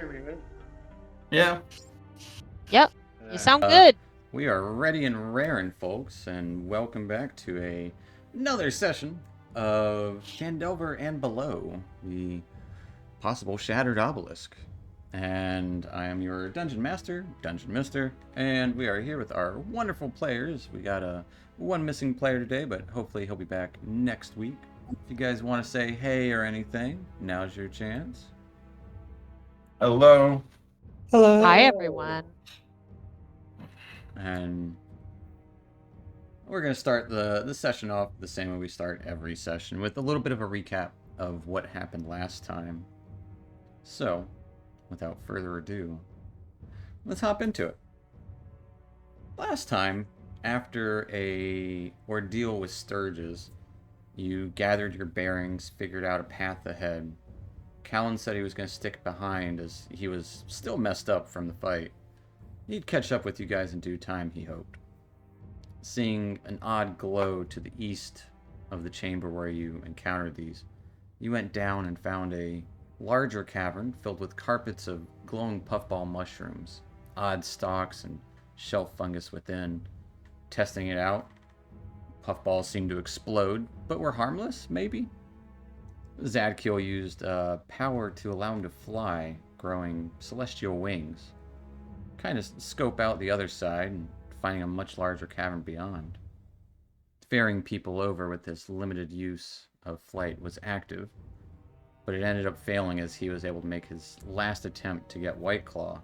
hear me, right? Yeah. Yep, you sound good. We are ready and raring, folks, and welcome back to another session of Phandelver and Below, the possible Shattered Obelisk. And I am your Dungeon Master, Dungeon Mister, and we are here with our wonderful players. We got one missing player today, but hopefully he'll be back next week. If you guys want to say hey or anything, now's your chance. Hello. Hello. Hi, everyone. And we're going to start the session off the same way we start every session, with a little bit of a recap of what happened last time. So, without further ado, let's hop into it. Last time, after a ordeal with Sturges, you gathered your bearings, figured out a path ahead. Callan said he was going to stick behind as he was still messed up from the fight. He'd catch up with you guys in due time, he hoped. Seeing an odd glow to the east of the chamber where you encountered these, you went down and found a larger cavern filled with carpets of glowing puffball mushrooms, odd stalks, and shelf fungus within. Testing it out, puffballs seemed to explode, but were harmless, maybe? Zadkiel used power to allow him to fly, growing celestial wings. Kind of scope out the other side and finding a much larger cavern beyond. Ferrying people over with this limited use of flight was active, but it ended up failing as he was able to make his last attempt to get Whiteclaw.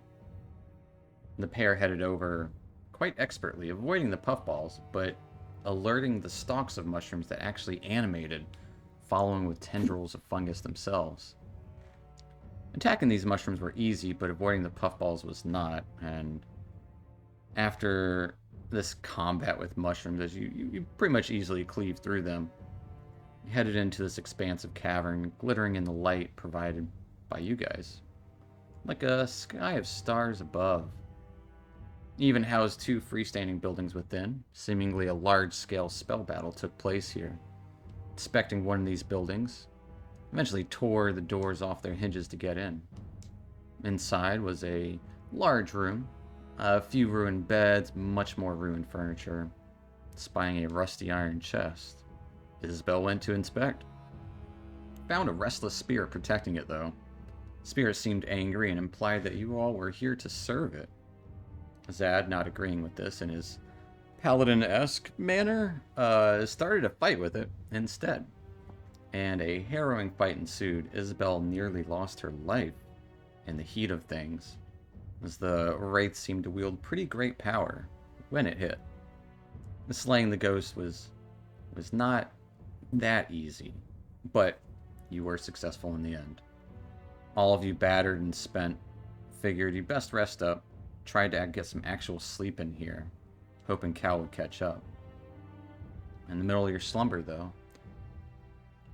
The pair headed over quite expertly, avoiding the puffballs, but alerting the stalks of mushrooms that actually animated, following with tendrils of fungus themselves. Attacking these mushrooms were easy, but avoiding the puffballs was not, and after this combat with mushrooms, as you pretty much easily cleave through them, you headed into this expansive cavern, glittering in the light provided by you guys. Like a sky of stars above. It even housed two freestanding buildings within. Seemingly a large-scale spell battle took place here. Inspecting one of these buildings, eventually tore the doors off their hinges to get in. Inside was a large room, a few ruined beds, much more ruined furniture, spying a rusty iron chest. Isabel went to inspect. Found a restless spirit protecting it, though. Spirit seemed angry and implied that you all were here to serve it. Zad, not agreeing with this in his paladin-esque manner, started a fight with it instead. And a harrowing fight ensued. Isabel nearly lost her life in the heat of things, as the wraith seemed to wield pretty great power when it hit. Slaying the ghost was not that easy, but you were successful in the end. All of you battered and spent, figured you best rest up, tried to get some actual sleep in here, hoping Cal would catch up. In the middle of your slumber, though,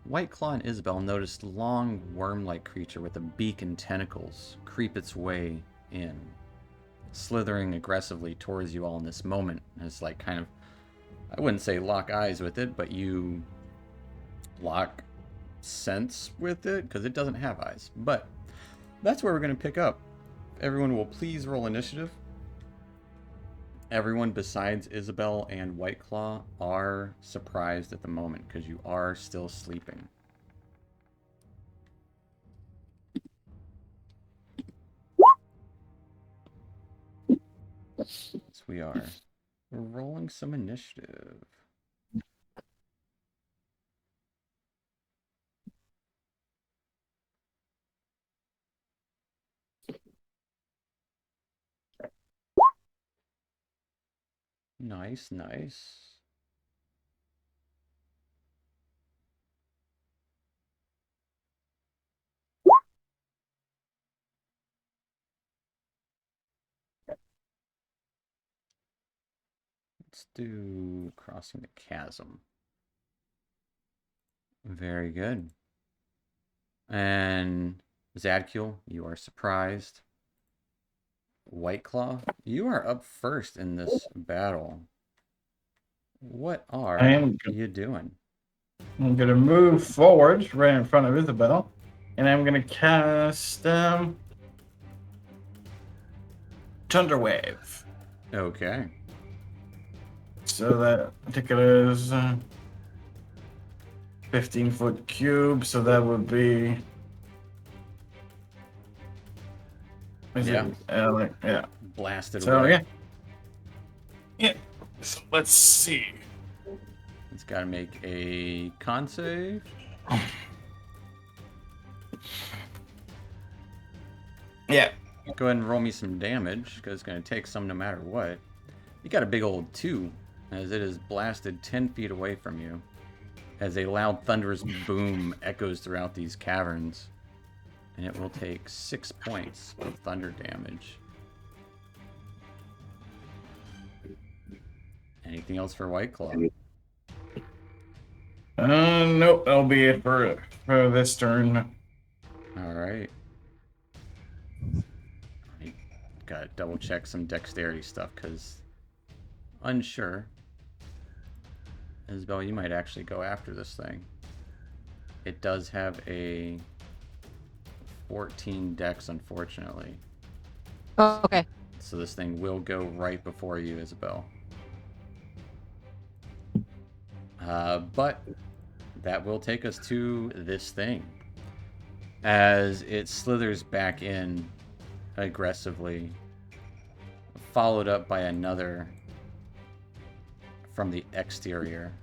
Whiteclaw and Isabel noticed a long, worm-like creature with a beak and tentacles creep its way in, slithering aggressively towards you all in this moment. As like kind of, I wouldn't say lock eyes with it, but you lock sense with it, because it doesn't have eyes. But that's where we're going to pick up. Everyone will please roll initiative. Everyone besides Isabel and Whiteclaw are surprised at the moment, because you are still sleeping. So we are rolling some initiative. Nice, nice. Let's do Crossing the Chasm. Very good. And Zadkiel, you are surprised. Whiteclaw, you are up first in this battle. What are you doing? I'm going to move forward right in front of Isabel, and I'm going to cast Thunder Wave. Okay. So that ticket is 15-foot cube, so that would be. Yeah. Yeah. Blasted So away. yeah. Yeah. So let's see. It's got to make a con save. Yeah. Go ahead and roll me some damage, because it's going to take some no matter what. You got a big old 2, as it is blasted 10 feet away from you, as a loud thunderous boom echoes throughout these caverns. And it will take 6 points of thunder damage. Anything else for White Claw? Nope. That'll be it for this turn. Alright. I gotta double check some dexterity stuff, because unsure. Isabel, you might actually go after this thing. It does have a 14 dex, unfortunately. Oh, okay. So this thing will go right before you, Isabel. But that will take us to this thing. As it slithers back in aggressively, followed up by another from the exterior.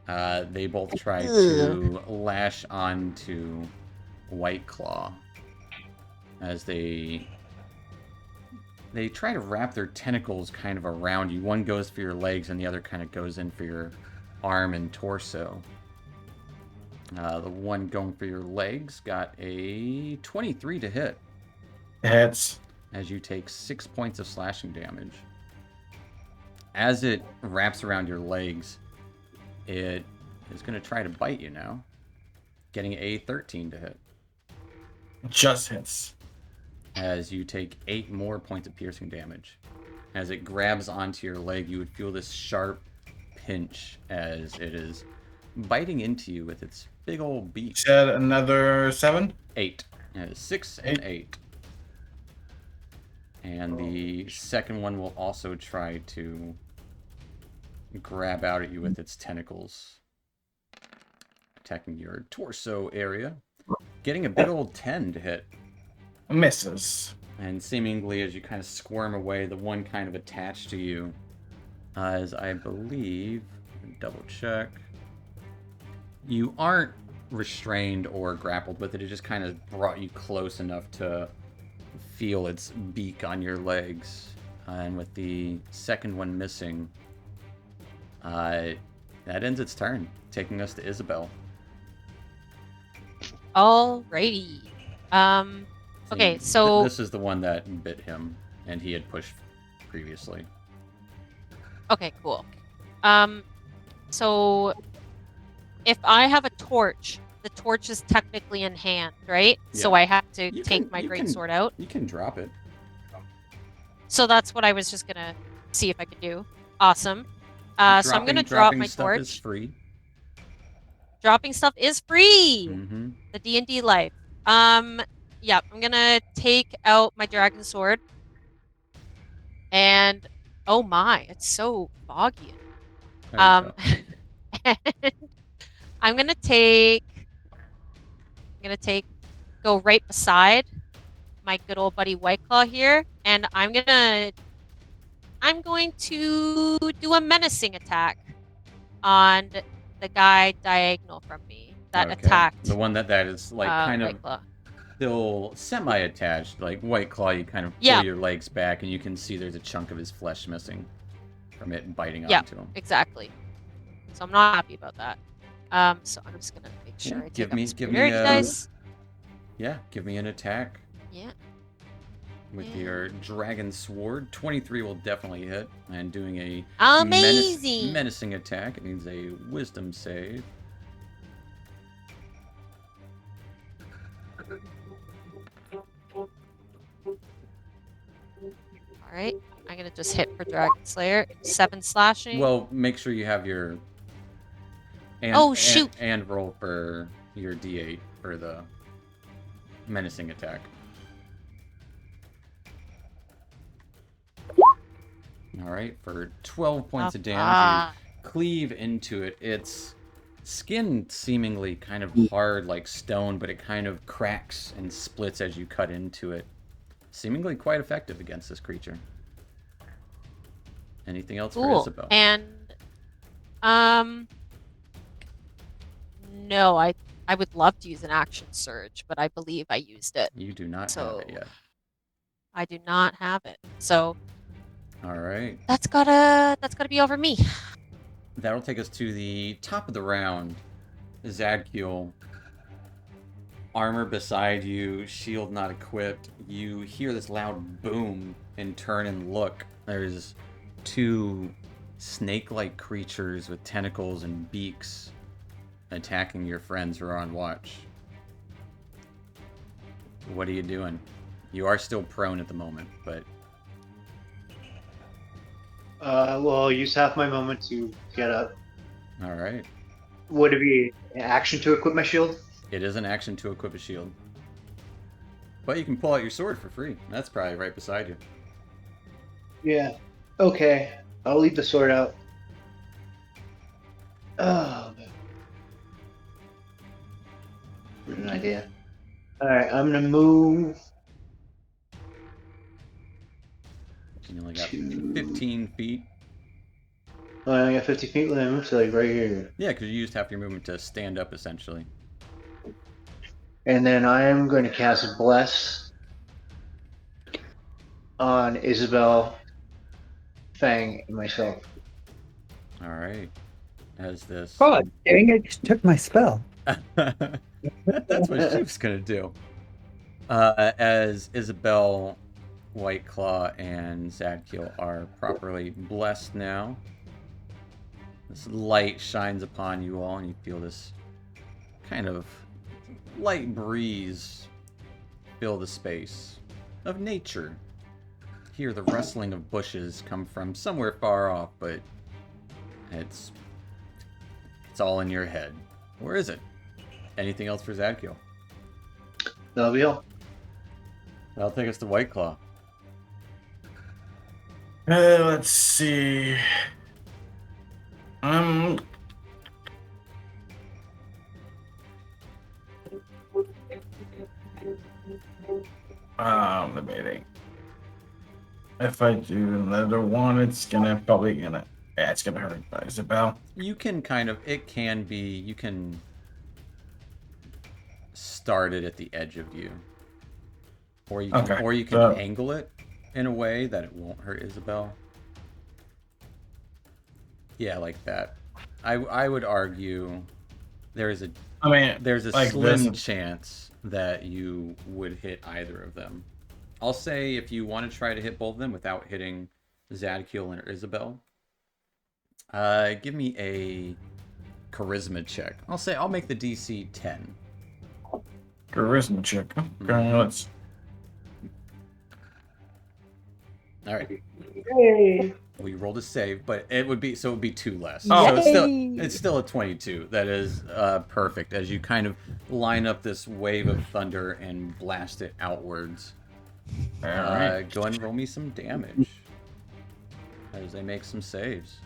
They both try to lash onto White Claw as they try to wrap their tentacles kind of around you. One goes for your legs and the other kind of goes in for your arm and torso. The one going for your legs got a 23 to hit. Hits. As you take 6 points of slashing damage. As it wraps around your legs, it is going to try to bite you now. Getting a 13 to hit. Just hits. As you take 8 more points of piercing damage. As it grabs onto your leg, you would feel this sharp pinch as it is biting into you with its big old beak. Said another 7? 8. And it's 6 and 8. And the second one will also try to grab out at you with its tentacles. Attacking your torso area. Getting a big old 10 to hit. Misses. And seemingly as you kind of squirm away, the one kind of attached to you, as I believe, double check, you aren't restrained or grappled with it. It just kind of brought you close enough to feel its beak on your legs. And with the second one missing, that ends its turn, taking us to Isabel. Alrighty. Okay, so this is the one that bit him, and he had pushed previously. okay, cool. So if I have a torch, the torch is technically in hand, right? Yeah. So I have to You take can- my you great can- sword out. You can drop it. So that's what I was just gonna see if I could do. Awesome. So I'm gonna drop dropping my stuff torch. is free. Dropping stuff is free. Mm-hmm. The D&D life. Yeah, I'm gonna take out my dragon sword. And oh my, it's so foggy. There you go. And I'm gonna go right beside my good old buddy White Claw here, and I'm going to do a menacing attack on the guy diagonal from me that Okay. attacked. The one that is like kind of White Claw. still semi-attached. Like White Claw, you kind of pull Yeah. your legs back, and you can see there's a chunk of his flesh missing from it biting Yeah. onto him. Exactly. So I'm not happy about that. So I'm just gonna make sure Yeah, I give take me- up give me, superiority dice. Yeah, give me an attack Yeah. with Yeah. your dragon sword. 23 will definitely hit, and doing a Amazing. menacing attack. It needs a wisdom save. All right. I'm gonna just hit for Dragon Slayer. 7 slashing. Well, make sure you have your. And, Oh, shoot. And roll for your D8 for the menacing attack. All right, for 12 points of damage, Ah. you cleave into it. Its skin seemingly kind of hard like stone, but it kind of cracks and splits as you cut into it. Seemingly quite effective against this creature. Anything else for Cool. Isabel? And no, I would love to use an action surge, but I believe I used it. You do not have it So yet. I do not have it. So All right. that's gotta be over me. That'll take us to the top of the round. Zadkiel, armor beside you, shield not equipped. You hear this loud boom and turn and look. There's two snake-like creatures with tentacles and beaks attacking your friends who are on watch. What are you doing? You are still prone at the moment, but... Well, I'll use half my moment to get up. Alright. Would it be an action to equip my shield? It is an action to equip a shield. But you can pull out your sword for free. That's probably right beside you. Yeah. Okay. I'll leave the sword out. Oh, man. An idea. Alright, I'm gonna move. You only got 15 feet. Oh, I only got 50 feet when I move to like right here. Yeah, because you used half your movement to stand up, essentially. And then I am going to cast Bless on Isabel, Fang, and myself. Alright. As this... Oh, dang it, just took my spell. That's what she was gonna do. As Isabel, Whiteclaw, and Zadkiel are properly blessed now. This light shines upon you all, and you feel this kind of light breeze fill the space of nature. Hear the rustling of bushes come from somewhere far off, but it's all in your head. Where is it? Anything else for Zadkiel? That'll be all. That'll take us to Whiteclaw. Let's see. Let me think. If I do another one, it's probably gonna hurt Isabel. You can kind of, it can be, you can start it at the edge of you. Or you can, angle it in a way that it won't hurt Isabel. Yeah, like that. I would argue there's a like slim chance that you would hit either of them. I'll say if you want to try to hit both of them without hitting Zadkiel and Isabel, give me a charisma check. I'll make the DC 10. Charisma check. Okay, let's. All right. Yay! We rolled a save, but it would be 2 less. Oh. So it's still a 22. That is perfect as you kind of line up this wave of thunder and blast it outwards. All right. Go ahead and roll me some damage as they make some saves.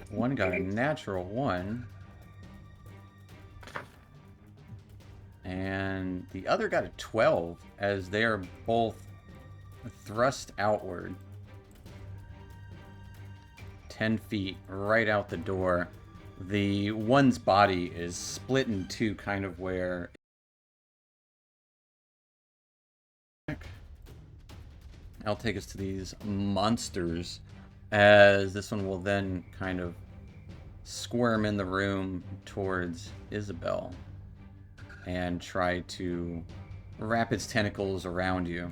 One got a natural 1. And the other got a 12 as they are both thrust outward 10 feet right out the door. The one's body is split in two, kind of where I'll take us to these monsters, as this one will then kind of squirm in the room towards Isabel and try to wrap its tentacles around you,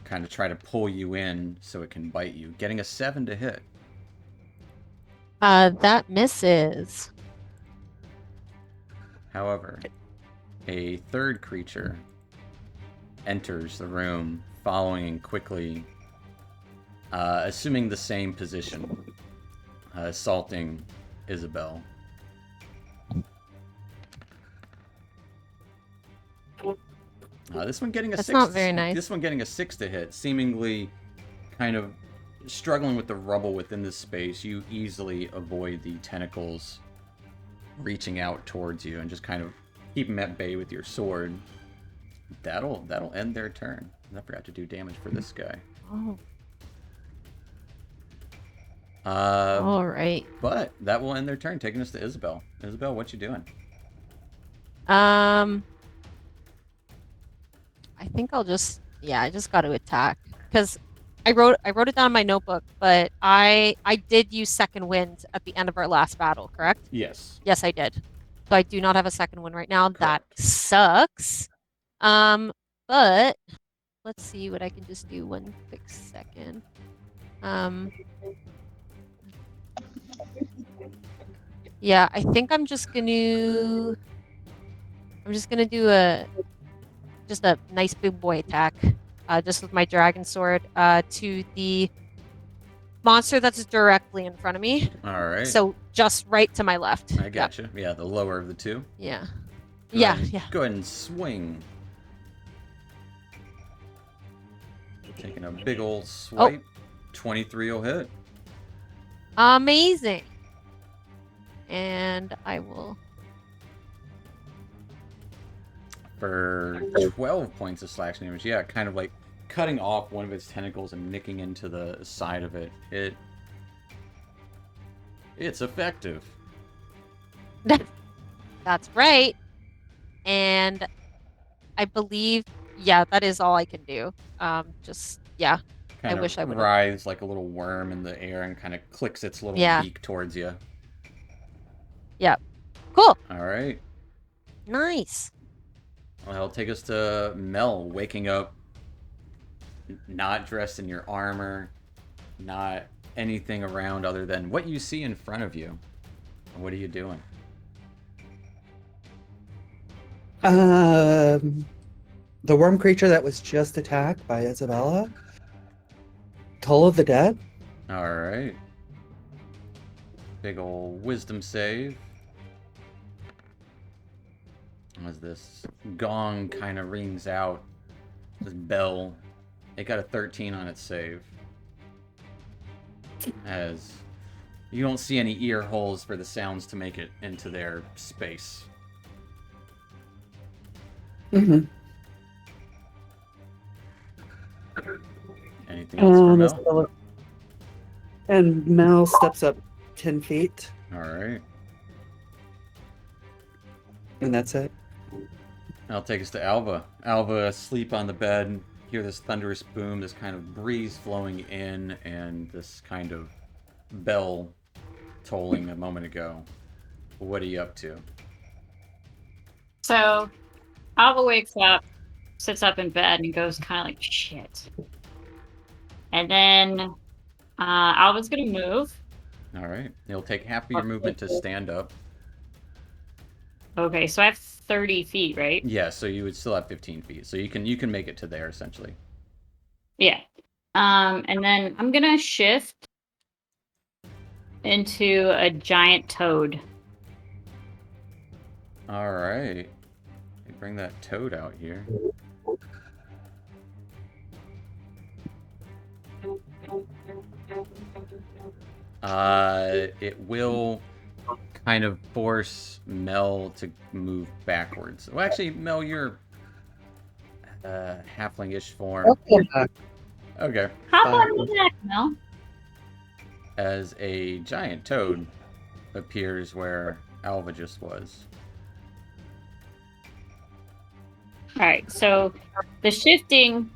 kind of try to pull you in so it can bite you. Getting a 7 to hit. That misses. However, a third creature enters the room, following quickly, assuming the same position, assaulting Isabel. This one getting a That's 6. not very nice. This one getting a 6 to hit, seemingly kind of struggling with the rubble within this space. You easily avoid the tentacles reaching out towards you and just kind of keep them at bay with your sword. That'll end their turn. I forgot to do damage for this guy. Oh. Uh, All right. But that will end their turn, taking us to Isabel. Isabel, what you doing? I think I just got to attack because I wrote it down in my notebook, but I did use second wind at the end of our last battle, correct? Yes. Yes, I did. So I do not have a second wind right now. Correct. That sucks. But let's see what I can just do 1 quick second. Yeah, I think I'm just gonna do just a nice big boy attack, just with my dragon sword, to the monster that's directly in front of me. All right. So just right to my left. I gotcha. Yeah, the lower of the two. Yeah. Go Yeah, ahead and- yeah. Go ahead and swing. Taking a big old swipe. 23 will hit. Amazing. And I will. For 12 points of slashing damage. Yeah, kind of like cutting off one of its tentacles and nicking into the side of it. It's effective. That's right. And I believe, yeah, that is all I can do. Yeah. Kind of wish I would've- writhes like a little worm in the air and kind of clicks its little Yeah. beak towards you. Cool. All right. Nice. Well, it'll take us to Mel, waking up, not dressed in your armor, not anything around other than what you see in front of you. What are you doing? The worm creature that was just attacked by Isabella. Toll of the Dead. All right. Big ol' wisdom save. As this gong kind of rings out, this bell, it got a 13 on its save. As you don't see any ear holes for the sounds to make it into their space. Mm-hmm. Anything else for Mel? And Mel steps up 10 feet, All right. and that's it. That'll take us to Alva. Alva asleep on the bed. Hear this thunderous boom, this kind of breeze flowing in, and this kind of bell tolling a moment ago. What are you up to? So, Alva wakes up, sits up in bed, and goes kind of like, shit. And then Alva's going to move. All right. It'll take half of your movement to stand up. Okay, so I have 30 feet, right? Yeah, so you would still have 15 feet. So you can make it to there, essentially. Yeah. And then I'm going to shift into a giant toad. All right. Bring that toad out here. It will kind of force Mel to move backwards. Well, actually, Mel, you're halfling-ish form. Okay. How about the neck, Mel? As a giant toad appears where Alva just was. Alright, so the shifting,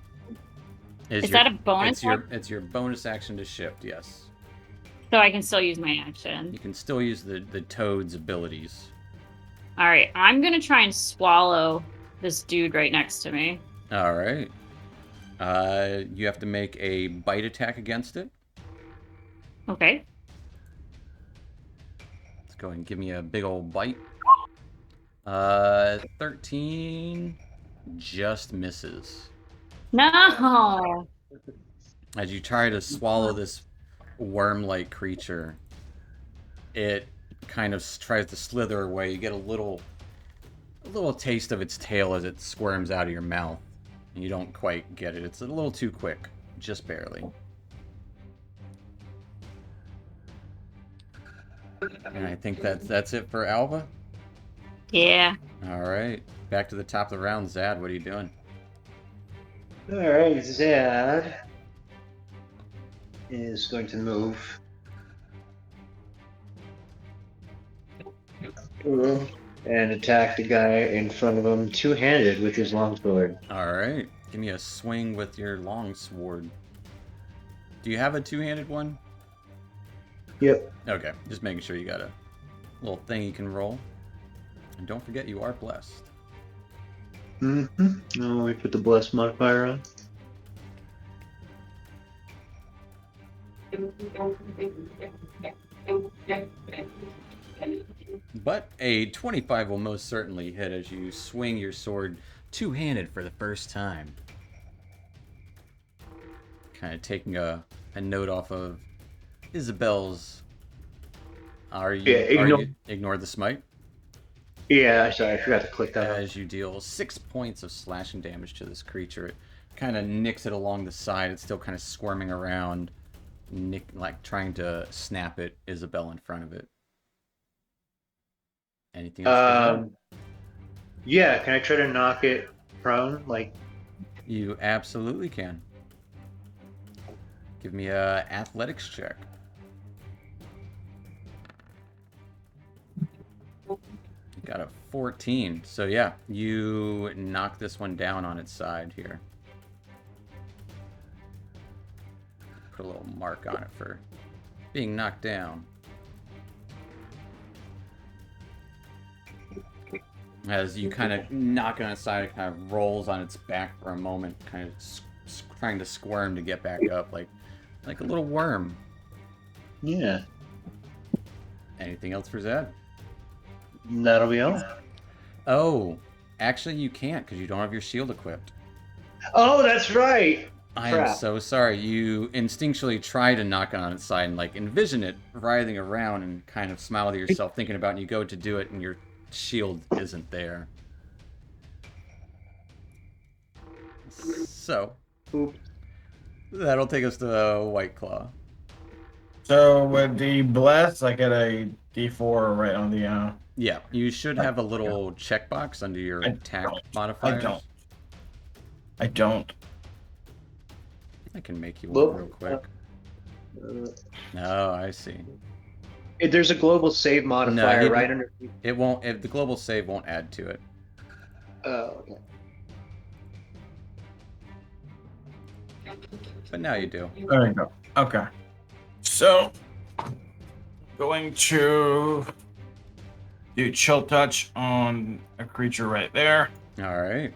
is that a bonus? It's your bonus action to shift, yes. So I can still use my action. You can still use the toad's abilities. Alright, I'm going to try and swallow this dude right next to me. All right. You have to make a bite attack against it. Okay. Let's go ahead and give me a big old bite. 13 just misses. No! As you try to swallow this worm-like creature, it kind of tries to slither away. You get a little little taste of its tail as it squirms out of your mouth. And you don't quite get it. It's a little too quick. Just barely. And I think that's it for Alva. Yeah. Alright. Back to the top of the round. Zad, what are you doing? Alright, Zad is going to move. And attack the guy in front of him two-handed with his longsword. Alright. Give me a swing with your longsword. Do you have a two-handed one? Yep. Okay. Just making sure you got a little thing you can roll. And don't forget you are blessed. Mm-hmm. Oh, we put the bless modifier on. But a 25 will most certainly hit as you swing your sword two-handed for the first time. Kind of taking a note off of Isabel's. Ignore the smite? Yeah, sorry, I forgot to click that. As you deal 6 points of slashing damage to this creature, it kind of nicks it along the side. It's still kind of squirming around, like trying to snap at Isabel in front of it. Anything else? Yeah, can I try to knock it prone? Like, you absolutely can. Give me a athletics check. Got a 14. So yeah, you knock this one down on its side here. Put a little mark on it for being knocked down. As you kind of knock it on its side, it kind of rolls on its back for a moment, kind of trying to squirm to get back up, like a little worm. yeah, Anything else for Zed? that'll be all. Oh, actually you can't because you don't have your shield equipped. Oh, that's right. I am so sorry. You instinctually try to knock it on its side and like envision it writhing around and kind of smile to yourself thinking about it, and you go to do it and your shield isn't there. So, Oops. that'll take us to White Claw. So with the bless, I get a D4 right on the. Yeah, you should have a little checkbox under your attack modifiers. I don't. I can make you one real quick. Uh, Oh, I see. There's a global save modifier right under. It won't. The global save won't add to it. Oh, okay. But now you do. There we go. Okay. So, going to do chill touch on a creature right there. All right.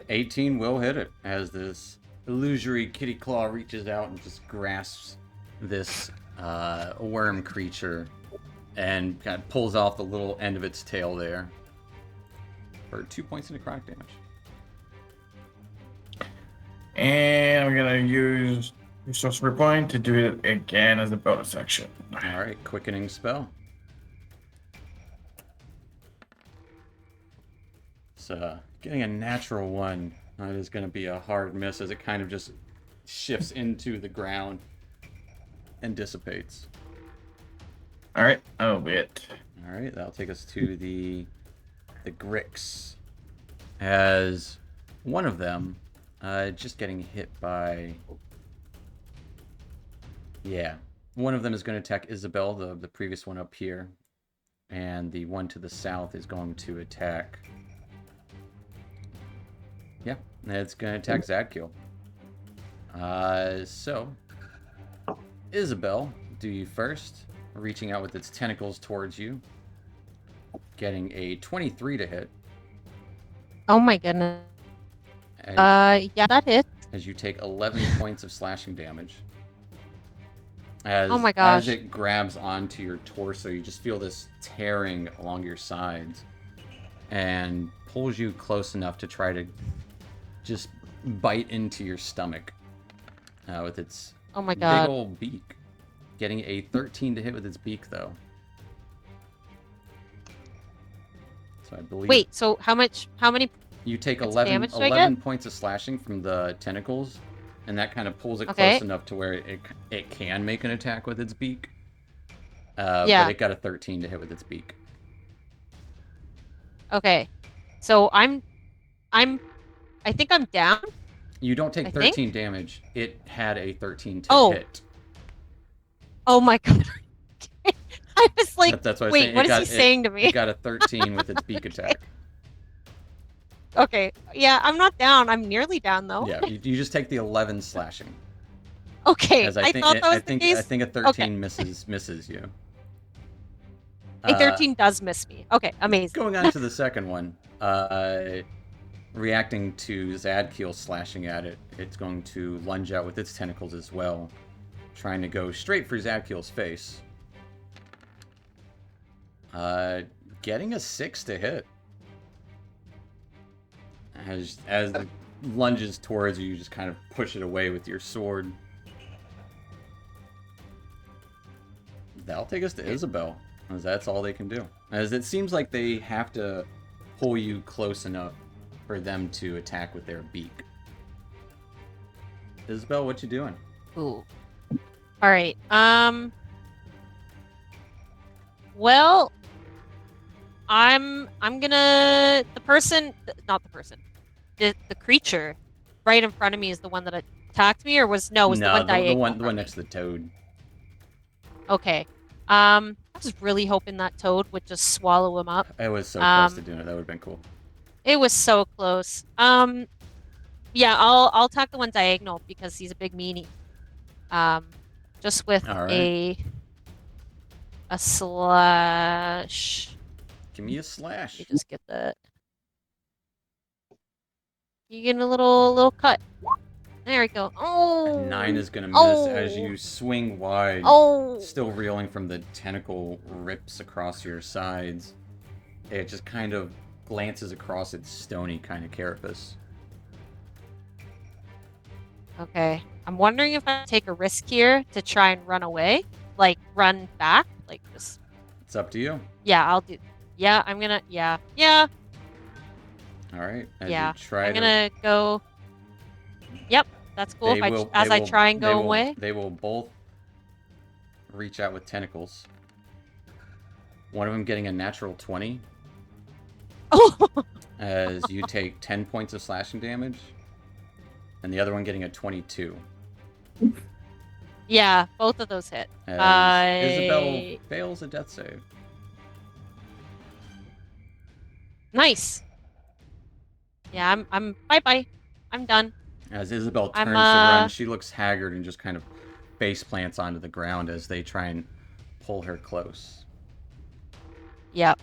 $18 will hit it as this illusory kitty claw reaches out and just grasps this worm creature and kind of pulls off the little end of its tail there for 2 points of necrotic damage. And I'm gonna use sorcery point to do it again as a bonus action. All right, quickening spell. So getting a natural one, that is going to be a hard miss as it kind of just shifts into the ground and dissipates. All right, that'll be it. All right, that'll take us to the Grix. As one of them just getting hit by... Yeah, one of them is going to attack Isabel, the previous one up here. And the one to the south is going to attack... Yeah, it's going to attack Zadkiel. So, Isabel, do you first, reaching out with its tentacles towards you, getting a 23 to hit. Oh my goodness. Yeah, that hits. As you take 11 points of slashing damage. As, Oh my gosh. As it grabs onto your torso, you just feel this tearing along your sides and pulls you close enough to try to just bite into your stomach with its Oh my big god. old beak. Getting a 13 to hit with its beak, though. So I believe... Wait, so how many You take points of 11, damage do I 11 get? points of slashing from the tentacles, and that kind of pulls it Okay. close enough to where it can make an attack with its beak. Yeah. But it got a 13 to hit with its beak. Okay. So I think I'm down. You don't take I 13 think. damage. It had a 13 to Oh. hit. Oh my god. I was like, That's what I was wait, saying. what is he saying to It me? got a 13 with its beak Okay. attack. Okay. Yeah, I'm not down. I'm nearly down though. Yeah, you just take the 11 slashing. Okay. As I thought that was the case. I think a 13 misses you. A 13 does miss me. Okay, amazing. Going on to the second one. Reacting to Zadkiel slashing at it, it's going to lunge out with its tentacles as well, trying to go straight for Zadkiel's face. Getting a 6 to hit. As it lunges towards you, you just kind of push it away with your sword. That'll take us to Isabel, as that's all they can do. As it seems like they have to pull you close enough for them to attack with their beak. Isabel, what you doing? Ooh. All right. Well, I'm gonna the creature right in front of me is the one that attacked me, or was the one diagonal the one from next to the toad. Okay. I was really hoping that toad would just swallow him up. I was so close to doing it. That would have been cool. It was so close. Yeah, I'll attack the one diagonal because he's a big meanie. Just with All right. a slash. Give me a slash. You just get that. You get a little cut. There we go. Oh. 9 is gonna miss as you swing wide. Oh. Still reeling from the tentacle rips across your sides. It just kind of glances across its stony kind of carapace. Okay. I'm wondering if I take a risk here to try and run away. Like, run back. Like, just... It's up to you. Yeah, I'll do... Yeah, I'm gonna... Yeah. Yeah. Alright. Yeah. I'm gonna go... Yep. That's cool. As I try and go away. They will both reach out with tentacles. One of them getting a natural 20. Oh! As you take 10 points of slashing damage. And the other one getting a 22. Yeah, both of those hit. As Isabel fails a death save. Nice. Yeah, I'm bye-bye. I'm done. As Isabel turns to run, she looks haggard and just kind of face plants onto the ground as they try and pull her close. Yep.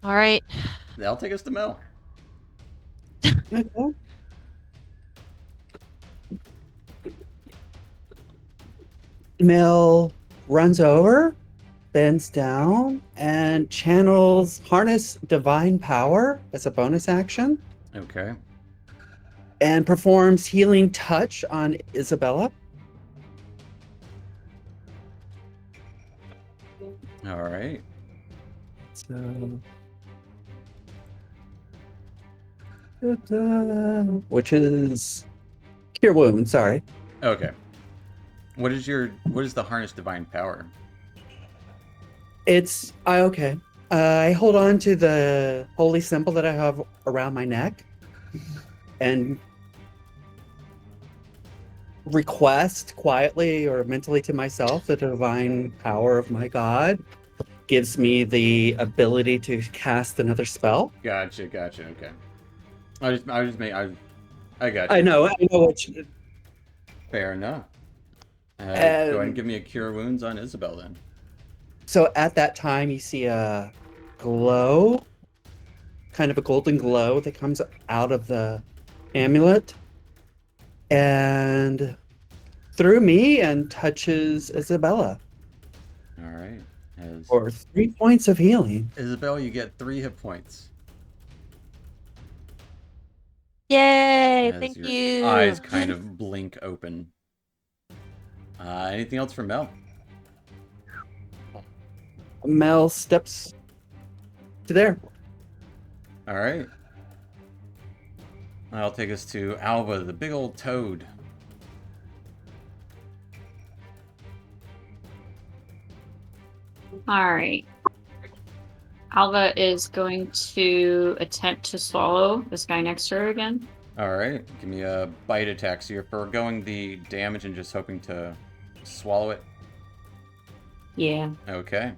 All right. That'll take us to Mel. Okay. Mel runs over, bends down, and channels Harness Divine Power as a bonus action, Okay. and performs Healing Touch on Isabella. All right. So, which is Cure Wound. Sorry. Okay. What is the Harness Divine Power? It's okay. I hold on to the holy symbol that I have around my neck, and request quietly or mentally to myself the divine power of my god gives me the ability to cast another spell. Gotcha. Okay. I got you. I know what you, Fair enough. Go ahead and give me a Cure Wounds on Isabel then. so at that time you see a glow, kind of a golden glow that comes out of the amulet and through me and touches Isabella All right. for 3 points of healing. Isabel, you get 3 hit points. Yay! As Thank your you. eyes kind of blink open. Anything else for Mel? Mel steps to there. All right. I'll take us to Alva, the big old toad. All right. Alva is going to attempt to swallow this guy next to her again. All right. Give me a bite attack. So you're foregoing the damage and just hoping to swallow it. Yeah. Okay.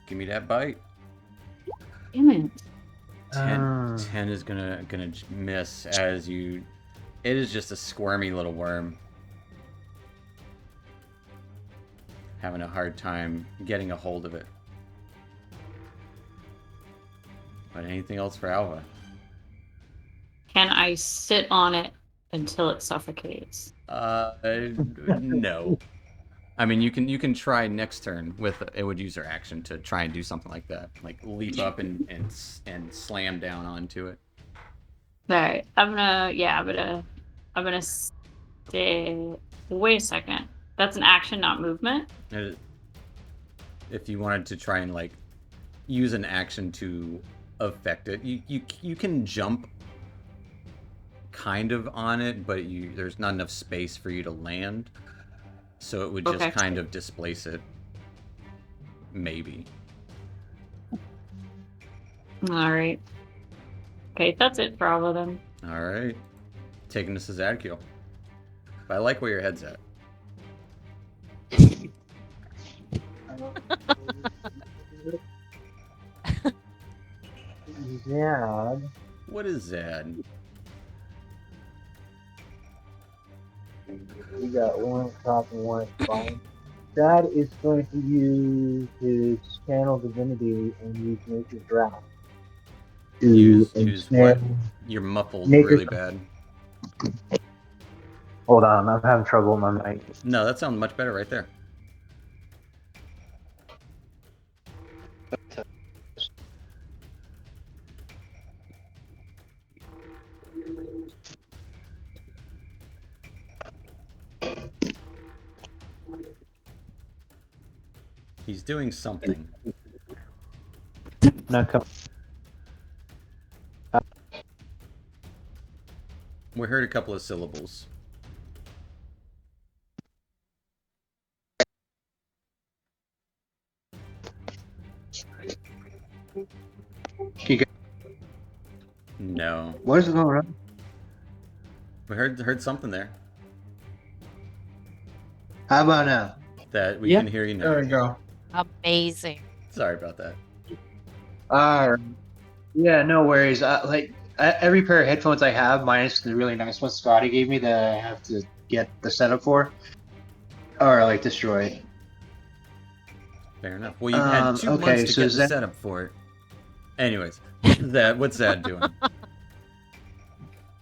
Give me that bite. Damn it. 10 is gonna miss as you. It is just a squirmy little worm. Having a hard time getting a hold of it. But anything else for Alva? Can I sit on it until it suffocates? No. I mean, you can try next turn with it would use her action to try and do something like that, like leap up and slam down onto it. All right. I'm gonna stay. Wait a second. That's an action, not movement. If you wanted to try and like use an action to affect it, you can jump kind of on it, but there's not enough space for you to land. So it would just Okay. kind of displace it. Maybe. All right. Okay, that's it for all of them. Alright. Taking this as Zadkiel. But I like where your head's at. Yeah. What is Zad? We got one top and one bottom. That is going to use his channel divinity and use nature's wrath. To Use ensnare- what? You're muffled Nature's- really bad. Hold on, I'm having trouble with my mic. No, that sounds much better right there. He's doing something. Not coming. We heard a couple of syllables. No. What is going on? We heard something there. How about now? That we Yeah. can hear you now. There we go. Amazing. Sorry about that. Yeah, no worries. Every pair of headphones I have, minus the really nice ones Scotty gave me that I have to get the setup for, are like destroyed. Fair enough. Well, you had 2 okay, months to so get is the that- setup for it. Anyways, what's that doing?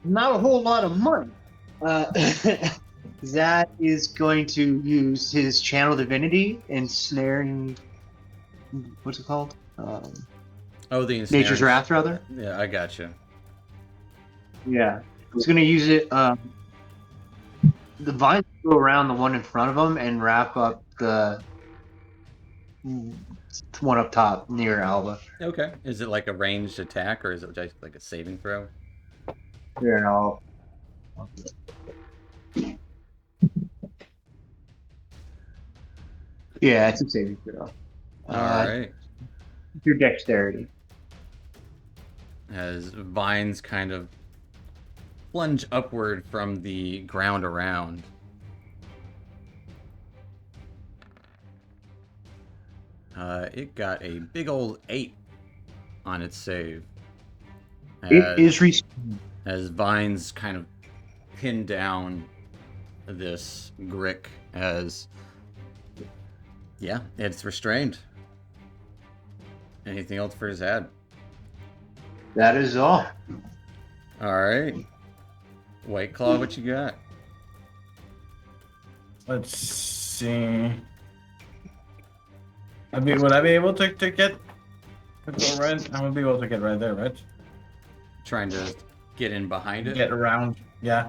Not a whole lot of money. That is going to use his channel divinity ensnaring. What's it called? Oh, the Nature's ensnaring. Wrath, rather. Yeah, I gotcha. Yeah, he's going to use it. The vines go around the one in front of him and wrap up the one up top near Alba. Okay. Is it like a ranged attack or is it just like a saving throw? Here and all. Yeah, it's a saving throw. Alright. Your dexterity. As vines kind of plunge upward from the ground around. It got a big old 8 on its save. It is As vines kind of pin down this Grick as... Yeah, it's restrained. Anything else for Zad? That is all. Alright. White Claw, what you got? Let's see. Would I be able to get to go right? I'm gonna be able to get right there, right? Trying to get in behind it? Get around. Yeah.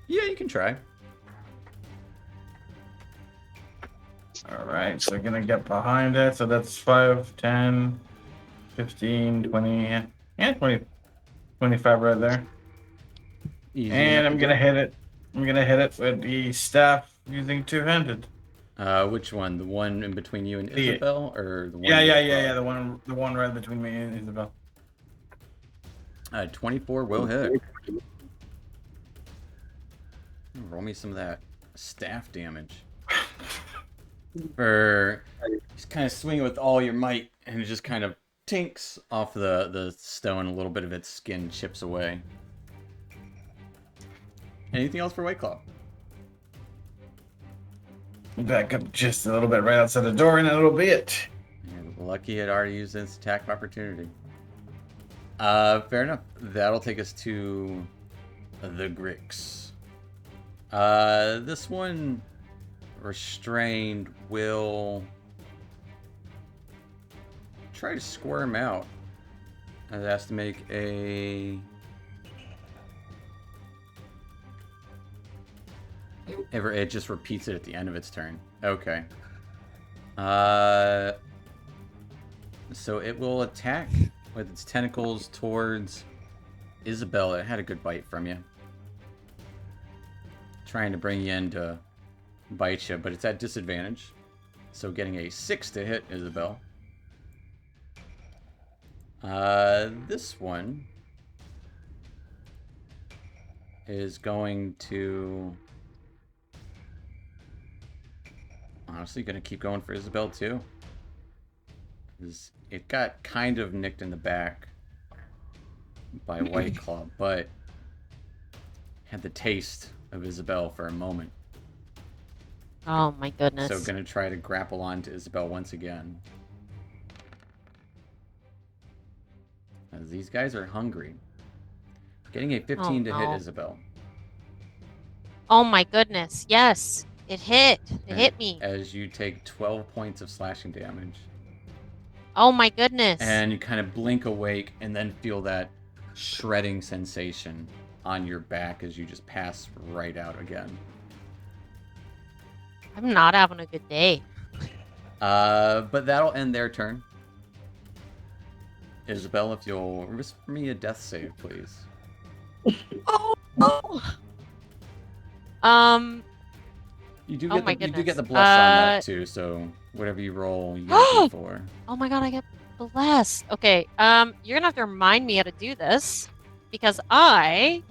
Yeah, you can try. All right, so gonna get behind it. So that's 5, 10, 15, 20, yeah, 20, 25 right there. Easy And enough I'm to gonna do. hit it. I'm gonna hit it with the staff using two-handed. Which one? The one in between you and The- Isabel, or the one? Yeah, with yeah. Rob? The one right between me and Isabel. 24 will hit. Roll me some of that staff damage. For just kind of swing it with all your might, and it just kind of tinks off the stone. A little bit of its skin chips away. Anything else for White Claw? Back up just a little bit right outside the door, and that'll be it. You're lucky it already used its attack of opportunity. Fair enough. That'll take us to the Grix. This one, restrained, will try to squirm out. It has to make a... It just repeats it at the end of its turn. Okay. So it will attack with its tentacles towards Isabel. It had a good bite from you. Trying to bring you in to bite you, but it's at disadvantage. So getting a 6 to hit Isabel. This one is going to... Honestly, gonna keep going for Isabel too. It got kind of nicked in the back by White Claw, but had the taste of Isabel for a moment. Oh my goodness. So gonna try to grapple onto Isabel once again. As these guys are hungry. Getting a 15 to hit no. Isabel. Oh my goodness. Yes. It hit. It And hit me. As you take 12 points of slashing damage. Oh my goodness. And you kind of blink awake and then feel that shredding sensation on your back as you just pass right out again. I'm not having a good day. But that'll end their turn. Isabel, if you'll risk me a death save, please. Oh. You do Oh get my you do goodness. get the bless on that too, so whatever you roll, you get a D4. Oh my god, I get blessed. Okay, you're gonna have to remind me how to do this because I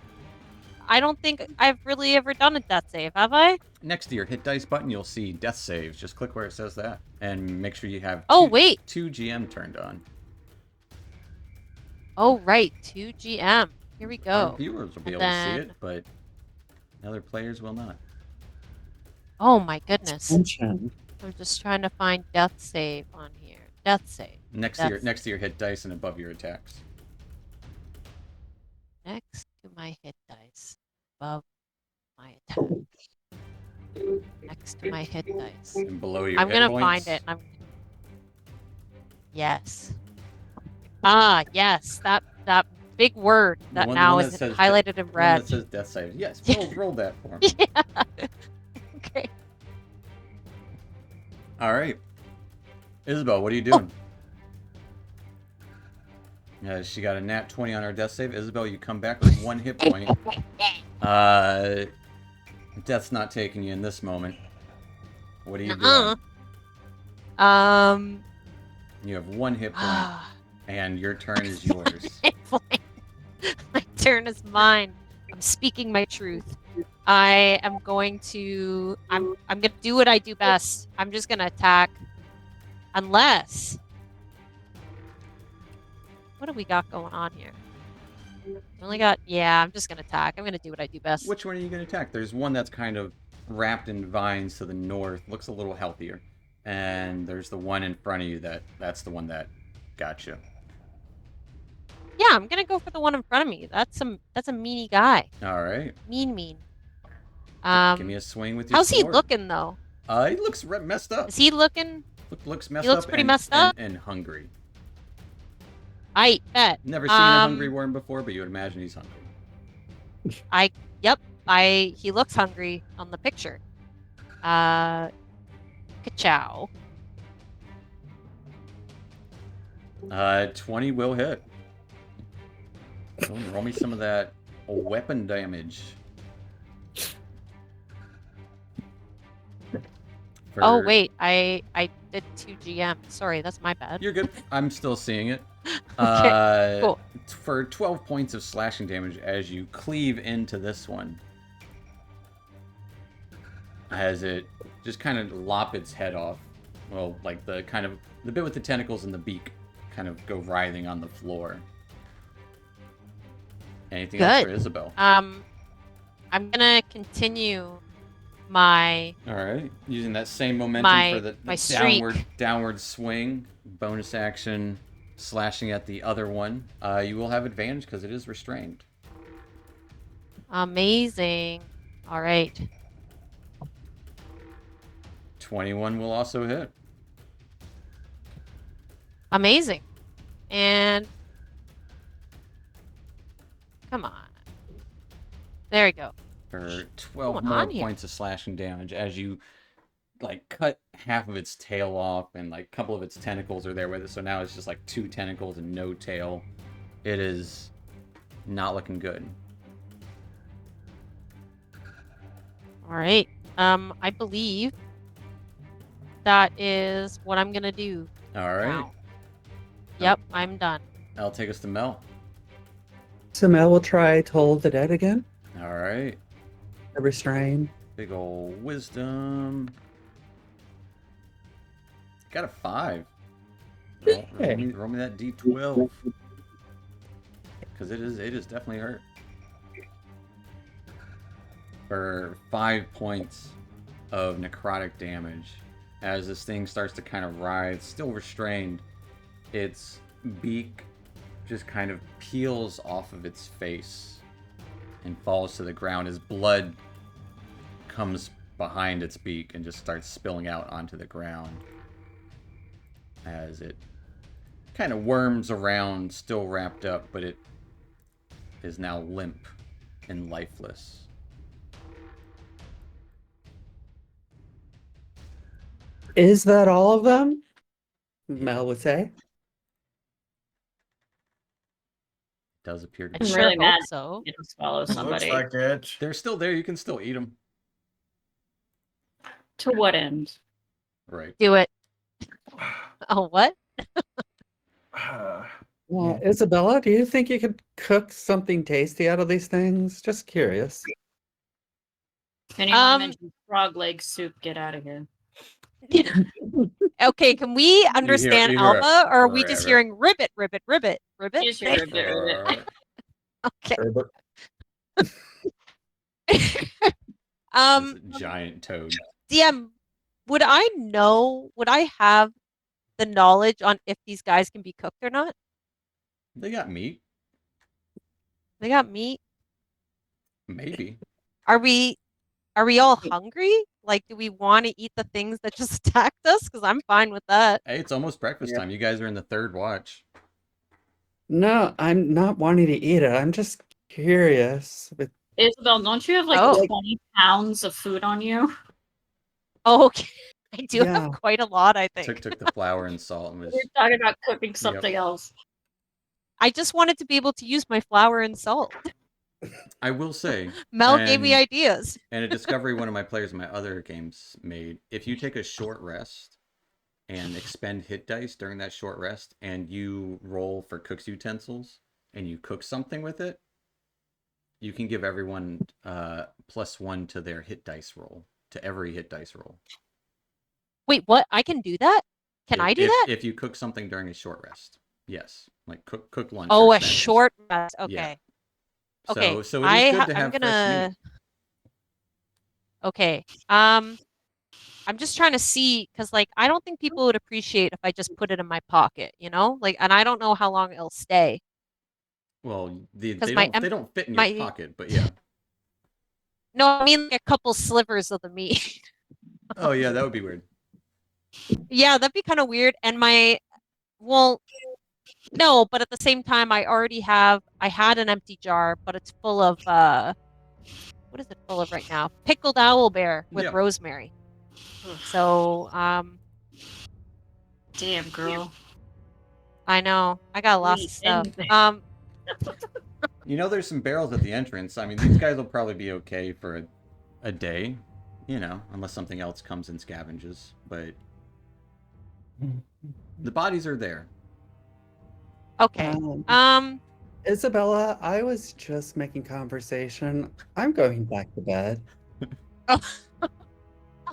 don't think I've really ever done a death save, have I? Next to your hit dice button, you'll see death saves. Just click where it says that, and make sure you have two GM turned on. Oh right, 2 GM. Here we Our go. viewers will be And able to see then- it, but other players will not. Oh my goodness. Attention. I'm just trying to find death save on here. Death save. Next to your hit dice and above your attacks. Next to my hit dice. Above my attack. Next to my hit dice. And below your I'm hit gonna points. find it. Yes. Ah, yes. That big word that one now that is says highlighted in One red. that says death save. Yes, roll that for me. Yeah. Okay. All right. Isabel, what are you doing? She got a nat 20 on her death save. Isabel, you come back with 1 hit point. Death's not taking you in this moment. What are you doing? You have 1 hit point, and your turn is yours. My turn is mine. I'm speaking my truth. I am going to. I'm gonna do what I do best. I'm just gonna attack, unless. What do we got going on here? We only got. Yeah, I'm just gonna attack. I'm gonna do what I do best. Which one are you going to attack? There's one that's kind of wrapped in vines to the north. Looks a little healthier. And there's the one in front of you that's the one that got you. Yeah, I'm gonna go for the one in front of me. That's a meanie guy. All right. Mean. Give me a swing with your How's he sword. looking though? He looks messed up. Is he looking? Looks messed He looks up. pretty and, messed up? and hungry. I bet. Never seen a hungry worm before, but you would imagine he's hungry. He looks hungry on the picture. Ka-chow. 20 will hit. Roll me some of that weapon damage. Oh wait, I did 2 GM. Sorry, that's my bad. You're good. I'm still seeing it. Okay, cool. For 12 points of slashing damage as you cleave into this one. As it just kind of lop its head off. Well, like the bit with the tentacles and the beak kind of go writhing on the floor. Anything else for Isabel? I'm gonna continue my All right, using that same momentum for the downward swing. Bonus action, slashing at the other one. You will have advantage because it is restrained. Amazing. All right. 21 will also hit. Amazing. And come on. There we go. For 12 more points of slashing damage as you like cut half of its tail off and like a couple of its tentacles are there with it. So now it's just like 2 tentacles and no tail. It is not looking good. All right. I believe that is what I'm gonna do. All right. Now. Yep, I'm done. That'll take us to Mel. So Mel will try Toll the Dead again. All right. A restrain. Big ol' wisdom. Got a 5. Roll me that D12. Because it is definitely hurt. For 5 points of necrotic damage. As this thing starts to kind of writhe, still restrained, its beak just kind of peels off of its face and falls to the ground as blood comes behind its beak and just starts spilling out onto the ground as it kind of worms around, still wrapped up, but it is now limp and lifeless. Is that all of them? Mel would say. Does appear to I be. I'm sure really hope mad. so. It'll swallow somebody. Looks like it. They're still there. You can still eat them. To what end? Right. Do it. Oh, what? Well, Isabella, do you think you could cook something tasty out of these things? Just curious. If anyone mentions frog leg soup, get out of here. Okay, can we understand you hear Alma, or are we ribbit. just hearing ribbit, ribbit, ribbit, ribbit? Use your ribbit. Okay. This giant toad. DM, would I have the knowledge on if these guys can be cooked or not? They got meat. They got meat. Maybe. Are we all hungry? Like, do we want to eat the things that just attacked us? Because I'm fine with that. Hey, it's almost breakfast time. You guys are in the 3rd watch. No, I'm not wanting to eat it. I'm just curious. Isabel, don't you have like 20 pounds of food on you? Oh, okay. I do have quite a lot, I think. Took the flour and salt and was. We're talking about cooking something else. I just wanted to be able to use my flour and salt. I will say, Mel gave me ideas. And a discovery one of my players in my other games made. If you take a short rest and expend hit dice during that short rest, and you roll for cook's utensils, and you cook something with it, you can give everyone +1 to their hit dice roll, to every hit dice roll. Wait, what? I can do that? Can I do that? If you cook something during a short rest, yes, like cook lunch. Oh, a short rest. Okay. Yeah. Okay. So it is good to have fresh meat. Okay. I'm just trying to see, because like I don't think people would appreciate if I just put it in my pocket, you know? Like, and I don't know how long it'll stay. Well, they don't fit in your pocket, but yeah. No, I mean like a couple slivers of the meat. Oh yeah, that would be weird. Yeah, that'd be kind of weird. And no, but at the same time, I had an empty jar, but it's full of, what is it full of right now? Pickled owlbear with rosemary. So, Damn, girl. I know. I got lots of Sweet. stuff. You know, there's some barrels at the entrance. I mean, these guys will probably be okay for a day, you know, unless something else comes and scavenges. But the bodies are there. Okay. Isabella, I was just making conversation. I'm going back to bed.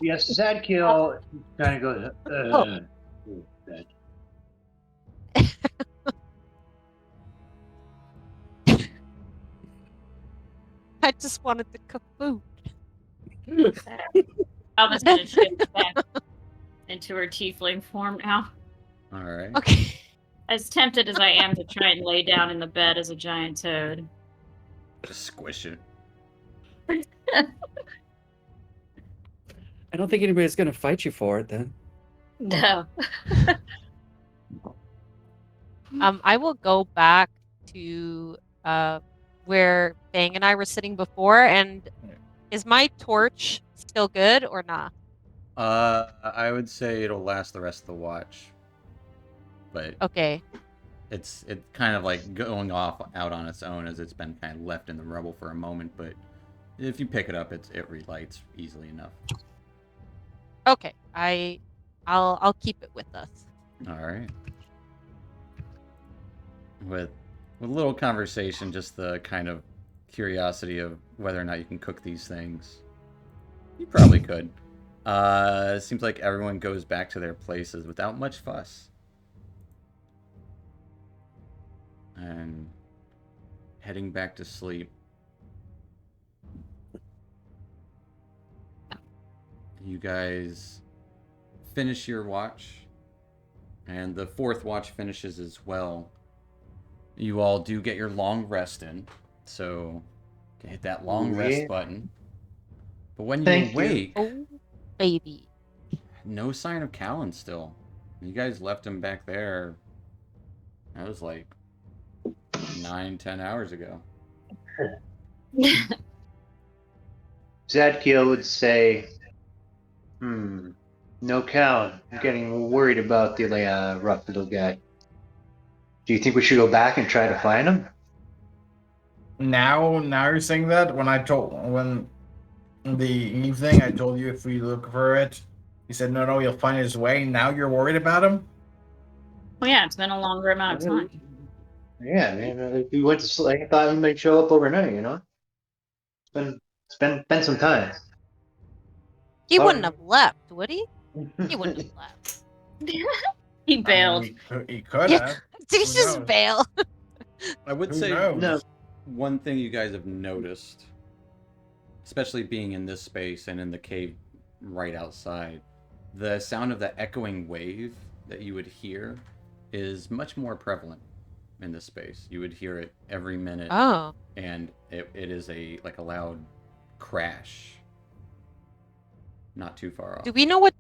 Yes, Zadkiel kind of goes. Bed. I just wanted to cook food. I was gonna shift back into her tiefling form now. All right. Okay. As tempted as I am to try and lay down in the bed as a giant toad. Just squish it. I don't think anybody's going to fight you for it then. No. I will go back to where Bang and I were sitting before, and is my torch still good or not? I would say it'll last the rest of the watch. But Okay. it's kind of like going off out on its own as it's been kind of left in the rubble for a moment, but if you pick it up, it relights easily enough. Okay. I'll keep it with us. All right. With a little conversation, just the kind of curiosity of whether or not you can cook these things. You probably could. It seems like everyone goes back to their places without much fuss. And heading back to sleep. You guys finish your watch, and the fourth watch finishes as well. You all do get your long rest in, so you can hit that long rest button. But when you awake, Oh, baby. no sign of Callan still. You guys left him back there. That was like 9-10 hours ago. Zadkiel would say, no count. I'm getting worried about the rough little guy. Do you think we should go back and try to find him? Now you're saying that? When in the evening I told you if we look for it, you said no, you'll find his way. Now you're worried about him? Well, yeah, it's been a longer amount of time. Yeah, man. We went to sleep. I thought we might show up overnight. You know, it's been some time. He Sorry. wouldn't have left, would he? He wouldn't have left. He bailed. He could Yeah. have. Did he Who just knows? bail? I would Who say knows? No. one thing you guys have noticed, especially being in this space and in the cave right outside, the sound of the echoing wave that you would hear is much more prevalent in this space. You would hear it every minute, Oh. and it is a loud crash not too far off. Do we know what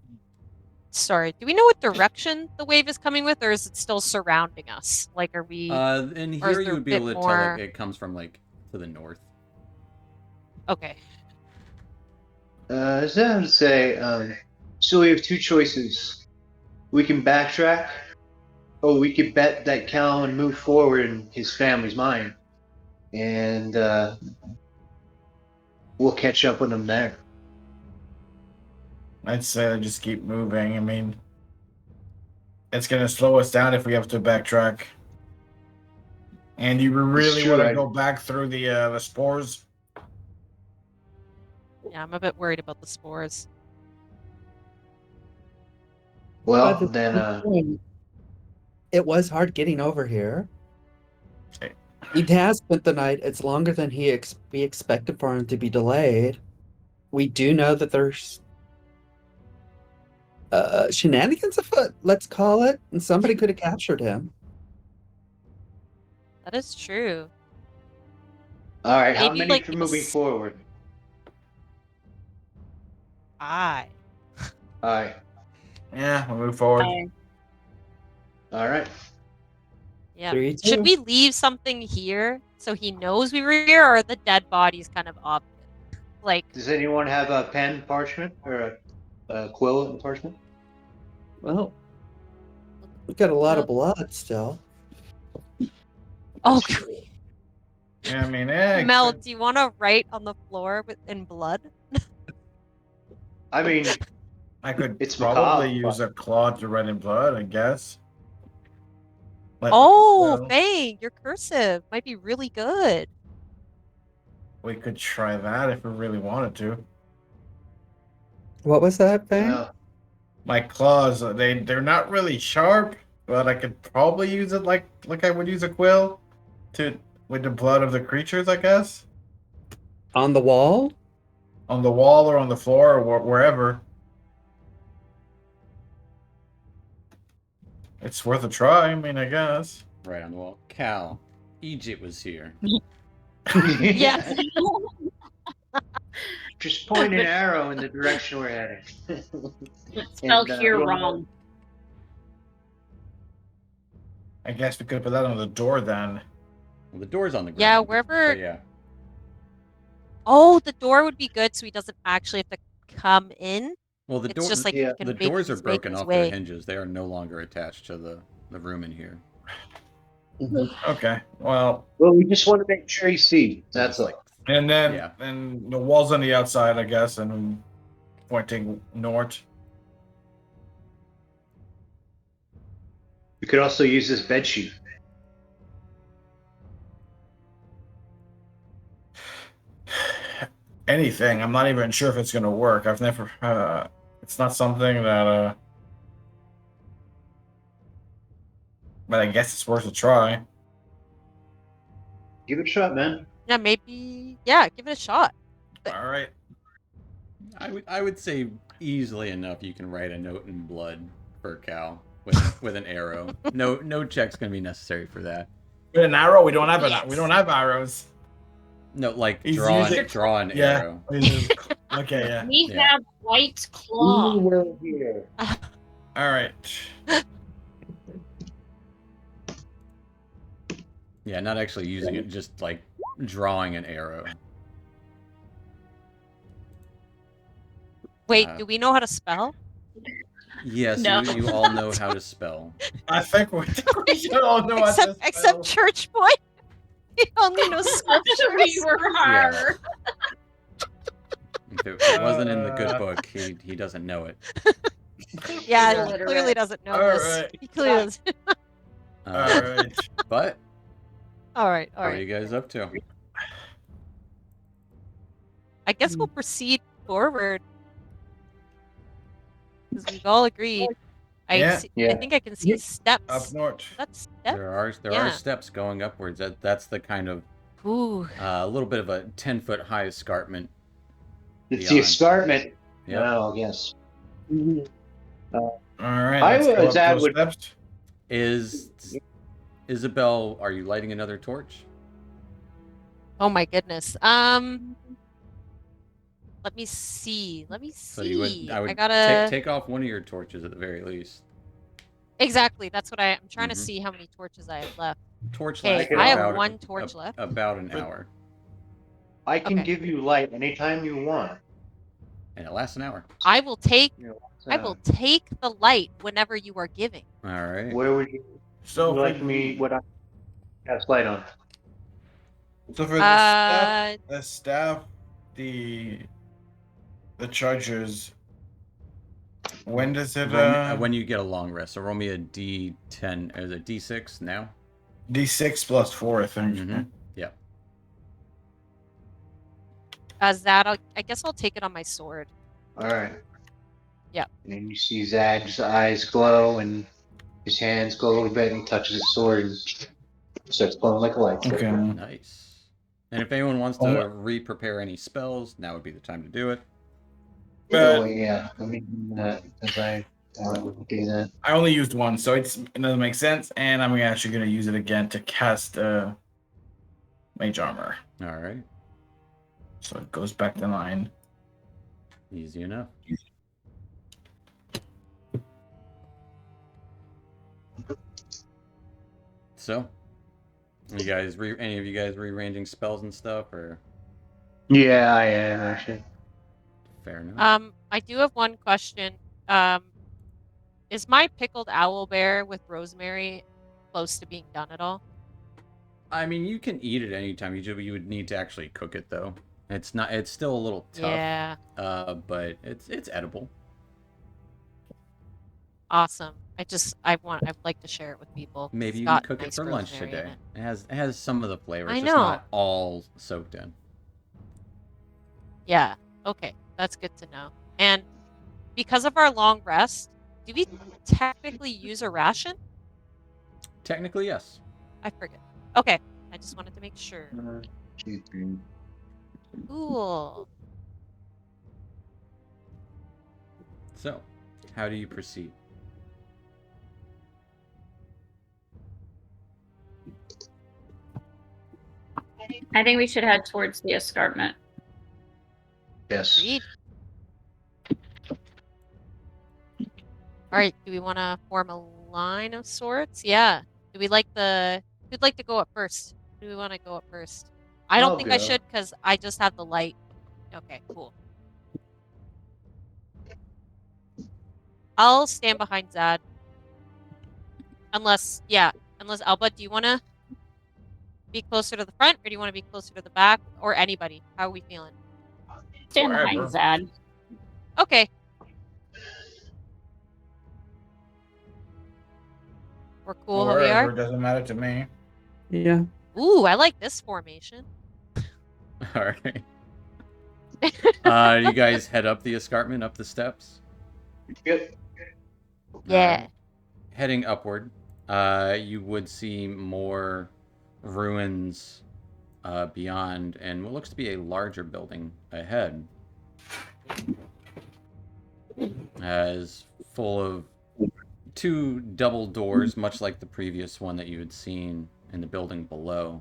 direction the wave is coming with, or is it still surrounding us? Like, are we... In or is here you there would be a able bit to more- tell it comes from to the north. Okay. Zed would say, so we have two choices. We can backtrack, or we could bet that Callan moved forward in his family's mind, and we'll catch up with him there. I'd say just keep moving. I mean, it's gonna slow us down if we have to backtrack. And you really true, want to I- go back through the spores? Yeah, I'm a bit worried about the spores. Well, But then, it was hard getting over here. Okay. He has spent the night. It's longer than we expected for him to be delayed. We do know that there's shenanigans afoot, let's call it, and somebody could have captured him. That is true. all right. How Maybe, many like, for moving forward? Aye. All right. Yeah, we'll move forward. All right. Yeah. 3, 2. Should we leave something here so he knows we were here, or are the dead bodies kind of obvious? Like, Does anyone have a pen, parchment, or quill and parchment? Well, we've got a lot of blood still. Oh, Yeah, I mean, yeah. Mel, do you want to write on the floor in blood? I mean, I could It's probably macabre, use a claw to write in blood, I guess. Oh, Well, Fang, your cursive might be really good. we could try that if we really wanted to. What was that, Fang? yeah. My claws, they're not really sharp, but I could probably use it like I would use a quill to with the blood of the creatures, I guess. On the wall? On the wall or on the floor or wherever. It's worth a try, I mean, I guess. Right on the wall. Cal, Egypt was here. Yeah. Just point an arrow in the direction we're heading. It's spelled here we'll- wrong. I guess we could put that on the door then. Well, the door's on the ground. Yeah, wherever. But yeah. Oh, the door would be good, so he doesn't actually have to come in. Well, the It's door. just like Yeah. he can The make doors are make broken his off way. their hinges. They are no longer attached to the room in here. Okay, well, Well, we just want to make sure you see. That's Just all. and then Yeah. the walls on the outside, I guess, and pointing north. We could also use this bed sheet. Anything. I'm not even sure if it's gonna work. I've never. It's not something that. But I guess it's worth a try. Give it a shot, man. Yeah, maybe. Yeah, give it a shot. All right. I would say easily enough you can write a note in blood for Cal with an arrow. No check's gonna be necessary for that. With an arrow, we don't have Yes. we don't have arrows. No, like He's draw using- an Yeah. arrow. Okay. Yeah. We Yeah. have white claw. Well, here. All right. Yeah, not actually using it, just like drawing an arrow. Wait, Uh, do we know how to spell? Yes, No. you all know how to spell. I think we should all know what this Except Church Boy. He only knows scriptures. We were. If it wasn't in the good Uh, book, he doesn't know it. Yeah, he Illiterate. clearly doesn't know All this. right. He clearly doesn't. All right. But All right, all what are right. you guys up to? I guess we'll proceed forward because we've all agreed. Yeah. I think I can see steps. Up north. That's steps. There are Yeah. steps going upwards. That's the kind of Ooh. a little bit of a 10-foot high escarpment. It's the Beyond. escarpment. Yep. Oh, yes. All right. I Let's go was up at those would- steps. Is Isabel? Are you lighting another torch? Oh my goodness. Let me see. Let me see. So you would. I would gotta take off one of your torches at the very least. exactly. That's what I'm trying to Mhm. see how many torches I have left. Torch Okay, lasts I have about one torch left. About an hour, I can Okay. give you light anytime you want. and it lasts an hour. I will take. I So, will take the light whenever you are giving. All right. Where would you So like for- me? What I have light on? So for the staff, the chargers. When does it? When you get a long rest, so roll me a D10. Is it D6 now? D6 plus 4, I think. Mhm. Yeah. As that, I guess I'll take it on my sword. All right. Yeah. And you see Zag's eyes glow and his hands glow a little bit, and he touches his sword and starts glowing like a light. Okay. Nice. And if anyone wants to re-prepare any spells, now would be the time to do it. Oh yeah. Let me do that because I would do that. I only used one, so it doesn't make sense, and I'm actually going to use it again to cast Mage Armor. All right. So it goes back to 9. Easy enough. So, you guys, any of you guys rearranging spells and stuff, or Yeah, I am actually. Fair enough. I do have one question. Is my pickled owl bear with rosemary close to being done at all? I mean, you can eat it anytime. You would need to actually cook it though. It's not. It's still a little tough. Yeah. But it's edible. Awesome. I'd like to share it with people. Maybe It's you can got cook it nice for lunch rosemary in today. it. It has some of the flavor. I It's just know. not all soaked in. Yeah. Okay. That's good to know. And because of our long rest, do we technically use a ration? Technically, yes. I forget. Okay. I just wanted to make sure. 2, 3. Cool. So, how do you proceed? I think we should head towards the escarpment. Yes. Agreed. All right. Do we want to form a line of sorts? Yeah. Who'd like to go up first? Do we want to go up first? I don't I'll think I go. should because I just have the light. Okay, cool. I'll stand behind Zad. Unless Alba, do you want to be closer to the front or do you want to be closer to the back or anybody? How are we feeling? Stand Wherever. behind Zad. Okay. We're cool how we Wherever, are? doesn't matter to me. Yeah. Ooh, I like this formation. All right. You guys head up the escarpment, up the steps. Yep. Yeah. Heading upward, you would see more ruins beyond, and what looks to be a larger building ahead, as full of 2 double doors, much like the previous one that you had seen in the building below.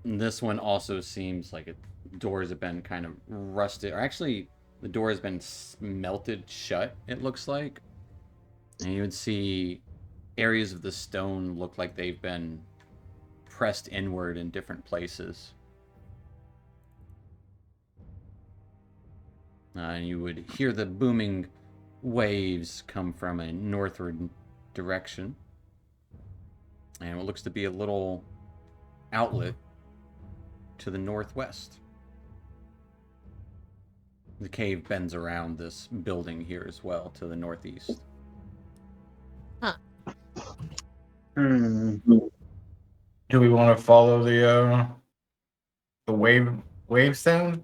This one also seems like doors have been kind of rusted, or actually, the door has been melted shut, it looks like. And you would see areas of the stone look like they've been pressed inward in different places. And you would hear the booming waves come from a northward direction. And what looks to be a little outlet to the northwest. The cave bends around this building here as well to the northeast. Hmm. Do we want to follow the wave sound?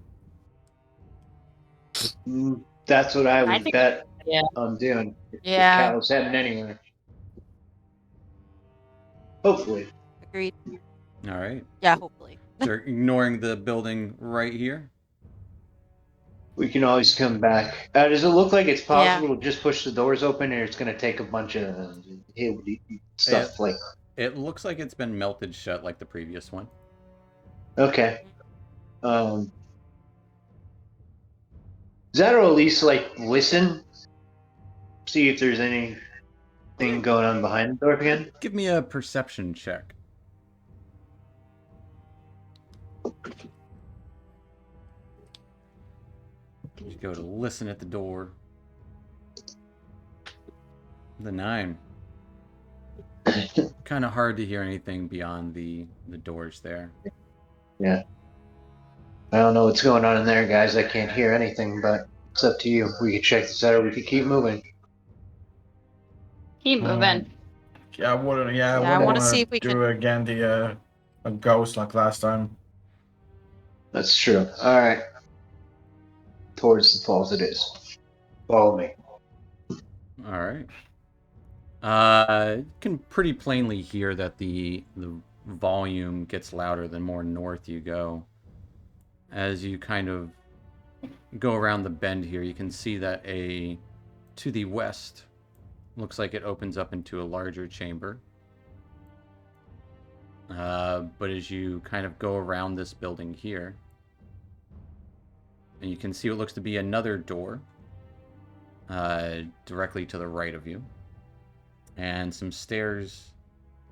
That's what I I would think- bet Yeah. on doing. If Yeah. Call's heading anywhere. Hopefully. Agreed. All right. Yeah, hopefully. So you're ignoring the building right here? We can always come back. Does it look like it's possible to just push the doors open, or it's going to take a bunch of stuff like? It looks like it's been melted shut like the previous one. Okay. Zad will at least listen, see if there's anything going on behind the door again. Give me a perception check. You go to listen at the door. The 9. Kind of hard to hear anything beyond the doors there. Yeah. I don't know what's going on in there, guys. I can't hear anything, but it's up to you. We could check this out, or we could keep moving. Keep moving. Yeah, I wouldn't. I I wouldn't wanna want see to if we do can- again a ghost like last time. That's true. All right. Towards the falls it is. Follow me. All right. You can pretty plainly hear that the volume gets louder the more north you go. As you kind of go around the bend here, you can see that to the west looks like it opens up into a larger chamber. But as you kind of go around this building here, and you can see what looks to be another door directly to the right of you. And some stairs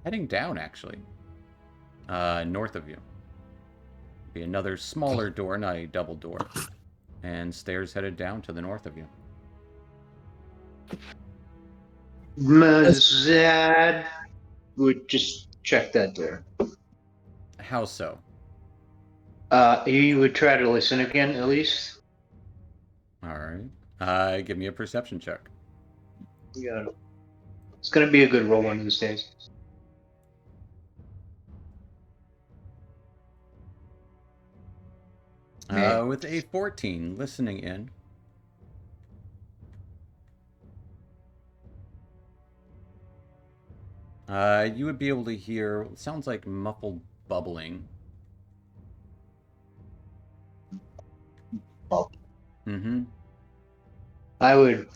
heading down, actually, north of you. Be another smaller door, not a double door. and stairs headed down to the north of you. Mazad would just check that door. How so? He would try to listen again, at least. All right. Give me a perception check. Yeah. It's gonna be a good roll one of these days. With a 14, listening in. You would be able to hear what sounds like muffled bubbling. Oh. Mm-hmm. I would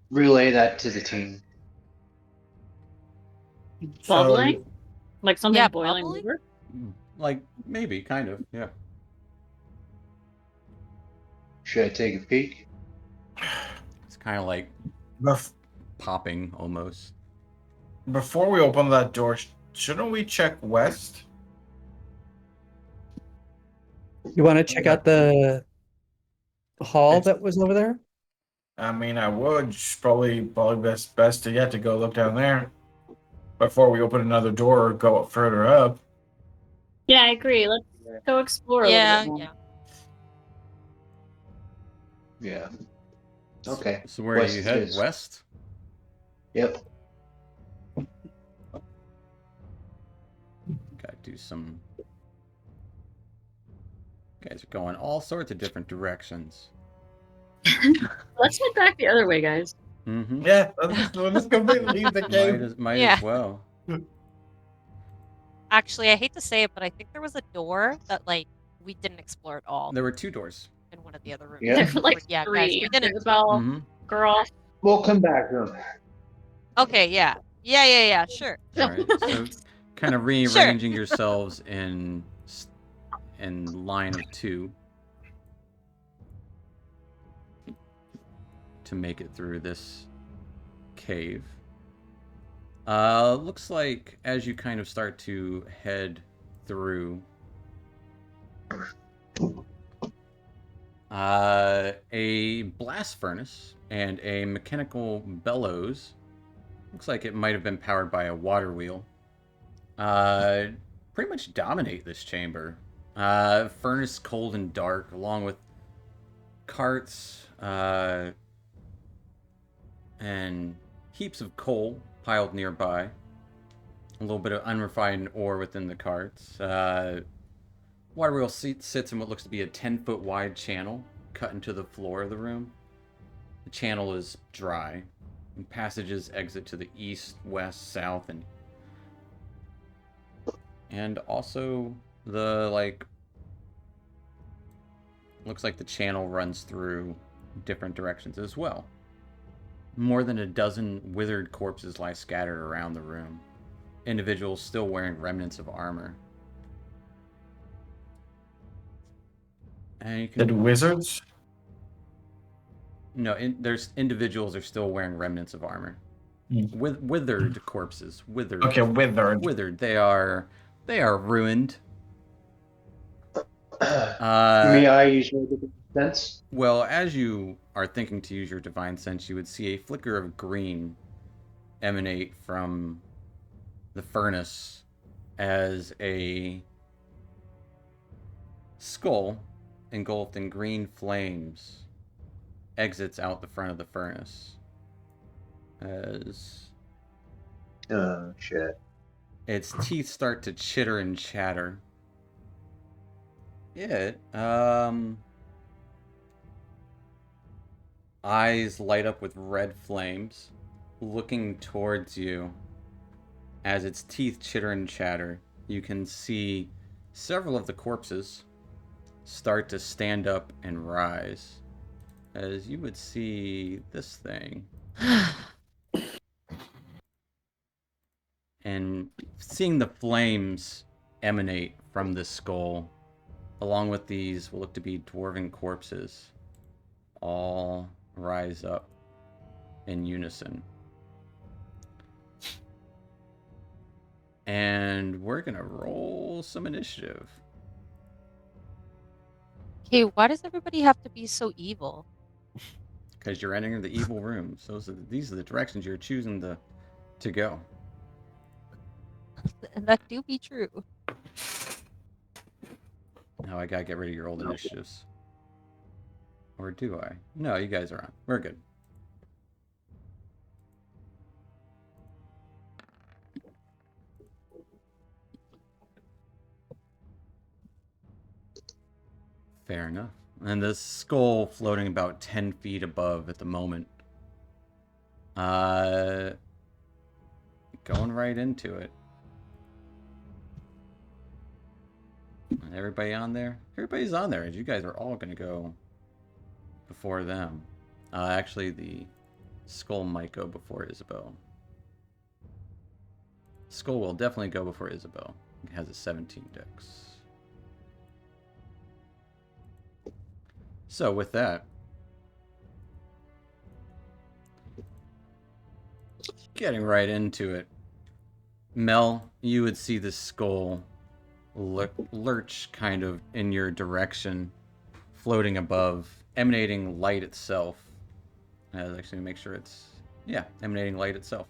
relay that to the team. Bubbling? Like something Yeah, boiling bubbling? over? Like, maybe, kind of, yeah. Should I take a peek? It's kind of like Bef- popping, almost. Before we open that door, shouldn't we check west? You want to check out the hall It's- that was over there? I mean, I would. Probably best to go look down there before we open another door or go further up. Yeah, I agree. Let's go explore a Yeah, little bit more. Yeah. Okay. So where West you it head? is. West? Yep. Gotta do some... You guys are going all sorts of different directions. Let's head back the other way, guys. Mm-hmm. Yeah, let's completely leave the game. Might Yeah. as well. Actually, I hate to say it, but I think there was a door that like we didn't explore at all There were 2 doors. in one of the other rooms. Yeah. There were like Yeah, guys, three. we didn't. Isabel, Mm-hmm. girl. We'll come back to him. Okay, yeah, sure. All right. So, kind of rearranging yourselves in line of 2 to make it through this cave. Looks like as you kind of start to head through, a blast furnace and a mechanical bellows. Looks like it might have been powered by a water wheel. Pretty much dominate this chamber. Furnace cold and dark, along with carts and heaps of coal piled nearby. A little bit of unrefined ore within the carts. Water wheel sits in what looks to be a 10-foot wide channel cut into the floor of the room. The channel is dry, and passages exit to the east, west, south, and also the looks like the channel runs through different directions as well. More than a dozen withered corpses lie scattered around the room. Individuals still wearing remnants of armor. And you can... Did wizards? No, there's individuals are still wearing remnants of armor. With withered corpses. Withered. Okay, withered. Withered. They are ruined. May I use my different sense? Well, as you are thinking to use your divine sense, you would see a flicker of green emanate from the furnace as a skull engulfed in green flames exits out the front of the furnace. As Oh, shit. its teeth start to chitter and chatter. It, eyes light up with red flames, looking towards you. As its teeth chitter and chatter, you can see several of the corpses start to stand up and rise. As you would see this thing. And seeing the flames emanate from this skull, along with these what look to be dwarven corpses, all rise up in unison. And we're gonna roll some initiative. Okay, why does everybody have to be so evil? Because you're entering the evil rooms. These are the directions you're choosing to go. And that do be true. Now I gotta get rid of your old initiatives. Or do I? No, you guys are on. We're good. Fair enough. And the skull floating about 10 feet above at the moment. Going right into it. Everybody on there? Everybody's on there. You guys are all going to go before them. Actually, the skull might go before Isabel. Skull will definitely go before Isabel. It has a 17 dex. So with that, getting right into it, Mel, you would see the skull lurch kind of in your direction, floating above, emanating light itself. Actually, make sure it's, yeah, emanating light itself.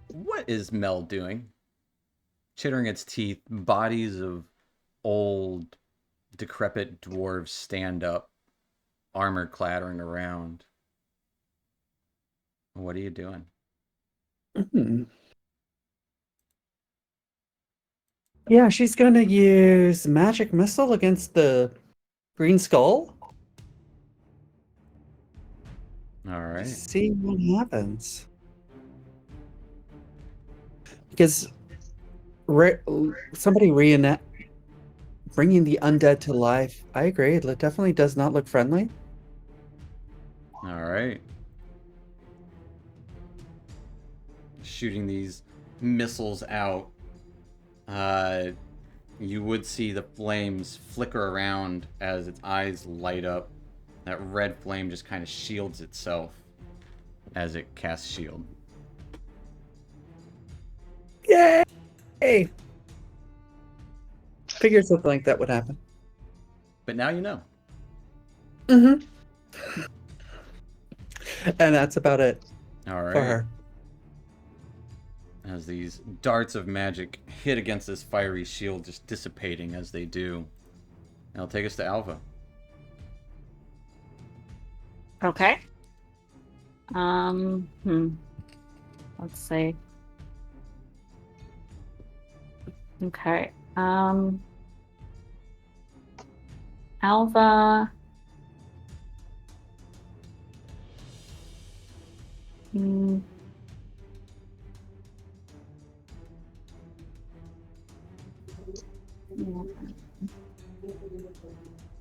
What is Mel doing? Chittering its teeth, bodies of old, decrepit dwarves stand up, armor clattering around. What are you doing? Yeah, she's going to use magic missile against the green skull. All right. See what happens. Because somebody bringing the undead to life, I agree. It definitely does not look friendly. All right. Shooting these missiles out. You would see the flames flicker around as its eyes light up. That red flame just kind of shields itself as it casts shield. Yay! Figured something like that would happen. But now you know. Mm-hmm. And that's about it All right. for her. As these darts of magic hit against this fiery shield, just dissipating as they do. That'll take us to Alpha. Okay. Let's see. Okay. Alva.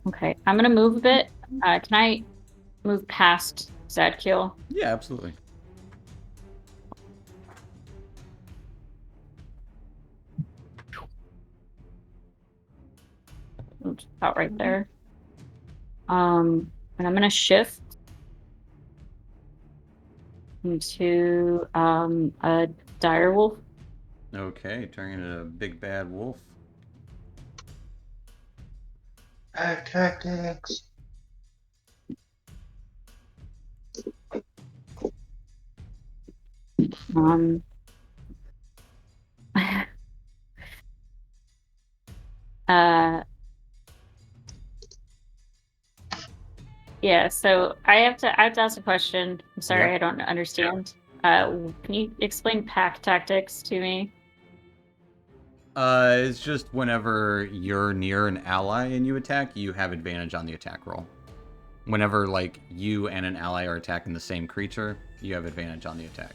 Okay, I'm gonna move a bit. Can I move past Zadkiel? Yeah, absolutely. Oops, about right there. And I'm gonna shift into a direwolf. Okay, turning into a big bad wolf. Tactics. Yeah, so I have to ask a question. I'm sorry, Yeah. I don't understand. Can you explain pack tactics to me? It's just whenever you're near an ally and you attack, you have advantage on the attack roll. Whenever, like, you and an ally are attacking the same creature, you have advantage on the attack.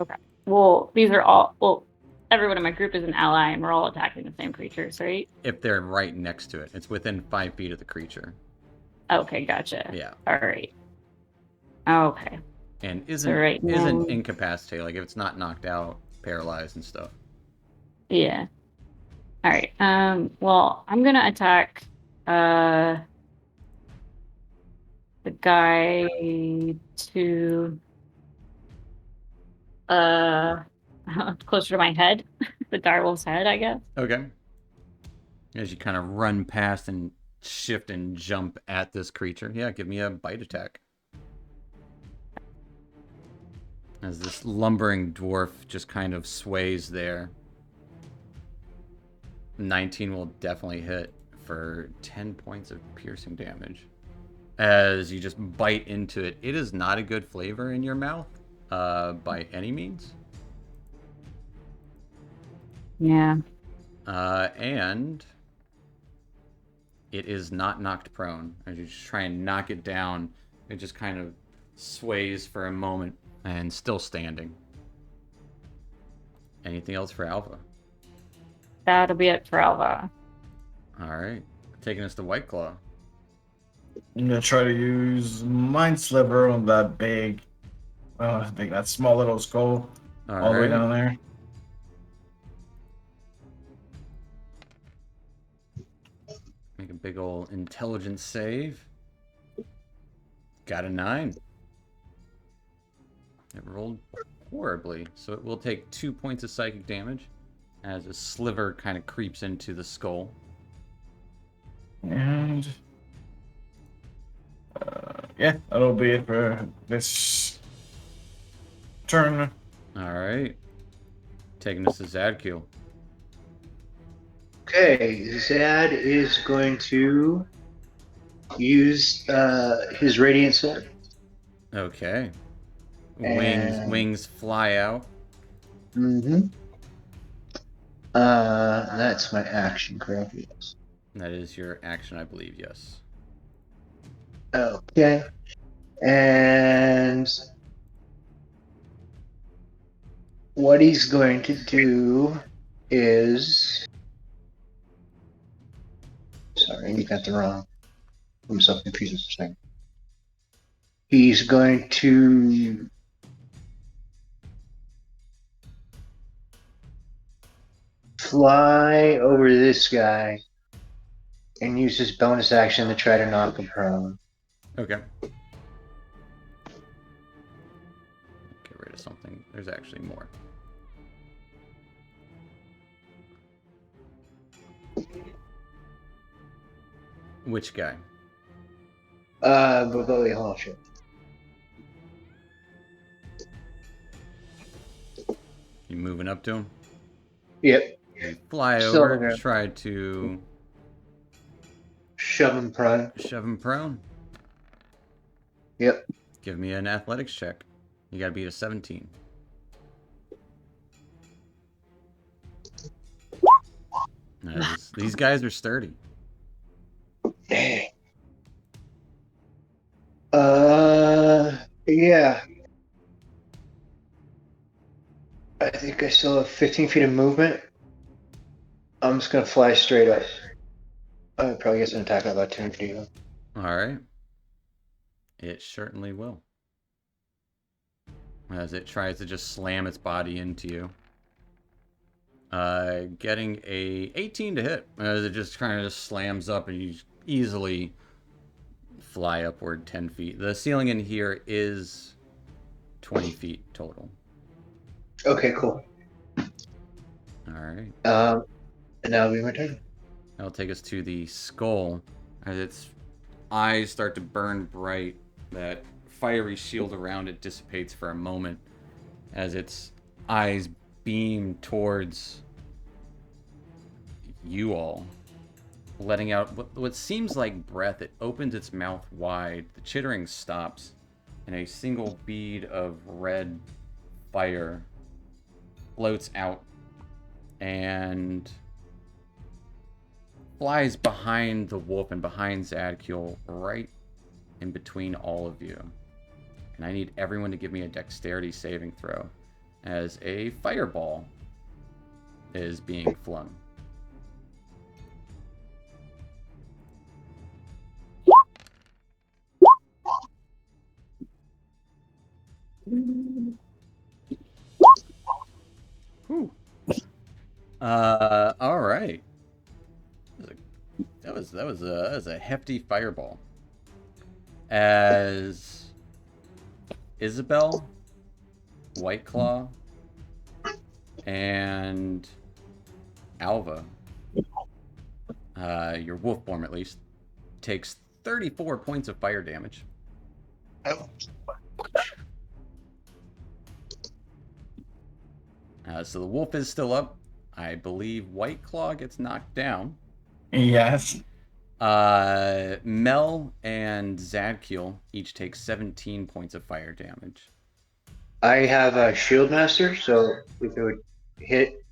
Okay. Well, these are all... Well, everyone in my group is an ally, and we're all attacking the same creatures, right? If they're right next to it. It's within 5 feet of the creature. Okay, gotcha. Yeah. All right. Okay. And right now- isn't incapacitated. Like, if it's not knocked out, paralyzed and stuff. Yeah. All right. Well, I'm gonna attack the guy to closer to my head, the direwolf's head, I guess. Okay. As you kind of run past and shift and jump at this creature. Yeah, give me a bite attack. As this lumbering dwarf just kind of sways there. 19 will definitely hit for 10 points of piercing damage. As you just bite into it. It is not a good flavor in your mouth by any means. Yeah. And it is not knocked prone. As you just try and knock it down, it just kind of sways for a moment and still standing. Anything else for Alva? That'll be it for Alva. All right. Taking us to White Claw. I'm gonna try to use Mind Sliver on that big, I think that small little skull all the way down there. Make a big old intelligence save. Got a 9. It rolled horribly, so it will take 2 points of psychic damage as a sliver kind of creeps into the skull. And yeah, that'll be it for this turn. All right. Taking us to Zadkiel. Okay, Zad is going to use his Radiant Sword. Okay. And- Wings fly out. Mm-hmm. That's my action, correct? Yes. That is your action, I believe, yes. Okay. And what he's going to do is... Sorry, you got the wrong... I'm so confused for a second. He's going to... fly over this guy and use his bonus action to try to knock him prone. Okay. Get rid of something. There's actually more. Which guy? But wait, hold on, shit. You moving up to him? Yep. You fly Still over, there. try to Shove him prone. shove him prone. Yep. Give me an athletics check. You gotta beat a 17. These guys are sturdy. Dang. Yeah. I think I still have 15 feet of movement. I'm just gonna fly straight up. I probably get an attack of opportunity. Alright. It certainly will. As it tries to just slam its body into you. Getting a 18 to hit. As it just kind of just slams up and you easily fly upward 10 feet. The ceiling in here is 20 feet total. Okay, cool. Alright. And that'll be my turn. That'll take us to the skull. As its eyes start to burn bright, that fiery shield around it dissipates for a moment. As its eyes beam towards you all, letting out what seems like breath. It opens its mouth wide. The chittering stops, and a single bead of red fire floats out and flies behind the wolf and behind Zadkiel, right in between all of you. And I need everyone to give me a dexterity saving throw as a fireball is being flung. Whew. All right. That was a hefty fireball. As Isabel, White Claw, and Alva your wolf form at least, takes 34 points of fire damage. So the wolf is still up. I believe White Claw gets knocked down. Yes. Mel and Zadkiel each take 17 points of fire damage. I have a shield master, so if it would hit,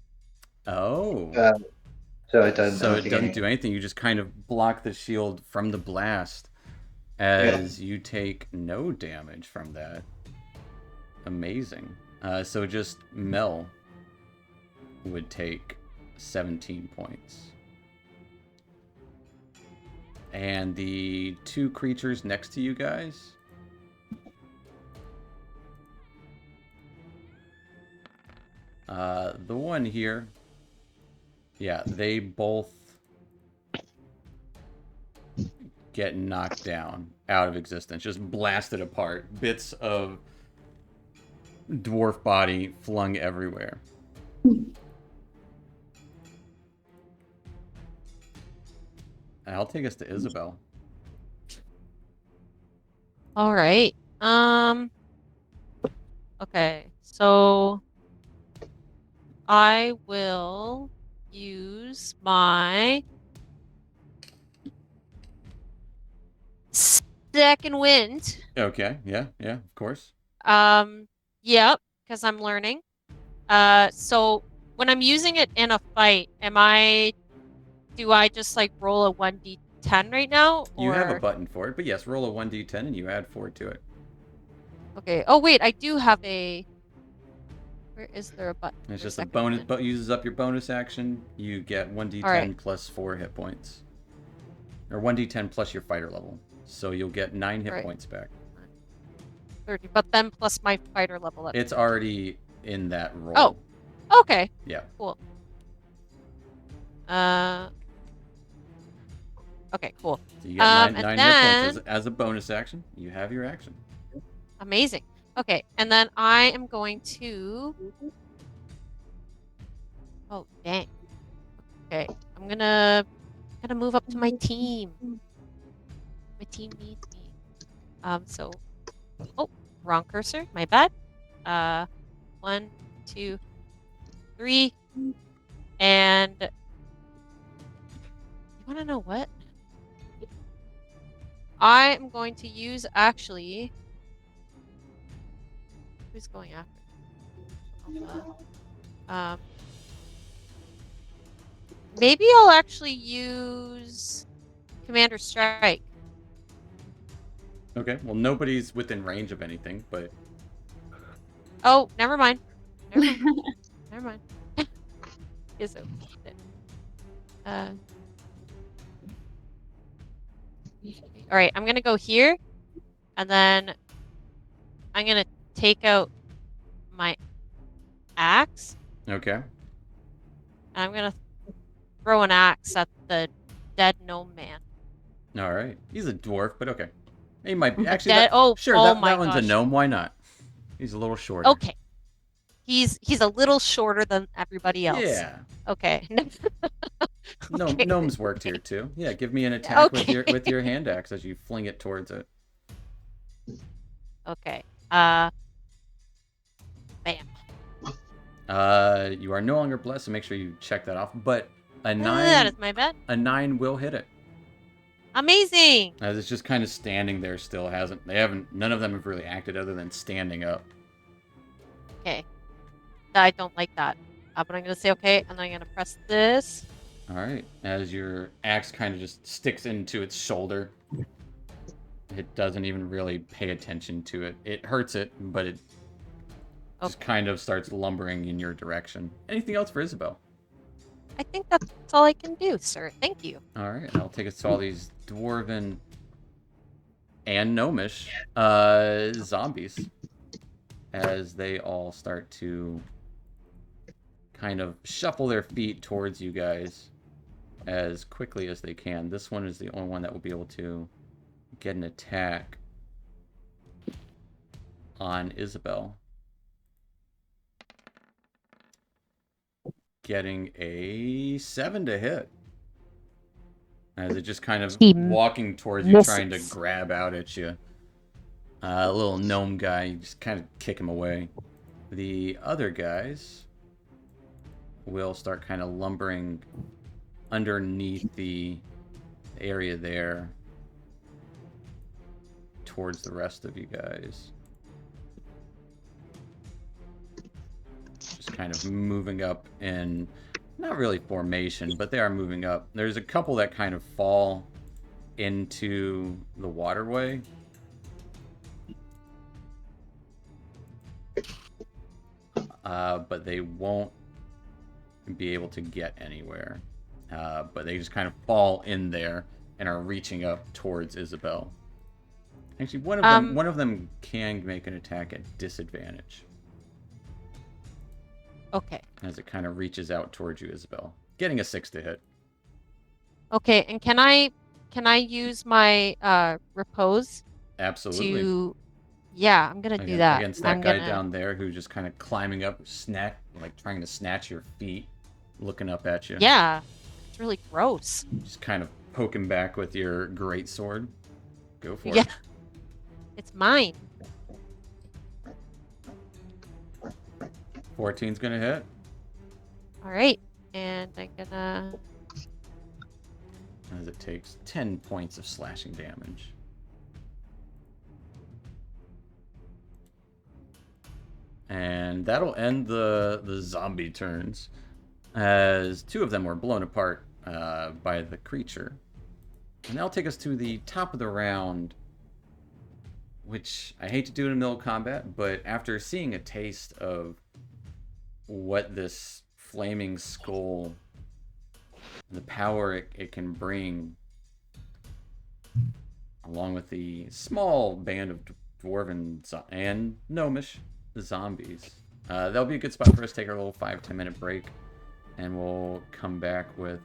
Oh. so it doesn't. So it doesn't do anything. You just kind of block the shield from the blast as you take no damage from that. Amazing. So just Mel would take 17 points. And the two creatures next to you guys. The one here. Yeah, they both get knocked down out of existence. Just blasted apart. Bits of dwarf body flung everywhere. I'll take us to Isabel. All right. Okay. So I will use my second wind. Okay, yeah, of course. Yep, because I'm learning. So when I'm using it in a fight, do I just like roll a 1d10 right now? Or... You have a button for it, but yes, roll a 1d10 and you add 4 to it. Okay. Oh wait, I do have a. Where is there a button? It's for just a second bonus, wind? but uses up your bonus action. You get 1d10 Alright. plus 4 hit points. Or 1d10 plus your fighter level. So you'll get 9 hit Right. points back. 30, but then plus my fighter level. It's already in that roll. Oh. Okay. Yeah. Cool. Okay, cool. So you get 9 and hit points as a bonus action. You have your action. Amazing. Okay, and then I am going to. Oh dang. Okay, I'm gonna move up to my team. My team needs me. So. Oh, wrong cursor. My bad. 1, 2, 3, and. You want to know what? I am going to use actually. Who's going after? Maybe I'll actually use Commander Strike. Okay, well, nobody's within range of anything, but... Oh, never mind. Never mind. Is it? All right, I'm gonna go here, and then I'm gonna take out my axe. Okay. And I'm gonna throw an axe at the dead gnome man. All right. He's a dwarf, but okay. He might be. Actually, Dead. that one's a gosh. gnome. Why not? He's a little shorter. Okay. He's a little shorter than everybody else. Yeah. Okay. Okay. Gnomes worked here too. Yeah, give me an attack Okay. with your hand axe as you fling it towards it. Okay. Bam. You are no longer blessed, so make sure you check that off. But a 9. That is my bet. A 9 will hit it. Amazing. As it's just kind of standing there still. None of them have really acted other than standing up. Okay. I don't like that. But I'm gonna say okay, and then I'm gonna press this. All right. As your axe kind of just sticks into its shoulder, it doesn't even really pay attention to it. It hurts it, but it just kind of starts lumbering in your direction. Anything else for Isabel? I think that's all I can do, sir. Thank you. All right. I'll take us to all these dwarven and gnomish zombies as they all start to kind of shuffle their feet towards you guys as quickly as they can. This one is the only one that will be able to get an attack on Isabel. Getting a 7 to hit. as it just kind of He walking towards you, trying to misses. grab out at you. A little gnome guy, you just kind of kick him away. The other guys will start kind of lumbering underneath the area there towards the rest of you guys. Just kind of moving up in, not really formation, but they are moving up. There's a couple that kind of fall into the waterway. But they won't be able to get anywhere. But they just kind of fall in there and are reaching up towards Isabel. Actually, one of them can make an attack at disadvantage Okay. as it kind of reaches out towards you, Isabel. Getting a 6 to hit. Okay, and can I use my repose Absolutely. to? Yeah, I'm gonna do that. Against that I'm guy gonna... down there who's just kind of climbing up, like trying to snatch your feet, looking up at you. Yeah, it's really gross. Just kind of poke him back with your great sword. Go for Yeah, it. it's mine. 14's gonna hit. All right, and I'm gonna. As it takes 10 points of slashing damage. And that'll end the zombie turns, as 2 of them were blown apart by the creature. And that'll take us to the top of the round, which I hate to do in the middle of combat, but after seeing a taste of what this flaming skull, the power it can bring, along with the small band of dwarven and gnomish zombies, that'll be a good spot for us to take our little 5-10 minute break, and we'll come back with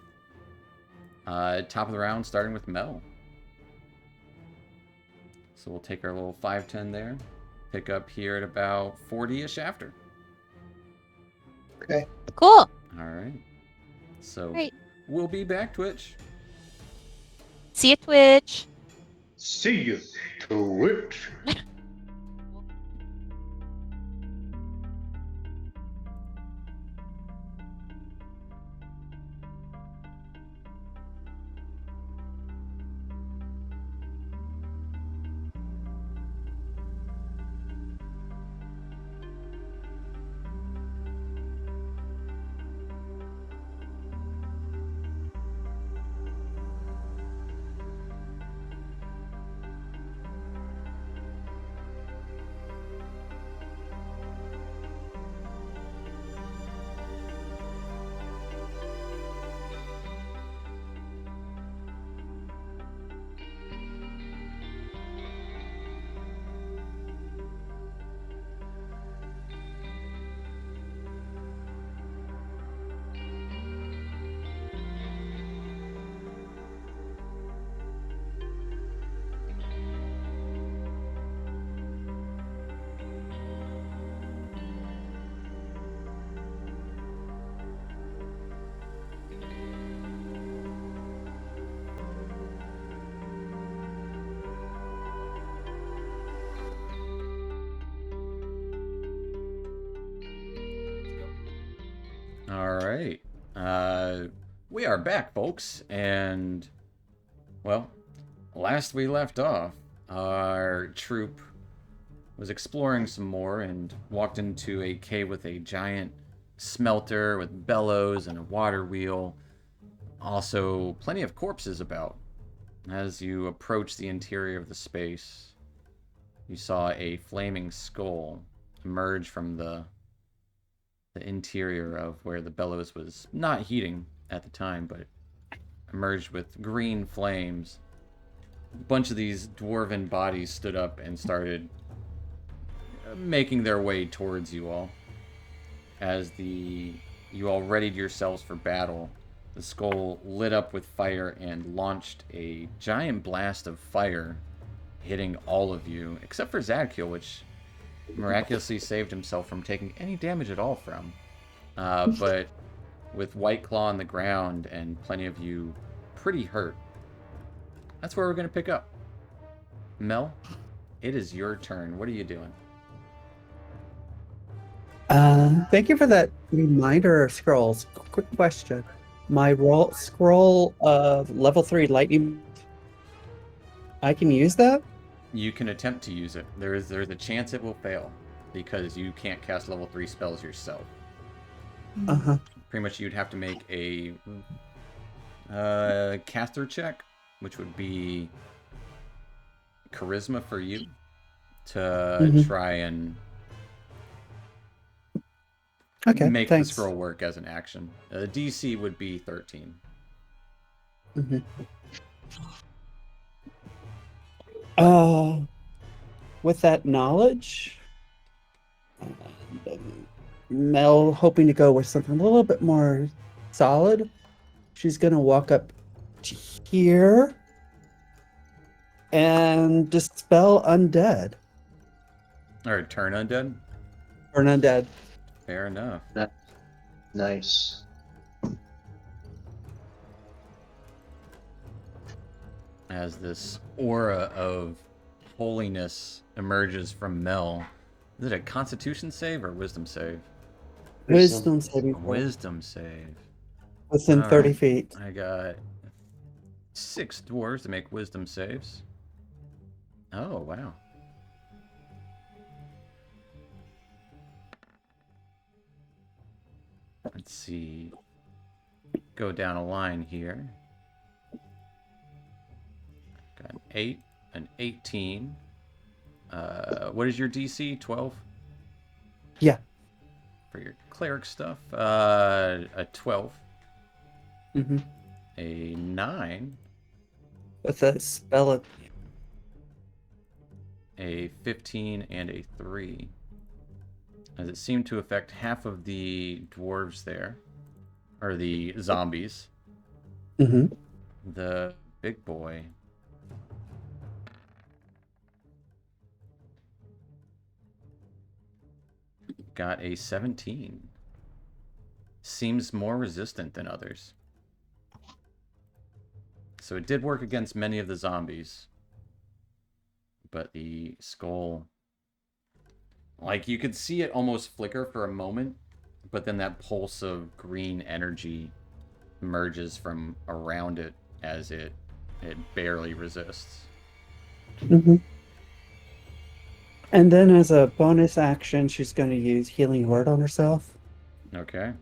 top of the round, starting with Mel. So we'll take our little 5-10 there, pick up here at about 40-ish after. Okay. Cool. All right. So Great. we'll be back, Twitch. See you, Twitch. See you, Twitch. All right. We are back, folks, and, well, last we left off, our troop was exploring some more and walked into a cave with a giant smelter with bellows and a water wheel. Also, plenty of corpses about. As you approach the interior of the space, you saw a flaming skull emerge from the interior of where the bellows was not heating at the time, but emerged with green flames. A bunch of these dwarven bodies stood up and started making their way towards you all. As you all readied yourselves for battle, the skull lit up with fire and launched a giant blast of fire, hitting all of you, except for Zadkiel, which miraculously saved himself from taking any damage at all from. But with White Claw on the ground and plenty of you pretty hurt, that's where we're going to pick up. Mel, it is your turn. What are you doing? Thank you for that reminder, Scrolls. Quick question. My scroll of level 3 lightning, I can use that? You can attempt to use it. There's a chance it will fail because you can't cast level 3 spells yourself. Uh-huh. Pretty much you'd have to make a caster check, which would be charisma for you to try and make thanks. the scroll work as an action. DC would be 13. With that knowledge, Mel hoping to go with something a little bit more solid. She's gonna walk up to here and dispel undead. Or turn undead? Or an undead. Fair enough. Nice. As this aura of holiness emerges from Mel. Is it a constitution save or wisdom save? Wisdom saving throw. Wisdom save. Within All 30 right. feet. I got 6 dwarves to make wisdom saves. Oh, wow. Let's see. Go down a line here. Got an 8, an 18. What is your DC? 12? Yeah. For your cleric stuff. A 12. A 9. With a spell of... A 15 and a 3. As it seemed to affect half of the dwarves there. Or the zombies. The big boy. Got a 17. Seems more resistant than others. So it did work against many of the zombies. But the skull... Like, you could see it almost flicker for a moment, but then that pulse of green energy emerges from around it as it barely resists. And then as a bonus action, she's going to use Healing Word on herself. Okay.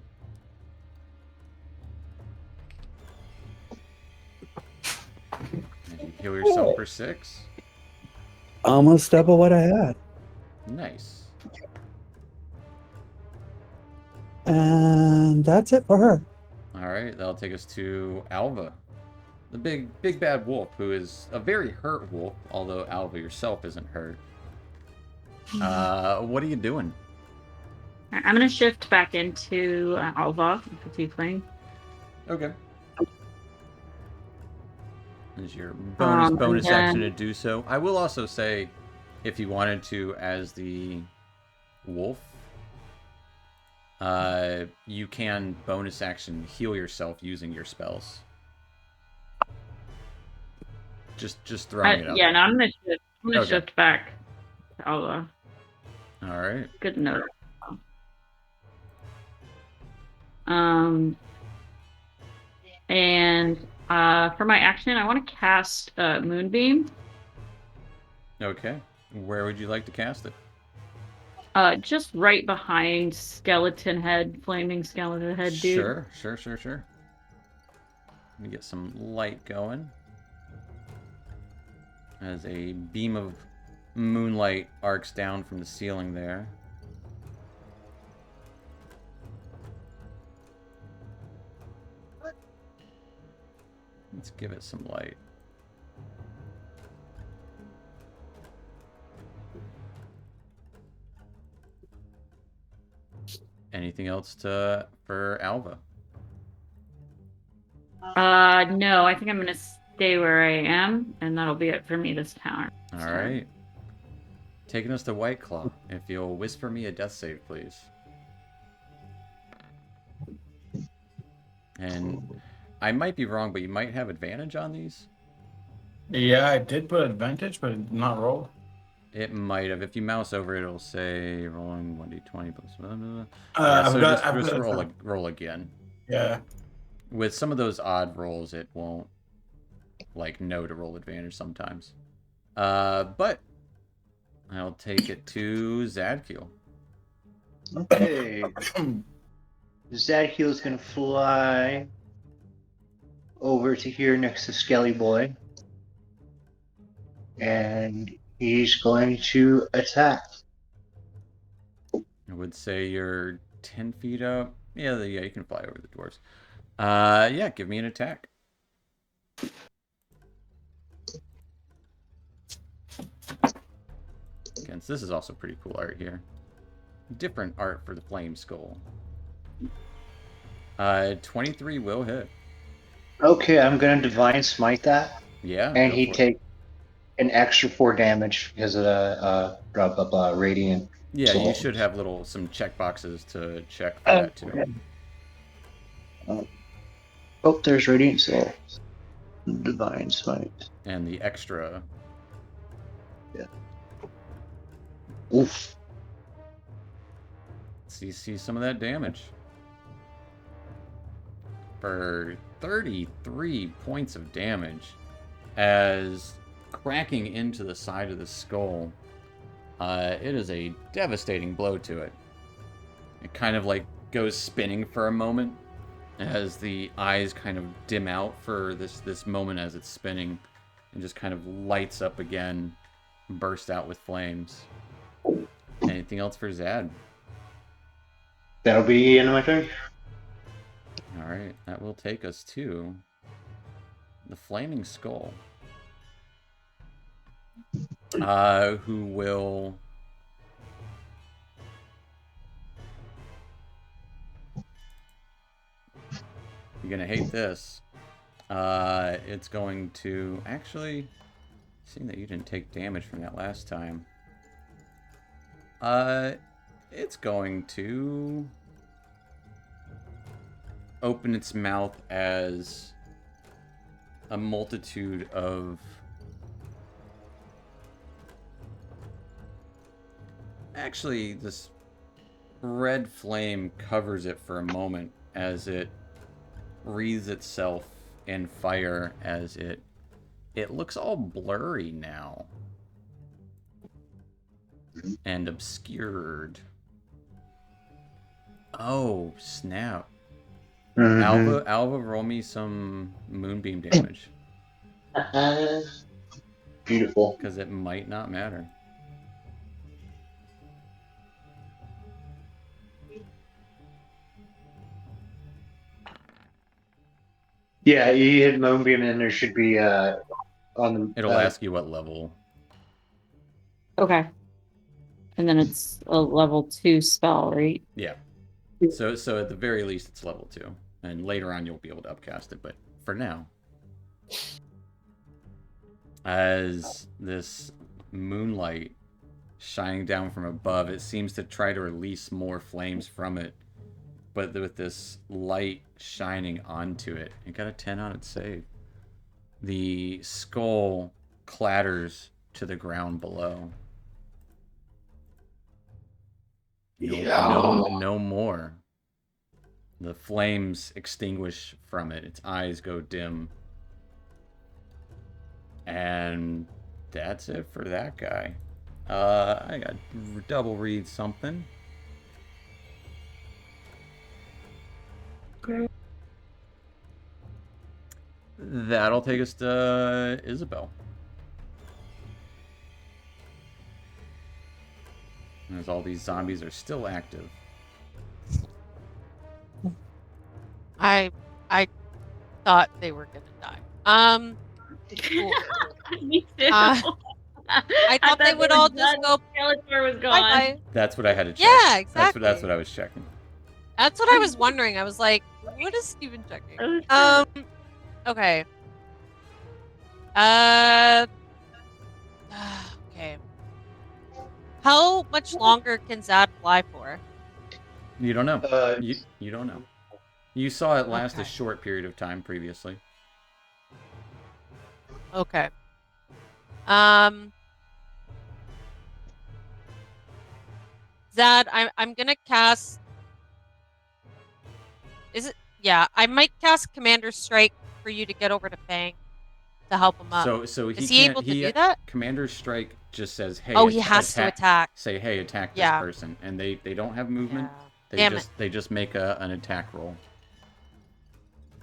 And you heal yourself for 6. Almost double what I had. Nice. And that's it for her. Alright, that'll take us to Alva. The big bad wolf, who is a very hurt wolf, although Alva yourself isn't hurt. What are you doing? I'm gonna shift back into Alva, the tiefling. Okay. Is your bonus action to do so? I will also say, if you wanted to, as the wolf, you can bonus action heal yourself using your spells. Just throwing it out. Yeah, no, I'm gonna shift back to Alva. All right. Good note. And for my action, I want to cast Moonbeam. Okay. Where would you like to cast it? Just right behind Skeleton Head, Flaming Skeleton Head dude. Sure. Let me get some light going. As a beam of moonlight arcs down from the ceiling there. Let's give it some light. Anything else for Alva? No, I think I'm gonna stay where I am, and that'll be it for me this turn. All right. Taking us to White Claw. If you'll whisper me a death save, please. And I might be wrong, but you might have advantage on these. Yeah, I did put advantage, but it did not roll. It might have. If you mouse over it, it'll say rolling 1d20 plus blah, blah, blah. I've so got, just roll again. Yeah. With some of those odd rolls, it won't like know to roll advantage sometimes. But I'll take it to Zadkiel. Okay. Zadkiel is gonna fly over to here next to Skelly Boy. And he's going to attack. I would say you're 10 feet up. Yeah, you can fly over the dwarves. Yeah, give me an attack. Again, so this is also pretty cool art here. Different art for the flame skull. 23 will hit. Okay, I'm gonna divine smite that. Yeah, And go he for it. take an extra 4 damage because of the blah blah blah radiant. Yeah, soul. you should have some check boxes to check for that too. Oh, there's radiant soul. Divine smite. And the extra. Yeah. Oof. See some of that damage. For 33 points of damage, as cracking into the side of the skull, it is a devastating blow to it. It kind of like goes spinning for a moment as the eyes kind of dim out for this moment as it's spinning, and just kind of lights up again, burst out with flames. Anything else for Zad? That'll be the end of my turn. Alright, that will take us to the Flaming Skull. Who will... You're gonna hate this. It's going to... Actually, seeing that you didn't take damage from that last time. It's going to... open its mouth as a multitude of actually this red flame covers it for a moment as it wreathes itself in fire as it looks all blurry now and obscured. Oh snap. Alva, roll me some moonbeam damage. Beautiful. Because it might not matter. Yeah, you hit Moonbeam and there should be on the... It'll ask you what level. Okay. And then it's a level 2 spell, right? Yeah. So at the very least it's level 2. And later on you'll be able to upcast it, but for now. As this moonlight shining down from above, it seems to try to release more flames from it. But with this light shining onto it, it got a 10 on its save. The skull clatters to the ground below. No more. The flames extinguish from it. Its eyes go dim. And that's it for that guy. I got double read something. That'll take us to Isabel. As all these zombies are still active. I thought they were gonna die. Cool. Me too. I thought they would all just go. Skeletor was Bye gone. bye. That's what I had to check. Yeah, exactly. That's what I was checking. That's what I was wondering. I was like, what is Steven checking? Okay. Okay. How much longer can Zad fly for? You don't know. You don't know. You saw it last a Okay. short period of time previously. Okay. Zad, I'm gonna cast. Is it? Yeah, I might cast Commander Strike for you to get over to Fang to help him up. So he Is he can't. able to do that? Commander Strike just says, "Hey, Oh, he has to attack. Say, "Hey, attack this Yeah. person," and they don't have movement. Yeah. Damn it. They just make an attack roll.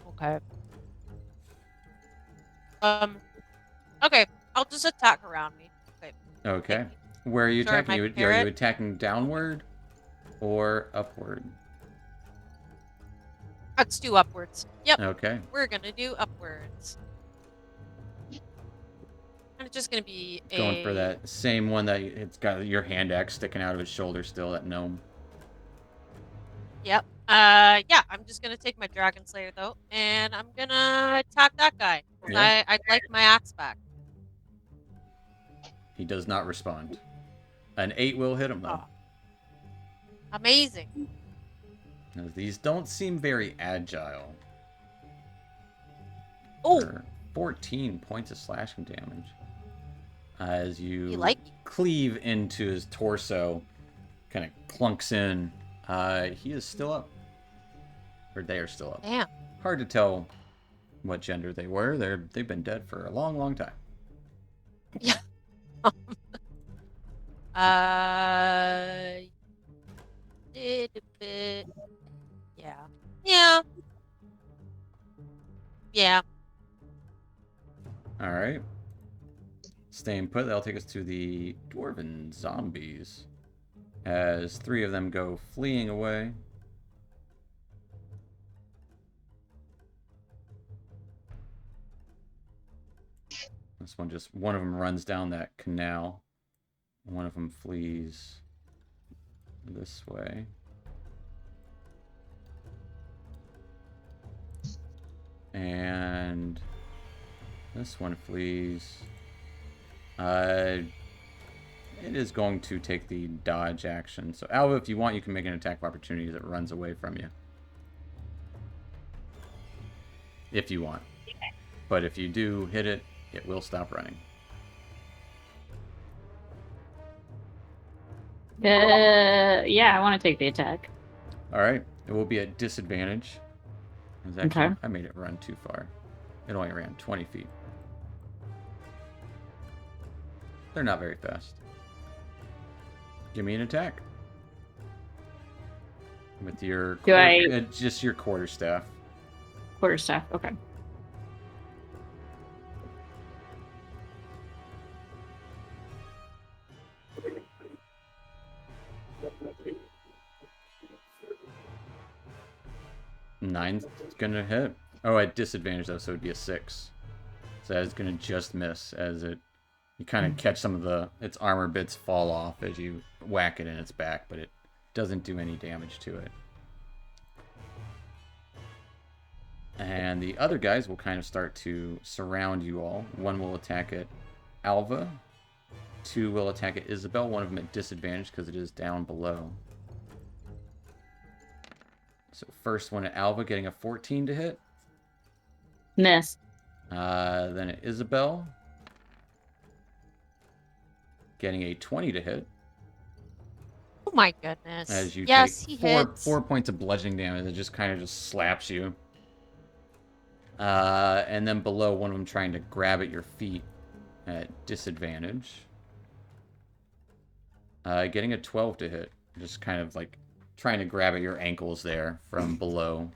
Okay. Okay. I'll just attack around me. Okay. Okay. Where are you Sorry, attacking? my Are you parrot. attacking downward or upward? Let's do upwards. Yep. Okay. We're gonna do upwards. And it's just gonna be Going for that same one that it's got your hand axe sticking out of his shoulder still, that gnome. Yep. Yeah, I'm just gonna take my Dragon Slayer though, and I'm gonna attack that guy. Yeah. I'd like my axe back. He does not respond. An 8 will hit him though. Oh. Amazing. Now, these don't seem very agile. Oh, For 14 points of slashing damage. As you like it? cleave into his torso, kind of clunks in. He is still up. Or they are still up. Damn. Hard to tell what gender they were. They've been dead for a long, long time. Yeah. Did a bit. Yeah. Yeah. Yeah. All right. Staying put, that'll take us to the dwarven zombies. As 3 of them go fleeing away. This one of them runs down that canal. One of them flees this way. And this one flees. It is going to take the dodge action. So, Alva, if you want, you can make an attack of opportunity that runs away from you. If you want. But if you do hit it, it will stop running. Yeah, I want to take the attack. Alright, it will be at disadvantage. Okay. I made it run too far. It only ran 20 feet. They're not very fast. Give me an attack. With your... just your quarterstaff. Quarterstaff, okay. Nine's gonna hit. Oh, at disadvantage though, so it'd be a 6. So that's gonna just miss as you kind of catch some of its armor bits fall off as you whack it in its back, but it doesn't do any damage to it. And the other guys will kind of start to surround you all. One will attack at Alva. 2 will attack at Isabel. One of them at disadvantage because it is down below. So first one at Alva getting a 14 to hit. Miss. Then at Isabel getting a 20 to hit. Oh my goodness. As you yes, take he hits. 4 points of bludgeoning damage. It just kind of slaps you. And then below, one of them trying to grab at your feet at disadvantage. Getting a 12 to hit. Just kind of like trying to grab at your ankles there from below.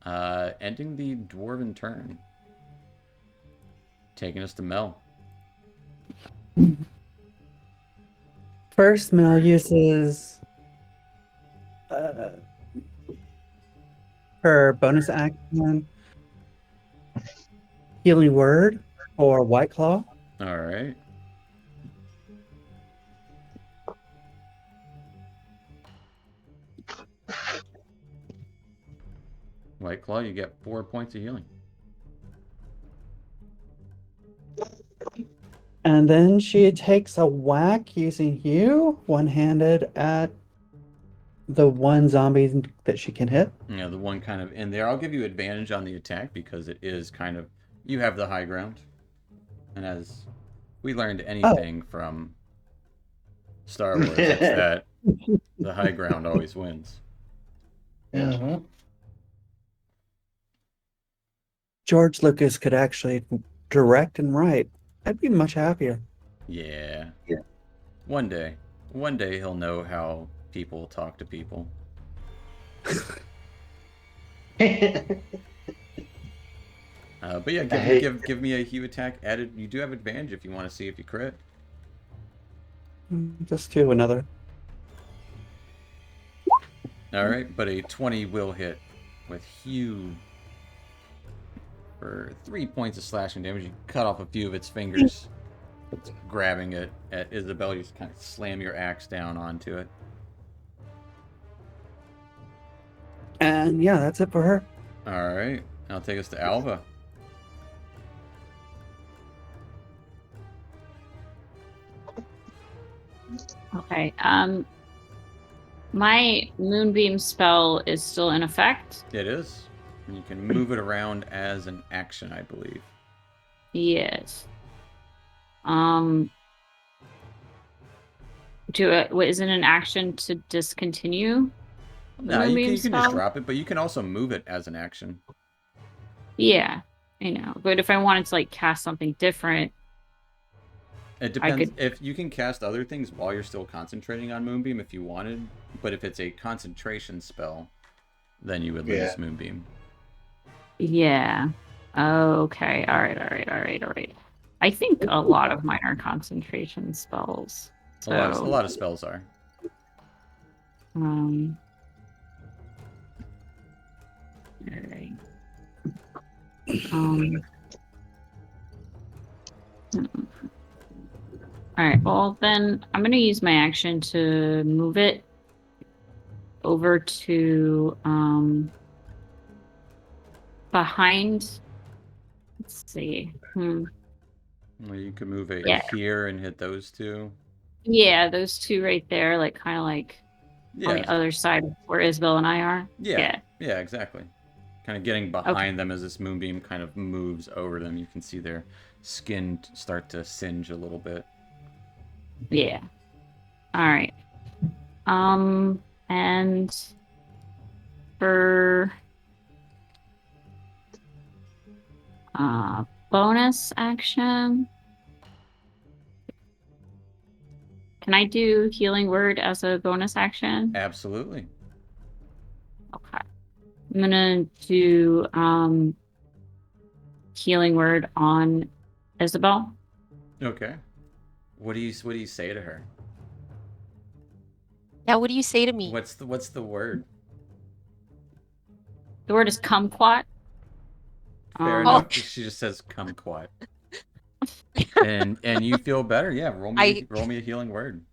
Ending the dwarven turn. Taking us to Mel. First, Mel uses her bonus action Healing Word or White Claw. All right. White Claw, you get 4 points of healing. And then she takes a whack using you, one-handed, at the one zombie that she can hit. Yeah, the one kind of in there. I'll give you advantage on the attack because it is kind of... You have the high ground. And as we learned anything from Star Wars, it's that the high ground always wins. Mhm. George Lucas could actually direct and write. I'd be much happier. Yeah. One day he'll know how people talk to people. But yeah, give me a hew attack added. You do have advantage if you want to see if you crit. Just do another. All right, but a 20 will hit with hew for 3 points of slashing damage. You cut off a few of its fingers, grabbing it at Isabel. You just kind of slam your axe down onto it. And yeah, that's it for her. All right, I'll take us to Alva. Okay. My moonbeam spell is still in effect. It is. And you can move it around as an action, I believe. Yes. Is it an action to discontinue? No, you can just drop it, but you can also move it as an action. Yeah, I know. But if I wanted to like cast something different, it depends. If you can cast other things while you're still concentrating on Moonbeam if you wanted, but if it's a concentration spell, then you would lose Moonbeam. Yeah. Okay. All right. I think a lot of mine are concentration spells. So... A lot of spells are. All right. Alright, well then I'm gonna use my action to move it over to behind. Let's see. Well, you can move it here and hit those two. Yeah, those two right there, like kind of like on the other side of where Isabel and I are. Yeah, exactly. Kind of getting behind them as this moonbeam kind of moves over them. You can see their skin start to singe a little bit. Yeah. All right. And for bonus action, can I do healing word as a bonus action? Absolutely. Okay. I'm gonna do healing word on Isabel. Okay. What do you say to her? Yeah, what do you say to me? What's the word? The word is kumquat. Fair enough. She just says kumquat. and you feel better. Yeah, roll me a healing word.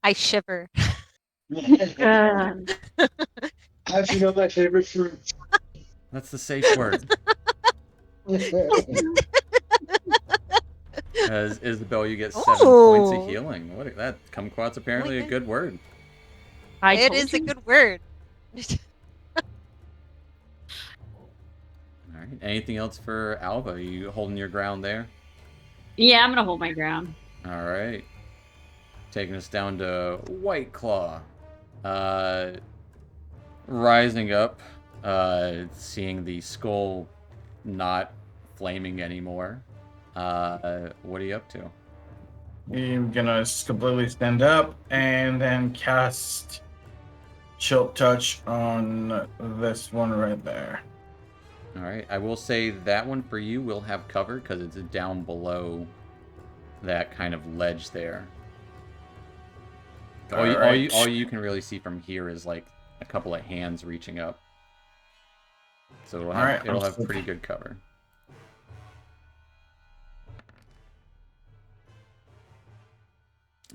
I shiver. How'd you know my favorite fruit? That's the safe word. As Isabel, you get 7 points of healing. What that kumquat's apparently a good word. It is a good word. All right. Anything else for Alva? Are you holding your ground there? Yeah, I'm gonna hold my ground. All right. Taking us down to White Claw. Rising up, seeing the skull not flaming anymore. What are you up to? I'm gonna completely stand up and then cast Chill Touch on this one right there. All right. I will say that one for you will have cover because it's down below that kind of ledge there. All you can really see from here is like a couple of hands reaching up. So it'll have pretty good cover.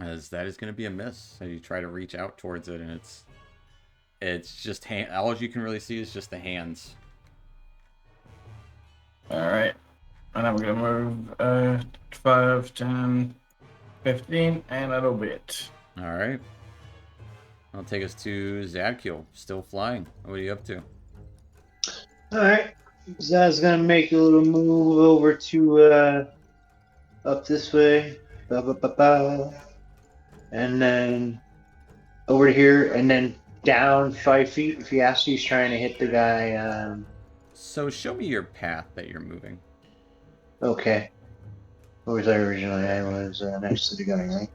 As that is going to be a miss. So you try to reach out towards it, and it's just all you can really see is just the hands. All right, and I'm gonna move 5, 10, 15, and that'll be it. All right. I'll take us to Zadkiel, still flying. What are you up to? All right, Zad's gonna make a little move over to up this way, ba, ba, ba, ba, and then over here, and then down 5 feet. If you ask, he's trying to hit the guy. So show me your path that you're moving. Okay. Where was I originally? I was next to the guy,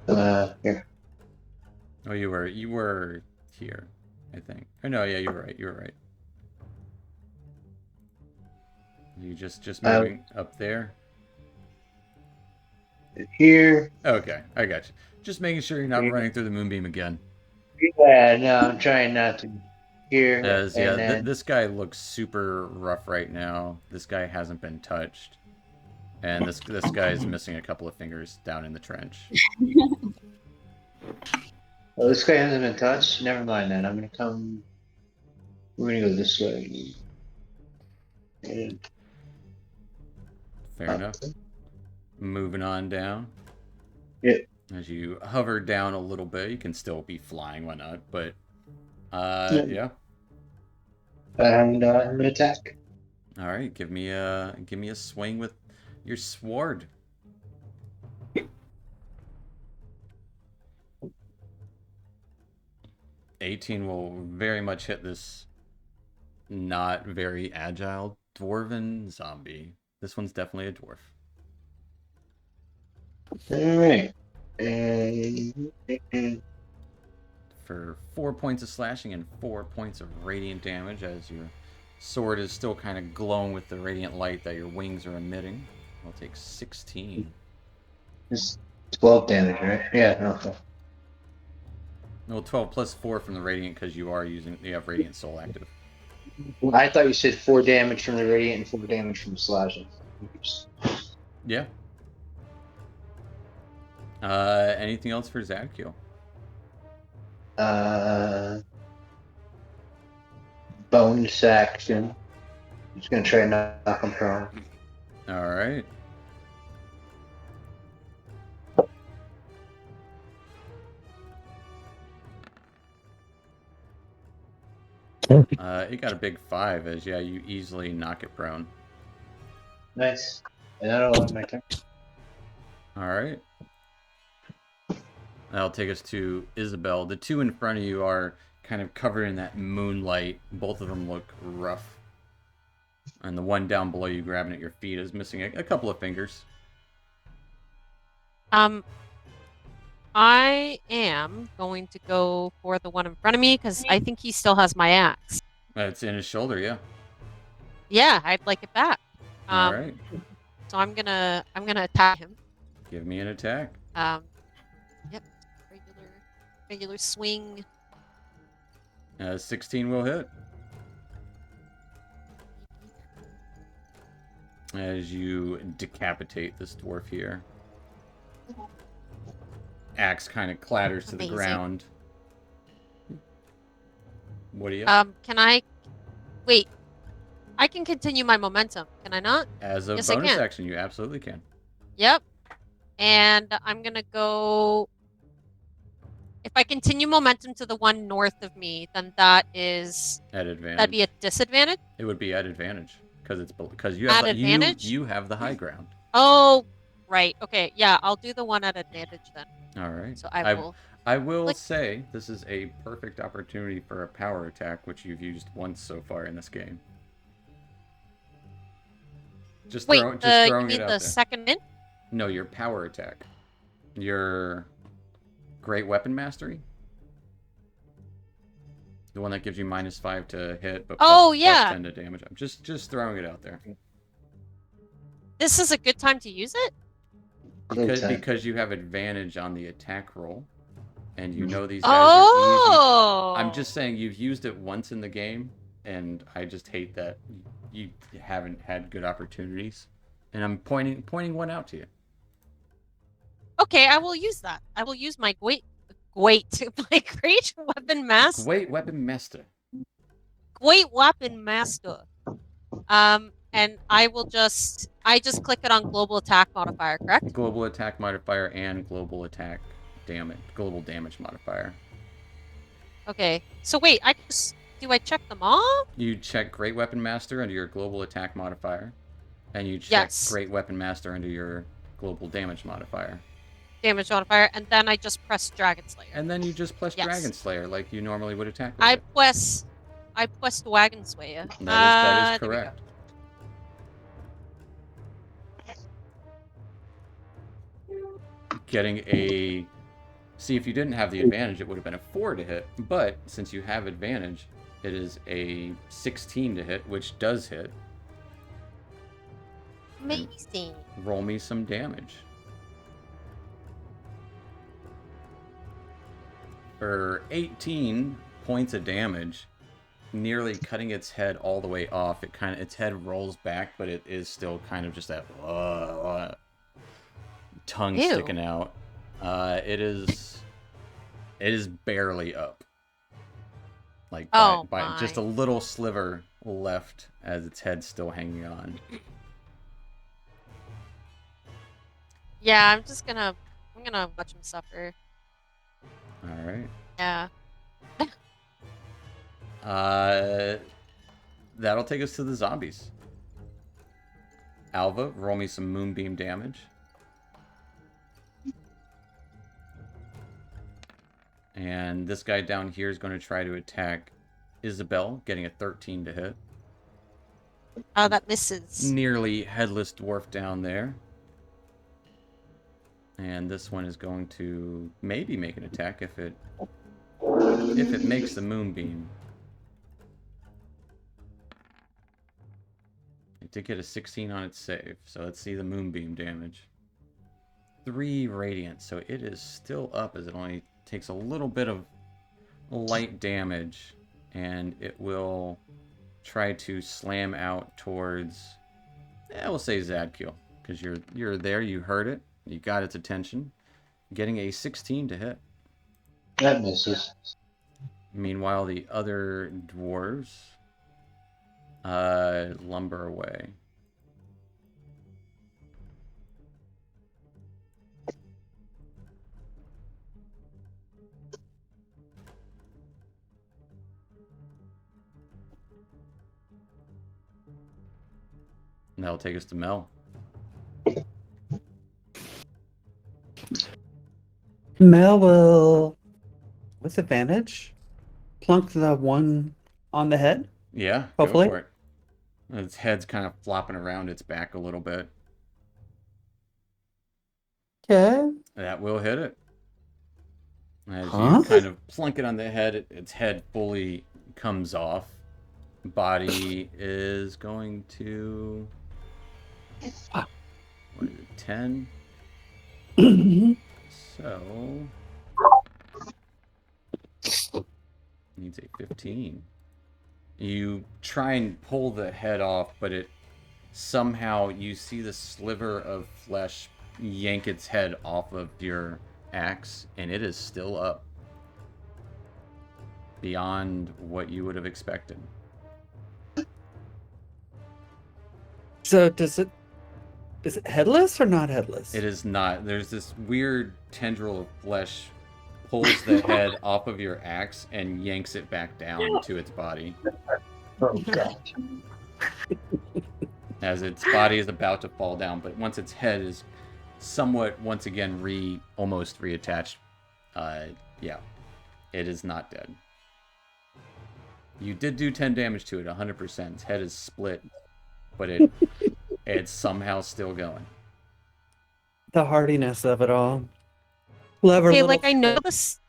right? Here. Oh, you were here, I think. Oh no, yeah, you were right. You were right. You just moving up there. Here. Okay, I got you. Just making sure you're not running through the moonbeam again. Yeah, no, I'm trying not to. Here, As and yeah, then this guy looks super rough right now. This guy hasn't been touched, and this guy is missing a couple of fingers down in the trench. oh, this guy hasn't been touched. Never mind then. I'm gonna come. We're gonna go this way. And Fair up. enough. Moving on down. Yep. As you hover down a little bit, you can still be flying, why not? But yeah. And I'm gonna attack. All right, give me a swing with your sword. '18 will very much hit this not very agile dwarven zombie. This one's definitely a dwarf. All right. And For 4 points of slashing and 4 points of radiant damage, as your sword is still kind of glowing with the radiant light that your wings are emitting. I'll take 16. it's 12 damage, right? Yeah. Okay. No, 12 plus 4 from the radiant because you have radiant soul active. I thought you said 4 damage from the radiant and 4 damage from the slashing. Yeah. Anything else for Zadkiel? Bonus action. Just gonna try and knock him prone. All right. It got a big 5 as yeah, you easily knock it prone. Nice. And that'll end my turn. All right. That'll take us to Isabel. The two in front of you are kind of covered in that moonlight. Both of them look rough. And the one down below you grabbing at your feet is missing a couple of fingers. I am going to go for the one in front of me because I think he still has my axe. It's in his shoulder, yeah. Yeah, I'd like it back. All right. So I'm gonna attack him. Give me an attack. Yep. Regular swing. 16 will hit. As you decapitate this dwarf here. Axe kind of clatters to the ground. What do you? Can I? Wait. I can continue my momentum. Can I not? As a Yes, I bonus can. action, you absolutely can. Yep. And I'm gonna go. If I continue momentum to the one north of me, then that is At advantage. that'd be a disadvantage. It would be at advantage because you At have advantage? you have the high ground. Oh, right. Okay. Yeah, I'll do the one at advantage then. All right. So I will. I will Like- say this is a perfect opportunity for a power attack, which you've used once so far in this game. Just Wait, throwing you it mean out the there. second in? No, your power attack. Your great weapon mastery. The one that gives you -5 to hit, but Oh, plus yeah. 10 to damage. I'm just throwing it out there. This is a good time to use it? Because you have advantage on the attack roll. And you know these guys are easy. Oh. I'm just saying you've used it once in the game, and I just hate that you haven't had good opportunities. And I'm pointing one out to you. Okay, I will use that. I will use my great weapon master. Great weapon master. Great weapon master. And I just click it on global attack modifier, correct? Global attack modifier and global damage modifier. Okay. So wait, do I check them all? You check great weapon master under your global attack modifier, And you check Yes. Great Weapon Master under your global damage modifier. Damage modifier, and then I just press Dragon Slayer. And then you just press Yes. Dragon Slayer like you normally would attack with I it. press Wagon Slayer. That is there we go. correct. Getting a... See, if you didn't have the advantage, it would have been a 4 to hit. But since you have advantage, it is a 16 to hit, which does hit. Amazing. Roll me some damage. For 18 points of damage, nearly cutting its head all the way off. Its head rolls back, but it is still kind of just that tongue Ew. sticking out. It is barely up. Like by just a little sliver left as its head's still hanging on. Yeah, I'm gonna watch him suffer. All right. Yeah. That'll take us to the zombies. Alva, roll me some moonbeam damage. And this guy down here is going to try to attack Isabel, getting a 13 to hit. Oh, that misses. Nearly headless dwarf down there. And this one is going to maybe make an attack if it makes the moonbeam. It did get a 16 on its save, so let's see the moonbeam damage. 3 radiant, so it is still up as it only takes a little bit of light damage, and it will try to slam out towards, we'll say Zadkiel, because you're there, you heard it, you got its attention, getting a 16 to hit. That misses. Meanwhile, the other dwarves lumber away. And that'll take us to Mel. Mel will, with advantage, plunk the one on the head. Yeah, hopefully. Go for it. Its head's kind of flopping around its back a little bit. Okay. That will hit it. As Huh? you kind of plunk it on the head, its head fully comes off. Body is going to... What is it, 10? So... Needs a 15. You try and pull the head off, but it somehow, you see the sliver of flesh yank its head off of your axe, and it is still up. Beyond what you would have expected. So is it headless or not headless? It is not. There's this weird tendril of flesh pulls the head off of your axe and yanks it back down to its body. Oh, God. As its body is about to fall down, but once its head is somewhat once again almost reattached, yeah, it is not dead. You did do 10 damage to it, 100%. Its head is split, but it's somehow still going. The hardiness of it all. Clever Okay, little like I know this.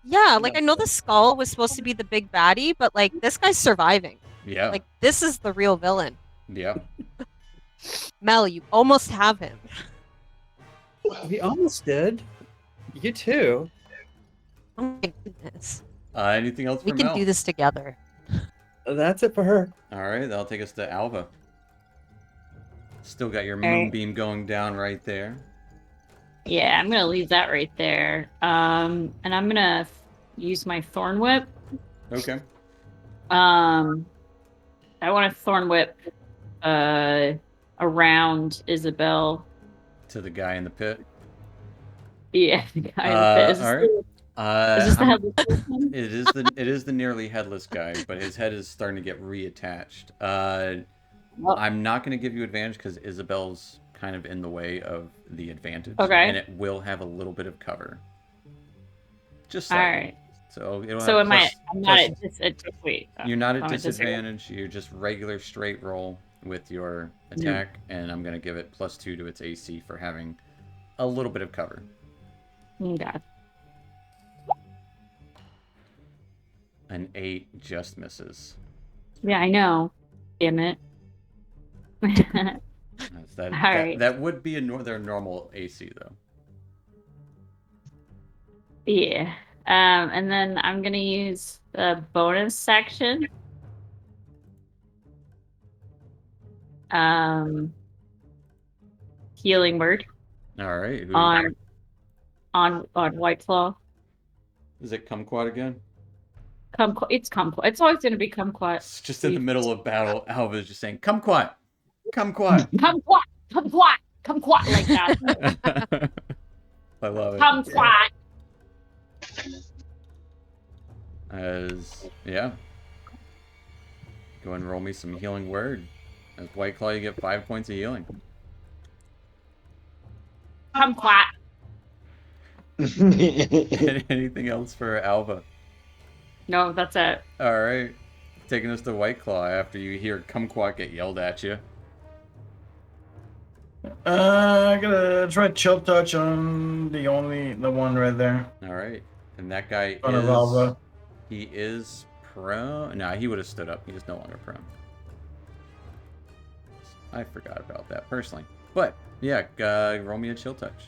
Yeah, like I know the skull was supposed to be the big baddie, but like this guy's surviving. Yeah. Like this is the real villain. Yeah. Mel, you almost have him. We almost did. You too. Oh my goodness. Anything else We for can Mel? do this together. That's it for her. All right, that'll take us to Alva. Still got your right. moonbeam going down right there. Yeah, I'm gonna leave that right there. And I'm gonna use my thorn whip. Okay. I want to thorn whip around Isabel. To the guy in the pit. Yeah, the guy in the pit. Is this all right. is this the headless person? It is the nearly headless guy, but his head is starting to get reattached. Well, I'm not going to give you advantage because Isabel's kind of in the way of the advantage. Okay. And it will have a little bit of cover. Just all slightly. right. So it'll So have am I? plus, I'm not plus at wait. you're not at I'm at disadvantage. You're just regular straight roll with your attack. And I'm going to give it +2 to its AC for having a little bit of cover. Okay. An 8 just misses. Yeah, I know. Damn it. That, All right. that would be their normal AC, though. Yeah. And then I'm gonna use the bonus section. Healing word All right. on White Claw. Is it Kumquat again? It's Kumquat. It's always gonna be Kumquat. It's just in the middle of battle. Alva is just saying, Kumquat! Kumquat! Kumquat! Kumquat! Kumquat like that. I love it. Kumquat! Yeah. Go and roll me some healing word. As White Claw, you get 5 points of healing. Kumquat! Anything else for Alva? No, that's it. All right. Taking us to White Claw after you hear Kumquat get yelled at you. I'm gonna try chill touch on the one right there. All right. And that guy On Alva. he is prone. No, he would have stood up. He is no longer prone. I forgot about that personally. But yeah, roll me a chill touch.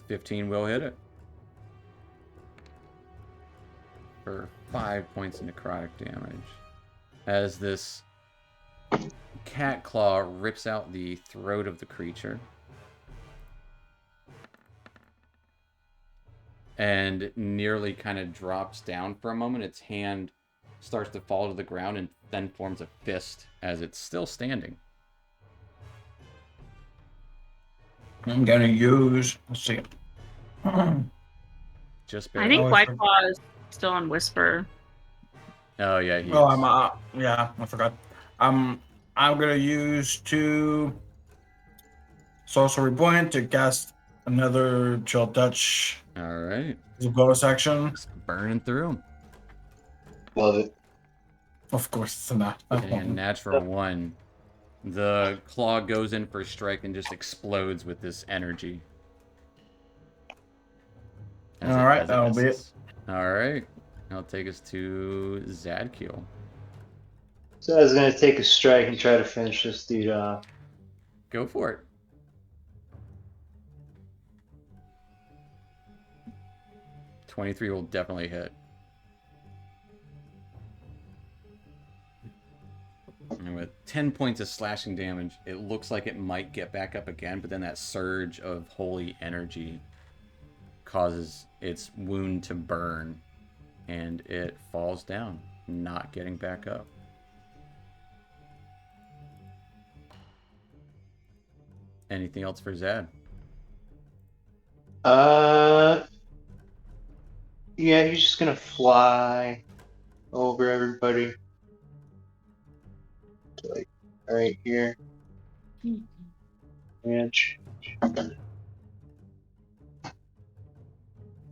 15 will hit it. For 5 points of necrotic damage. As this cat claw rips out the throat of the creature. And nearly kind of drops down for a moment. Its hand starts to fall to the ground and then forms a fist as it's still standing. I'm gonna use. Let's see. Just I barely. think White Claw is still on Whisper. Oh yeah, he Oh, is. yeah, I forgot. I'm gonna use 2 sorcery point to cast another chill touch. All right. The bonus action. Just burning through him. Love it. Of course, it's not. And natural 1. The claw goes in for a strike and just explodes with this energy. All right, that'll be it. All right. That'll take us to Zadkiel. So I was gonna take a strike and try to finish this dude off. Go for it. .23 will definitely hit. And with 10 points of slashing damage, it looks like it might get back up again, but then that surge of holy energy causes its wound to burn, and it falls down, not getting back up. Anything else for Zad? Yeah, he's just gonna fly over everybody. Like right here. Ranch.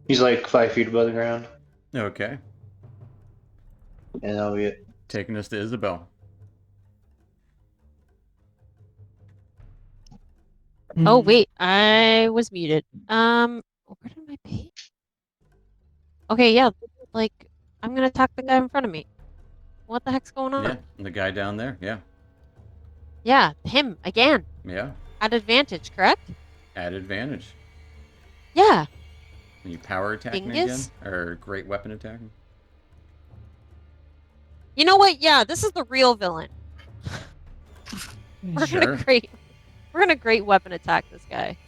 He's like 5 feet above the ground. Okay. And that'll be it. Taking us to Isabel. Oh wait, I was muted. Where did my page? Okay, yeah, like I'm gonna attack the guy in front of me. What the heck's going on? Yeah, the guy down there. Yeah. Yeah, him again. Yeah. At advantage, correct? At advantage. Yeah. Are you power attacking Dingus? again? Or great weapon attacking? You know what? Yeah, this is the real villain. We're Sure. gonna great weapon attack this guy.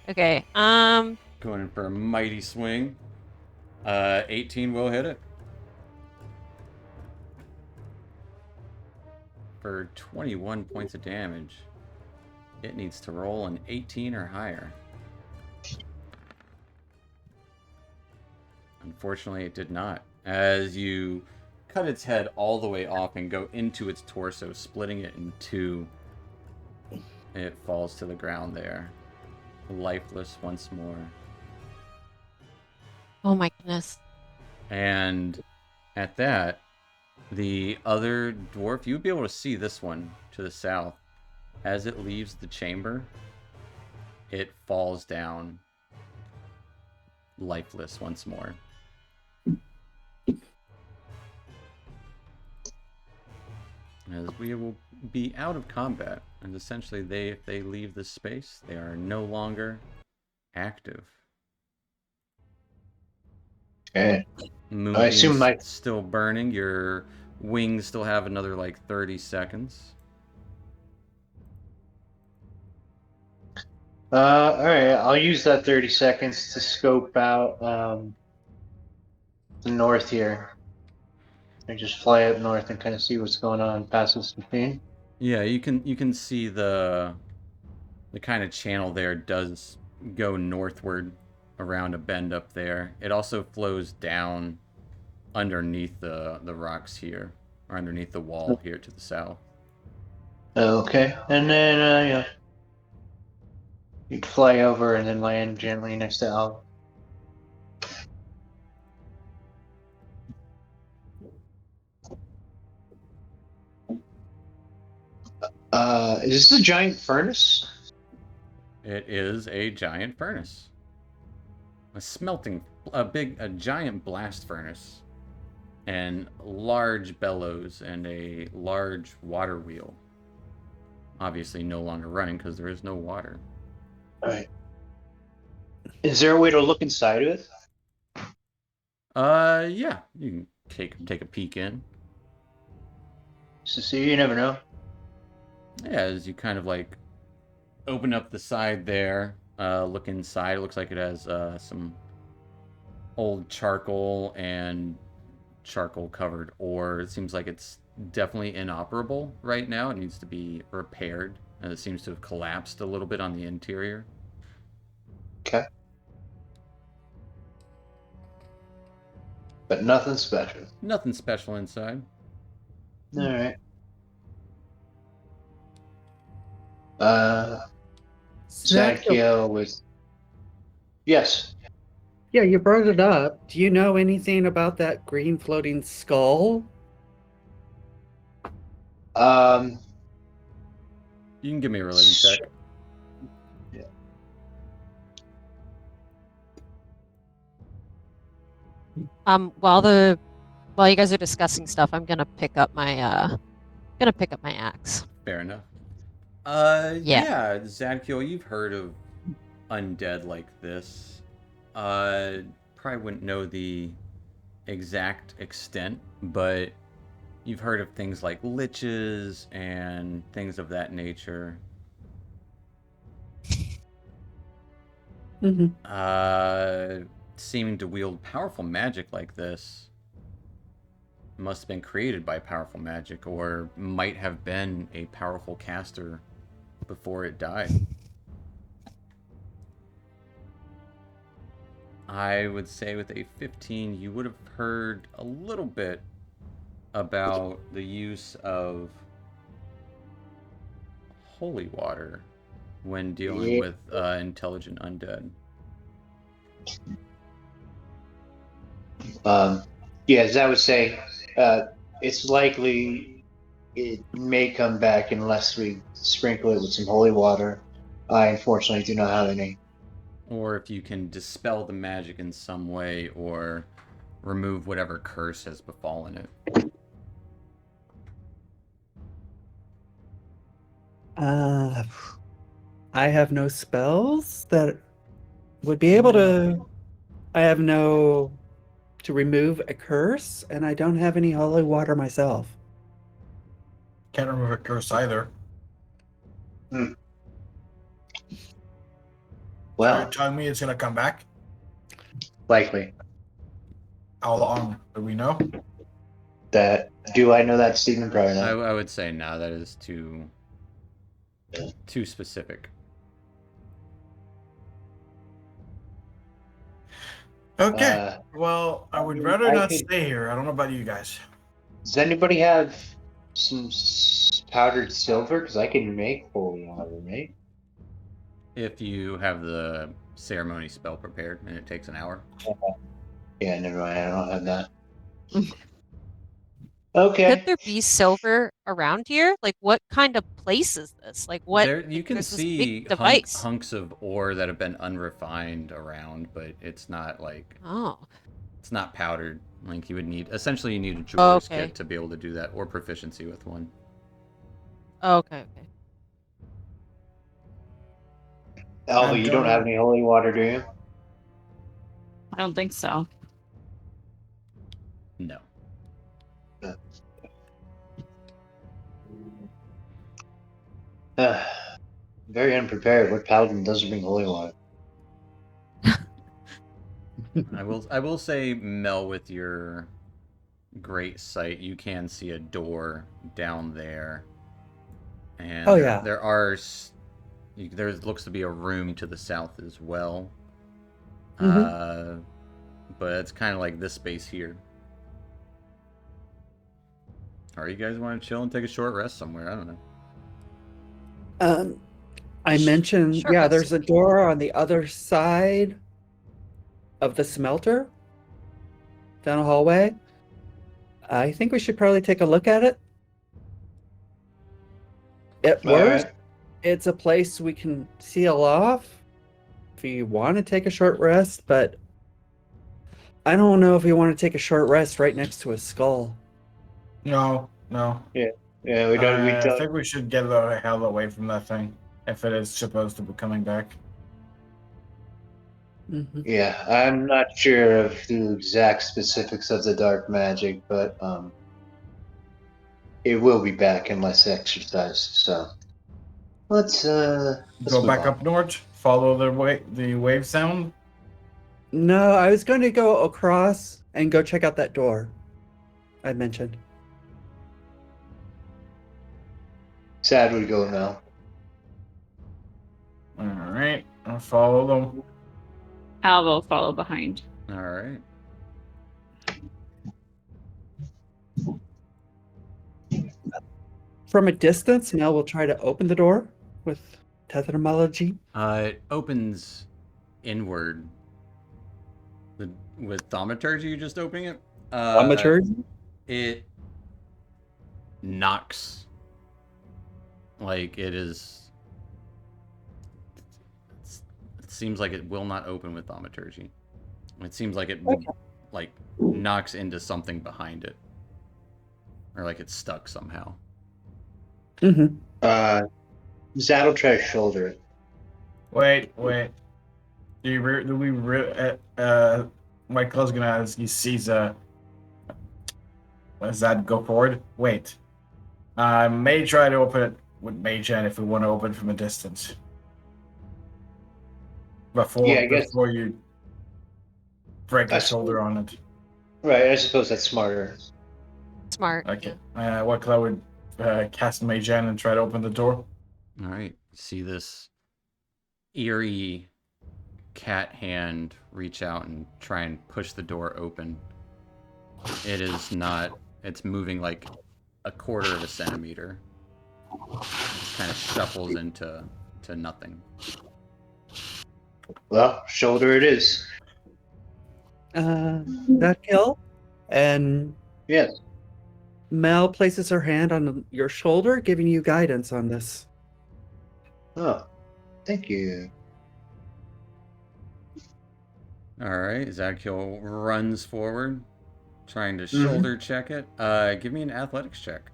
Okay. Going in for a mighty swing. 18 will hit it. For 21 points of damage, it needs to roll an 18 or higher. Unfortunately, it did not. As you cut its head all the way off and go into its torso, splitting it in two. And it falls to the ground there, lifeless once more. Oh my goodness. And at that, the other dwarf, you'd be able to see this one to the south. As it leaves the chamber, it falls down lifeless once more. As we will be out of combat, and essentially if they leave this space, they are no longer active. Okay. I assume Moonbeam's still burning. Your wings still have another like 30 seconds. All right. I'll use that 30 seconds to scope out the north here. I just fly up north and kind of see what's going on past this machine. Yeah, you can see the kind of channel there does go northward around a bend up there. It also flows down underneath the rocks here, or underneath the wall here to the south. Okay, and then you fly over and then land gently next to Al. Is this a giant furnace? It is a giant furnace. A giant blast furnace. And large bellows and a large water wheel. Obviously no longer running because there is no water. Alright. Is there a way to look inside of it? Yeah. You can take a peek in. So see, you never know. Yeah, as you kind of like open up the side there, look inside, it looks like it has some old charcoal and charcoal covered ore. It seems like it's definitely inoperable right now. It needs to be repaired, and it seems to have collapsed a little bit on the interior. Okay. But nothing special. Nothing special inside. Alright. Zadkiel with... Yes. Yeah, you brought it up. Do you know anything about that green floating skull? Um, You can give me a religion check. Yeah. While you guys are discussing stuff, I'm gonna pick up my axe. Fair enough. Yeah. Yeah, Zadkiel, you've heard of undead like this. Probably wouldn't know the exact extent, but you've heard of things like liches and things of that nature. Mm-hmm. Seeming to wield powerful magic like this must have been created by powerful magic, or might have been a powerful caster before it died. I would say with a 15, you would have heard a little bit about the use of holy water when dealing with intelligent undead. Yeah, as I would say, it's likely it may come back unless we sprinkle it with some holy water. I unfortunately do not have any. Or if you can dispel the magic in some way, or remove whatever curse has befallen it. I have no spells that would be able to. I have no to remove a curse, and I don't have any holy water myself. Can't remove a curse either. So Well, you're telling me it's gonna come back? likely. How long do we know? Do I know that, Stephen? Probably not. I would say no, that is too specific. Okay. Well, I would rather I not could- stay here. I don't know about you guys. Does anybody have some powdered silver? Because I can make holy water, right? If you have the ceremony spell prepared, and it takes an hour. Yeah, never mind. I don't have that. Could Okay. there be silver around here? Like, what kind of place is this? Like, what? There, you Like, can there's this see big device. hunks of ore that have been unrefined around, but it's not like Oh, it's not powdered. Like you would need, essentially, you need a jeweler's okay. kit to be able to do that, or proficiency with one. Okay, okay. Alva, I you don't don't have know. any holy water, do you? I don't think so. No. Very unprepared. What paladin doesn't bring holy water? I will say, Mel, with your great sight, you can see a door down there, and Oh, yeah. there looks to be a room to the south as well. Mhm. But it's kind of like this space here. Or you guys want to chill and take a short rest somewhere? I don't know. I mentioned, Sure, yeah, let's there's see. a door on the other side of the smelter down a hallway. I think we should probably take a look at it. At worst, Alright. it's a place we can seal off if you want to take a short rest, but I don't know if you want to take a short rest right next to a skull. No. Yeah, we don't. I think we should get the hell away from that thing if it is supposed to be coming back. Mhm. Yeah, I'm not sure of the exact specifics of the dark magic, but it will be back unless exercised. So let's Go move back on. up north. Follow the wave sound. No, I was going to go across and go check out that door I mentioned. Sad we go now. All right, I'll follow them. Alva will follow behind. All right. From a distance, Mel will try to open the door with tethermology. It opens inward. With thaumaturgy, you just opening it? Thaumaturgy? It knocks. Like it is. It seems like it will not open with thaumaturgy. It seems like it Okay. like knocks into something behind it, or like it's stuck somehow. Mm-hmm. Zad will try to shoulder it. Wait. Michael's gonna ask. He sees does that go forward? Wait. I may try to open it with Mage Hand if we want to open from a distance. Yeah, I guess. Before you break a That's- shoulder on it. Right, I suppose that's smarter. Smart. Okay. What Cloud would cast Mage Hand and try to open the door. All right. You see this eerie cat hand reach out and try and push the door open. It is not. It's moving like a quarter of a centimeter. It kind of shuffles into nothing. Well, shoulder it is. That kill, and Yes. Mel places her hand on your shoulder, giving you guidance on this. Oh, thank you. All right. Zadkiel runs forward, trying to Mhm. shoulder check it. Give me an athletics check.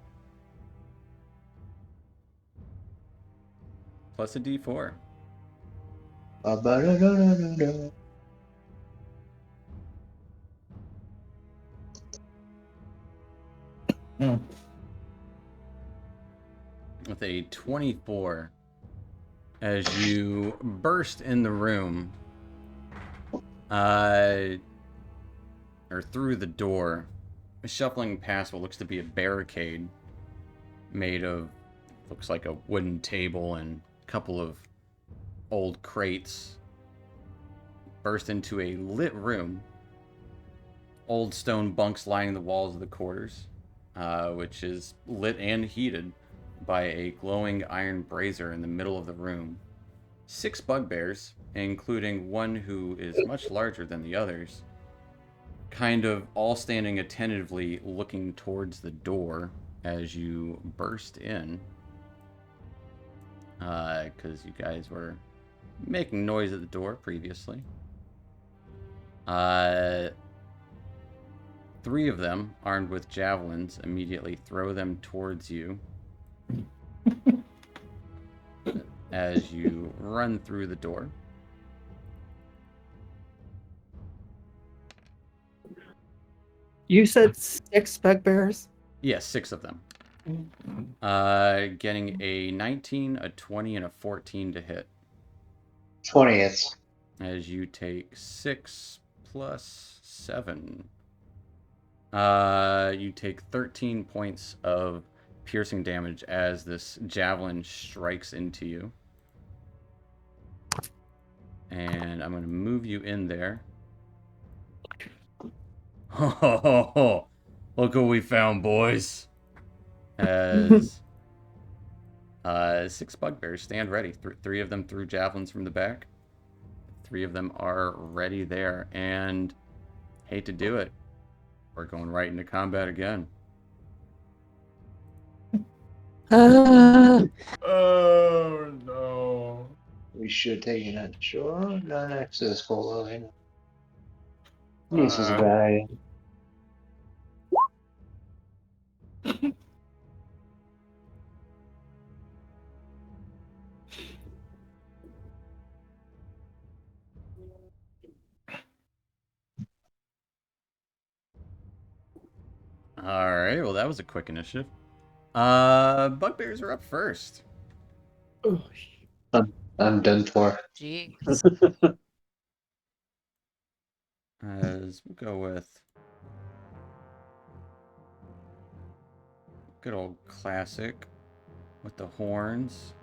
Plus a D4. Ba-ba-da-da-da-da-da. With a 24, as you burst in the room, or through the door, shuffling past what looks to be a barricade made of, looks like a wooden table and a couple of old crates, burst into a lit room. Old stone bunks lining the walls of the quarters. which is lit and heated by a glowing iron brazier in the middle of the room. 6 bugbears, including one who is much larger than the others, kind of all standing attentively looking towards the door as you burst in. Because you guys were making noise at the door previously. 3 of them, armed with javelins, immediately throw them towards you as you run through the door. You said 6 bugbears? Yes, 6 of them. Getting a 19, a 20, and a 14 to hit. 20 hits. As you take 6 plus 7. You take 13 points of piercing damage as this javelin strikes into you. And I'm going to move you in there. Ho ho ho ho! Look what we found, boys! As 6 bugbears stand ready. 3 of them threw javelins from the back. 3 of them are ready there. And hate to do it, we're going right into combat again. Oh no. We should take it at sure. Not access full line. This is a bad idea. Alright, well that was a quick initiative. Bugbears are up first. I'm done for. Jeez. As we'll go with good old classic with the horns.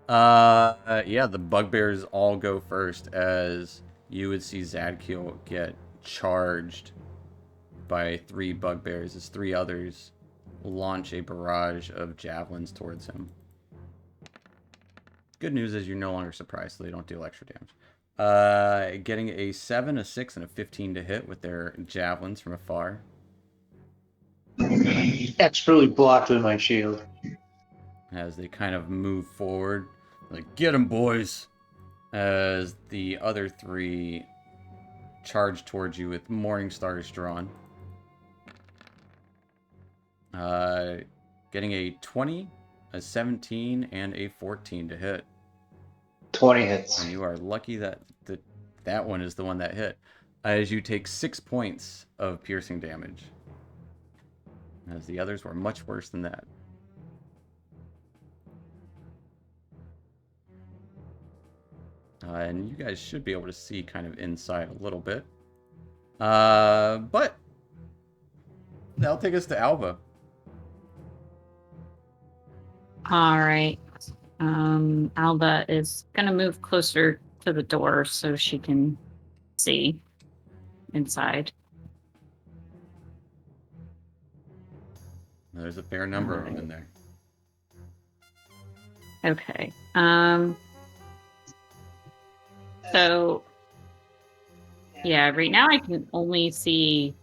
Yeah, the bugbears all go first as you would see Zadkiel get charged by 3 bugbears as 3 others launch a barrage of javelins towards him. Good news is you're no longer surprised, so they don't deal extra damage. Getting a 7, a 6, and a 15 to hit with their javelins from afar. Expertly blocked with my shield. As they kind of move forward. Like, get 'em, boys! As the other 3 charge towards you with Morning Stars drawn. Getting a 20, a 17, and a 14 to hit. 20 hits. And you are lucky that that one is the one that hit. As you take 6 points of piercing damage. As the others were much worse than that. And you guys should be able to see kind of inside a little bit. But that'll take us to Alva. All right. Alba is gonna move closer to the door so she can see inside. There's a fair number of them in there. Okay. So yeah, right now I can only see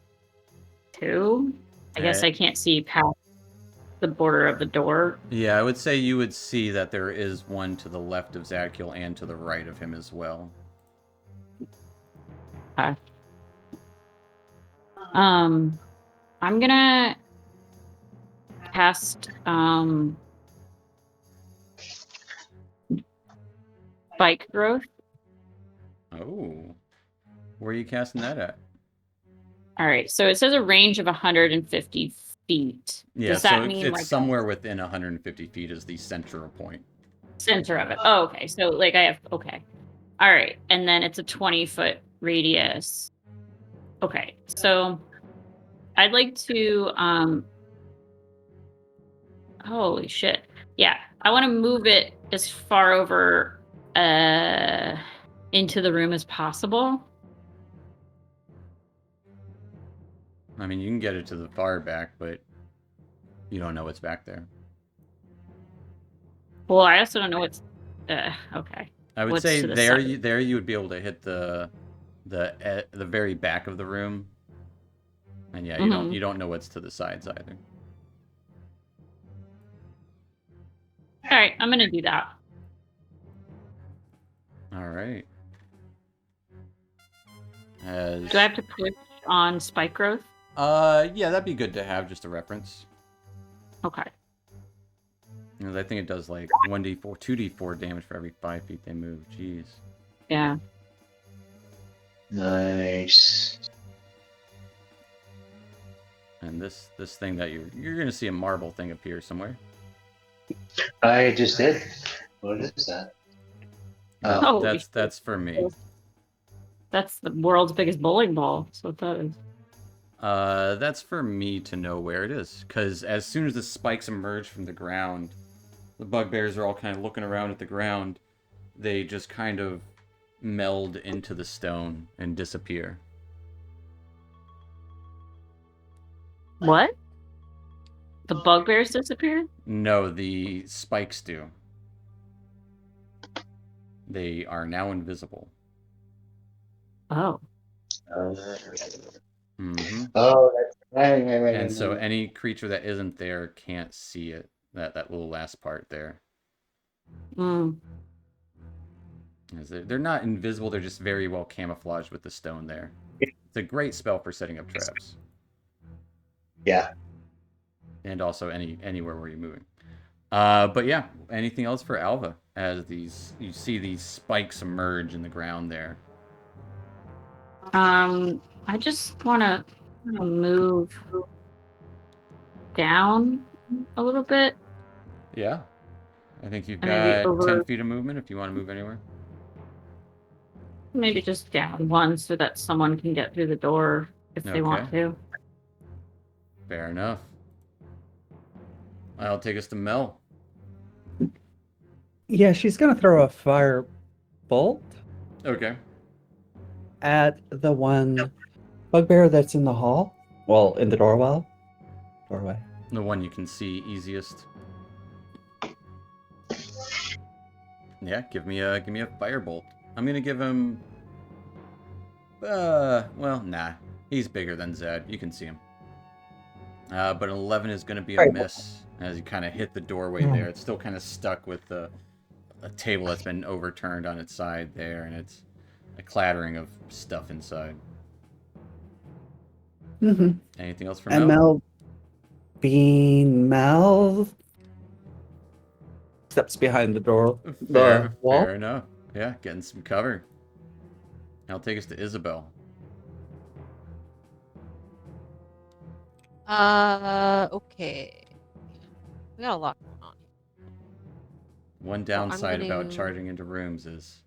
2. I guess I can't see past the border of the door. Yeah, I would say you would see that there is one to the left of Zadkiel and to the right of him as well. Okay. I'm gonna cast Spike Growth. Oh. Where are you casting that at? All right, so it says a range of 150 feet. Yeah, Does that so mean it's like somewhere within 150 feet is the central point. center of it? Oh, okay. So like I have okay. All right, and then it's a 20-foot radius. Okay, so I'd like to holy shit. Yeah, I want to move it as far over into the room as possible. I mean, you can get it to the far back, but You don't know what's back there. Well, I also don't know what's. Okay. I would What's say to the there, side? there you would be able to hit the very back of the room, and yeah, Mhm. you don't know what's to the sides either. All right, I'm gonna do that. All right. Do I have to push on spike growth? Yeah, that'd be good to have just a reference. Okay. Because I think it does like 1d4, 2d4 damage for every 5 feet they move. Jeez. Yeah. Nice. And this thing that you're gonna see a marble thing appear somewhere. I just did. What is that? Oh, That's for me. That's the world's biggest bowling ball. That's what that is. That's for me to know where it is. Because as soon as the spikes emerge from the ground, the bugbears are all kind of looking around at the ground. They just kind of meld into the stone and disappear. What? The bugbears disappeared? No, the spikes do. They are now invisible. Oh. Mm-hmm. Oh, that's right. And so any creature that isn't there can't see it. That little last part there. Mm. They're not invisible, they're just very well camouflaged with the stone there. It's a great spell for setting up traps. Yeah. And also anywhere where you're moving. But yeah, anything else for Alva? As you see these spikes emerge in the ground there. I just want to move down a little bit. Yeah. I think you've Maybe got over. 10 feet of movement if you want to move anywhere. Maybe just down one so that someone can get through the door if they want to. Fair enough. I'll take us to Mel. Yeah, she's gonna throw a fire bolt Okay. at the one bugbear that's in the hall. Well, in the doorway. The one you can see easiest. Yeah, give me a firebolt. I'm gonna give him. Well, nah. He's bigger than Zed. You can see him. But an 11 is gonna be a miss as you kind of hit the doorway there. It's still kind of stuck with a table that's been overturned on its side there, and it's a clattering of stuff inside. Mm-hmm. Anything else for And Mel? Mel, being Mel, steps behind the door. The wall. Fair enough. Yeah, getting some cover. I'll take us to Isabel. Okay. We got a lot going on. One downside about gonna- charging into rooms is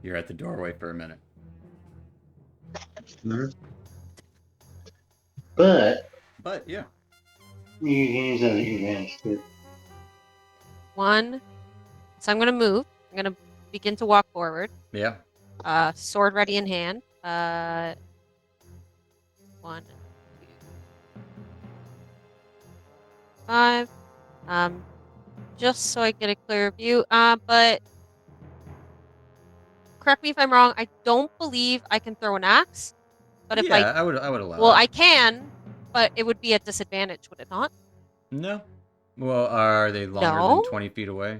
you're at the doorway for a minute. But yeah. you can use that advantage too. One. So I'm gonna move. I'm gonna begin to walk forward. Yeah. Sword ready in hand. 1, 2, 5. Just so I get a clear view. But correct me if I'm wrong. I don't believe I can throw an axe. But if I would allow well, that. I can, but it would be at disadvantage, would it not? No. Well, are they longer No? than 20 feet away?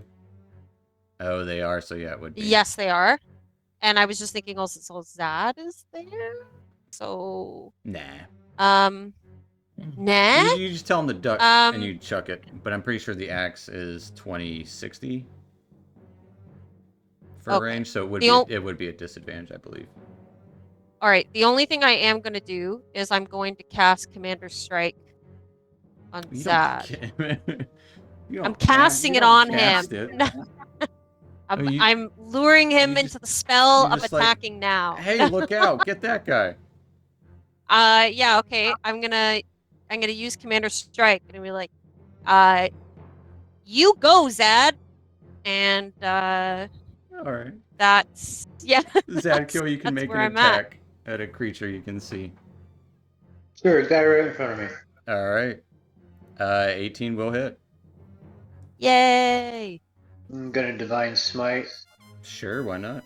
Oh, they are, so yeah, it would be. Yes, they are. And I was just thinking also, so Zad is there? So... Nah. Nah? You just tell them to duck and you chuck it. But I'm pretty sure the axe is 20-60 for range, so it would be a disadvantage, I believe. All right. The only thing I am going to do is I'm going to cast Commander Strike on Zad. I'm casting it on him. I'm luring him into the spell of attacking now. Hey, look out! Get that guy. Yeah. Okay. I'm gonna use Commander Strike and be like, you go, Zad, and all right. That's Zadkiel, you can make an attack at a creature you can see. Sure, guy right in front of me. All right. 18 will hit. Yay! I'm gonna Divine Smite. Sure, why not?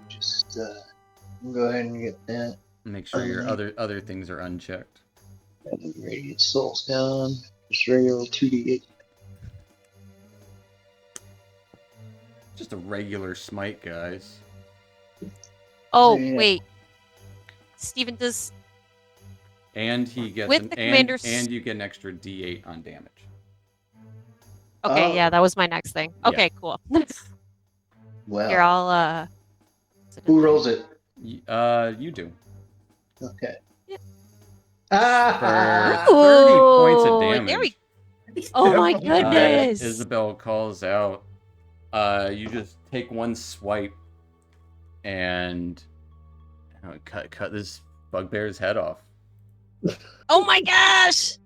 Just go ahead and get that. Make sure your other things are unchecked. Radiant Souls down. Just regular 2d8. Just a regular smite, guys. Oh, Yeah. wait. Steven does. And he gets With the commander's- and you get an extra D8 on damage. Okay, Oh. yeah, that was my next thing. Yeah. Okay, cool. Well, Here, I'll. who rolls it? You do. Okay. Yeah. Ah! For 30 points of Ooh, there damage. Oh my goodness! Isabel calls out. You just take one swipe and cut this bugbear's head off. Oh my gosh!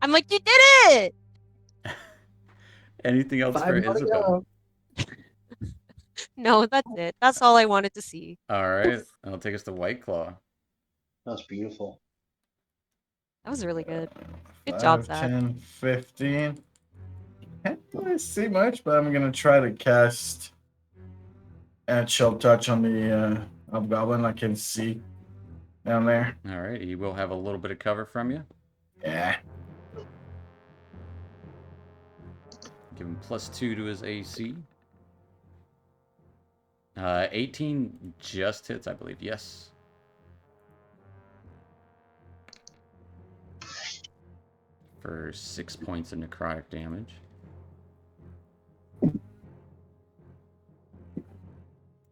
I'm like, you did it! Anything else for 5 more to Isabel? go. No, that's it. That's all I wanted to see. All right, that'll take us to White Claw. That was beautiful. That was really good. Good job, 5, Zach. 10, 15. Can't really see much, but I'm gonna try to cast and chill touch on the hobgoblin. I can see down there. All right, he will have a little bit of cover from you. Yeah. Give him +2 to his AC. 18 just hits, I believe. Yes. For 6 points of necrotic damage.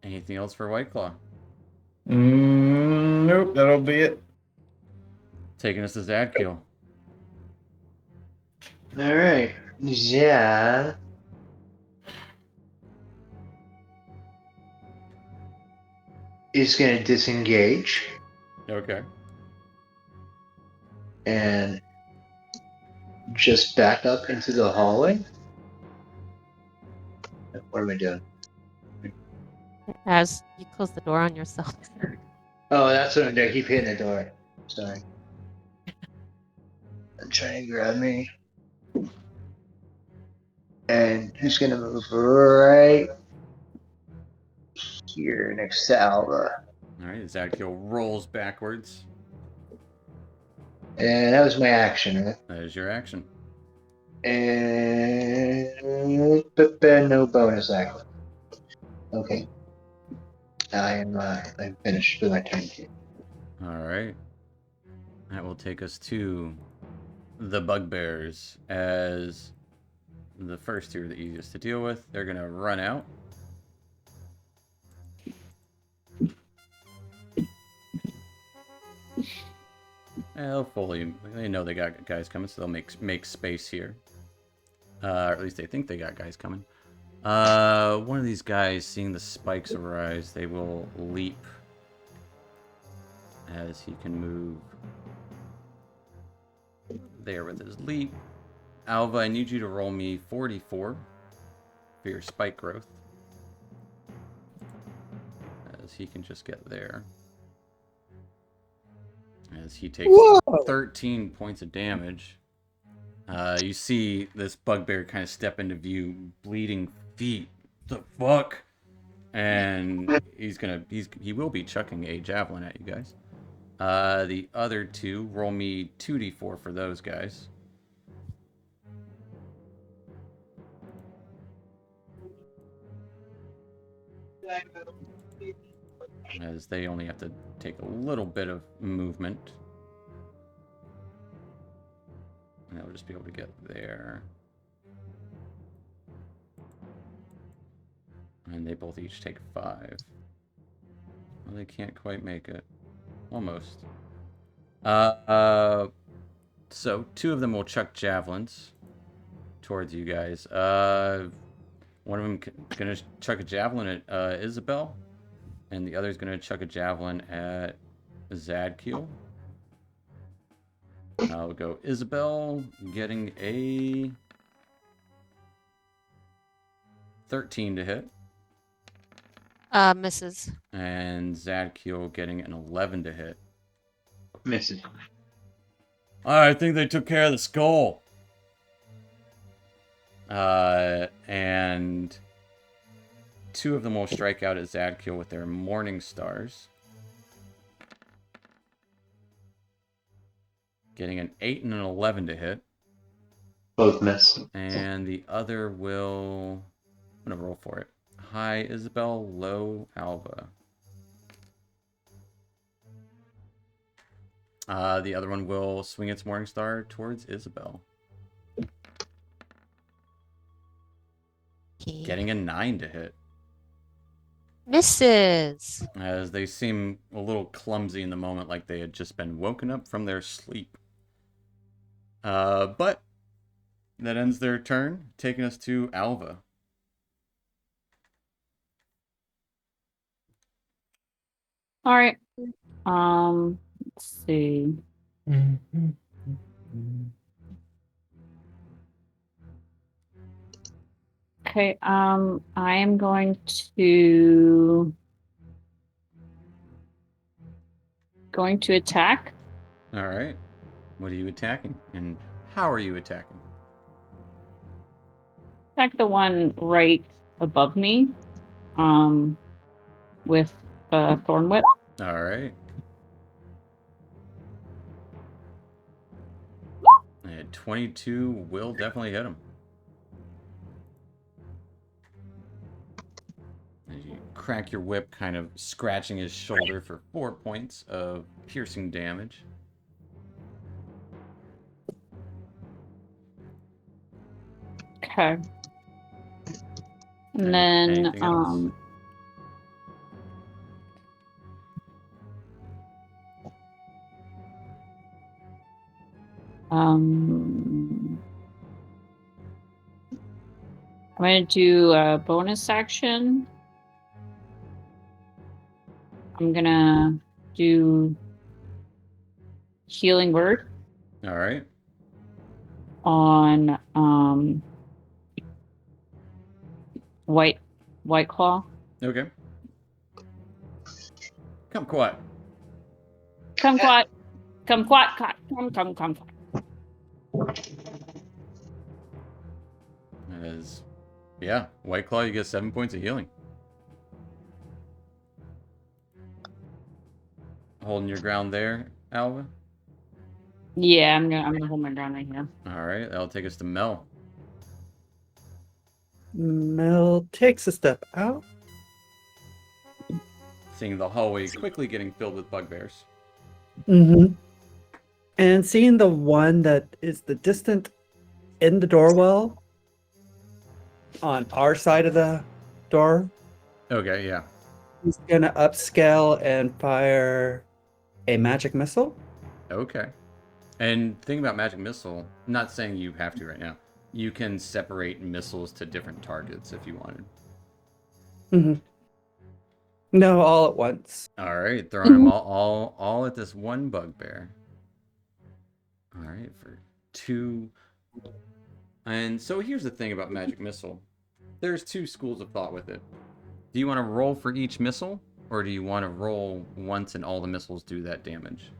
Anything else for White Claw? Nope, that'll be it. Taking us to Zadkiel. Alright. Yeah. Is gonna disengage Okay. and just back up into the hallway. What am I doing? As you close the door on yourself. Oh, that's what I'm doing. Keep hitting the door. Sorry. I'm trying to grab me. And who's gonna move right here next to Alva? All right, Zadkiel rolls backwards. And that was my action, right? That is your action. And but no bonus action. Okay. I'm finished with my turn. All right. That will take us to the bugbears, as the first two are the easiest to deal with. They're going to run out. They know they got guys coming, so they'll make space here. Or at least they think they got guys coming. One of these guys, seeing the spikes arise, they will leap as he can move there with his leap. Alva, I need you to roll me 44 for your spike growth, as he can just get there. As he takes Whoa! 13 points of damage. You see this bugbear kind of step into view, bleeding feet. The fuck? And he will be chucking a javelin at you guys. The other two, roll me 2d4 for those guys. As they only have to take a little bit of movement. And they'll just be able to get there. And they both each take 5. Well, they can't quite make it. Almost. So 2 of them will chuck javelins towards you guys. One of them gonna chuck a javelin at Isabel, and the other's gonna chuck a javelin at Zadkiel. I'll go Isabel, getting a 13 to hit. Misses. And Zadkiel getting an 11 to hit. Misses. I think they took care of the skull. And 2 of them will strike out at Zadkiel with their Morning Stars. Getting an 8 and an 11 to hit. Both miss. And the other will... I'm going to roll for it. High Isabel, low Alva. The other one will swing its Morning Star towards Isabel. Okay. Getting a 9 to hit. Misses. As they seem a little clumsy in the moment, like they had just been woken up from their sleep. But that ends their turn, taking us to Alva. All right. Let's see. Okay. I am going to attack. All right. What are you attacking? And how are you attacking? Attack the one right above me. With Thorn Whip. All right. And 22 will definitely hit him. As you crack your whip, kind of scratching his shoulder for 4 points of piercing damage. Okay. And then Anything else? I'm going to do a bonus action. I'm going to do Healing Word All right. on White Claw. Okay. Come quiet. Come quiet. Come quiet. Come. That is, yeah, White Claw, you get 7 points of healing. Holding your ground there, Alva. Yeah, I'm gonna hold my ground right here. All right, that'll take us to Mel. Mel takes a step out. Seeing the hallway quickly getting filled with bugbears. Mm-hmm. And seeing the one that is the distant in the doorwell on our side of the door, Okay, yeah. he's gonna upscale and fire a magic missile. Okay. And thing about magic missile, I'm not saying you have to right now. You can separate missiles to different targets if you wanted. Mm-hmm. No, all at once. All right, throwing them all at this one bugbear. All right, for 2. And so here's the thing about magic missile. There's 2 schools of thought with it. Do you want to roll for each missile, or do you want to roll once and all the missiles do that damage?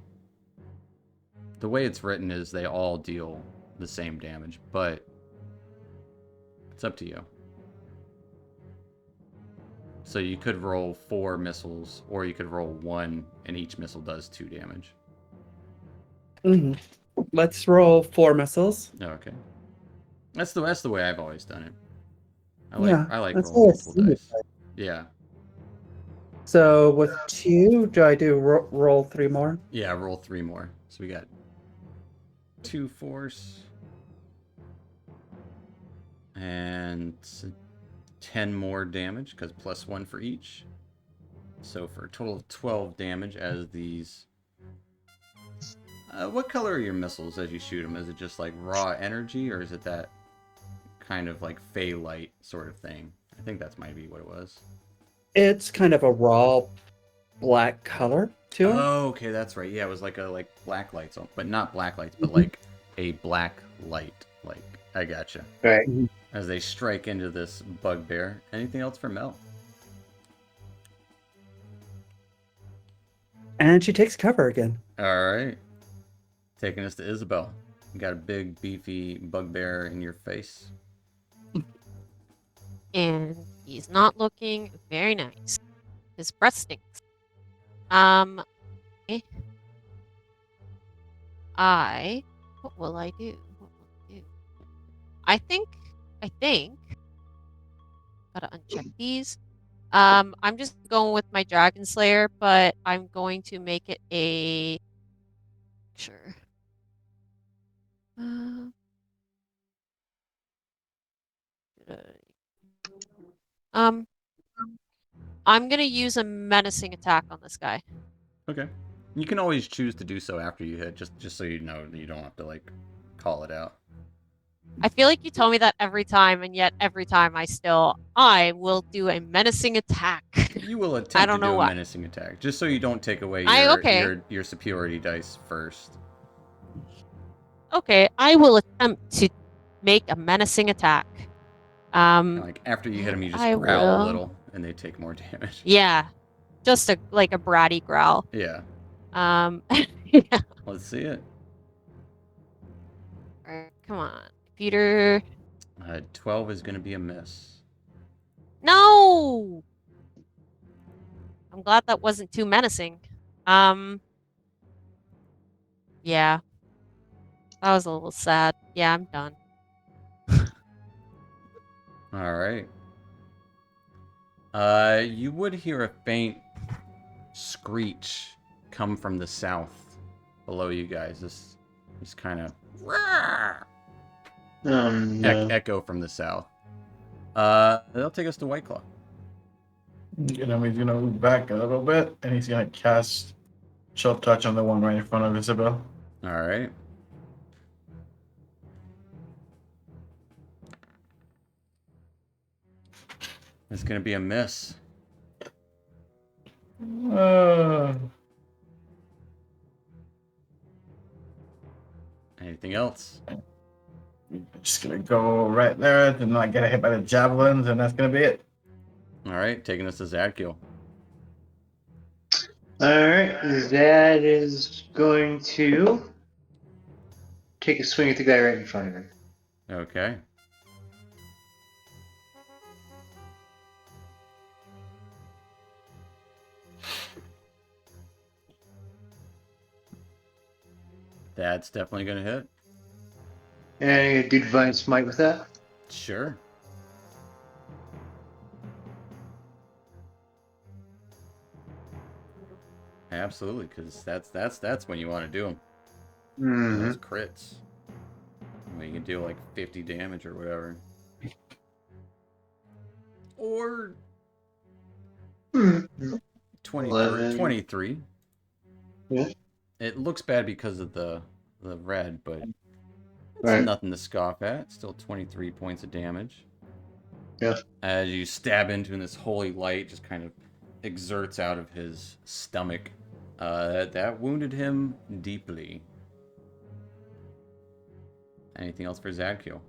The way it's written is they all deal the same damage, but it's up to you. So you could roll 4 missiles, or you could roll 1 and each missile does 2 damage. Mm-hmm. Let's roll 4 missiles. Okay. That's the way I've always done it. I like that's rolling how multiple I see dice. it. Yeah. So with 2, do I do roll 3 more? Yeah, roll 3 more. So we got 2 force. And 10 more damage, because +1 for each. So for a total of 12 damage as these... what color are your missiles as you shoot them? Is it just like raw energy, or is it that kind of like fey light sort of thing? I think that's might be what it was. It's kind of a raw black color to it. Oh, okay, that's right. Yeah, it was like a black lights, but not black lights, but like a black light. Like, I gotcha. Right. As they strike into this bugbear. Anything else for Mel? And she takes cover again. All right. Taking us to Isabel. You got a big, beefy bugbear in your face. And he's not looking very nice. His breath stinks. Eh. What will I do? What will I do? I think, gotta uncheck these. I'm just going with my Dragon Slayer, but I'm going to make it a sure. Um, I'm gonna use a menacing attack on this guy. Okay. You can always choose to do so after you hit, just so you know you don't have to like call it out. I feel like you tell me that every time, and yet every time I will do a menacing attack. You will I attempt to don't know do a why. menacing attack, just so you don't take away Okay. your superiority dice first. Okay, I will attempt to make a menacing attack. And like after you hit them, you just I growl a will. little, and they take more damage. Yeah, just like a bratty growl. Yeah. Yeah. Let's see it. All right, come on, Peter. 12 is going to be a miss. No. I'm glad that wasn't too menacing. Yeah, that was a little sad. Yeah, I'm done. All right. You would hear a faint screech come from the south below you guys. This kind of No. echo from the south. That'll take us to White Claw. He's gonna move back a little bit, and he's gonna cast Chill Touch on the one right in front of Isabel. All right. It's gonna be a miss. Anything else? Just gonna go right there and not get hit by the javelins, and that's gonna be it. All right, taking us to Zadkiel. Alright, that is going to take a swing at the guy right in front of him. Okay. That's definitely gonna hit. And I'm gonna do Divine Smite with that. Sure. Absolutely, because that's when you want to do them. Mm-hmm. Those crits. When you can do like 50 damage or whatever. Or 23. 23. Yeah. It looks bad because of the red, but it's Right. nothing to scoff at. Still 23 points of damage. Yeah. As you stab into this holy light, just kind of exerts out of his stomach. That wounded him deeply. Anything else for Zadkiel?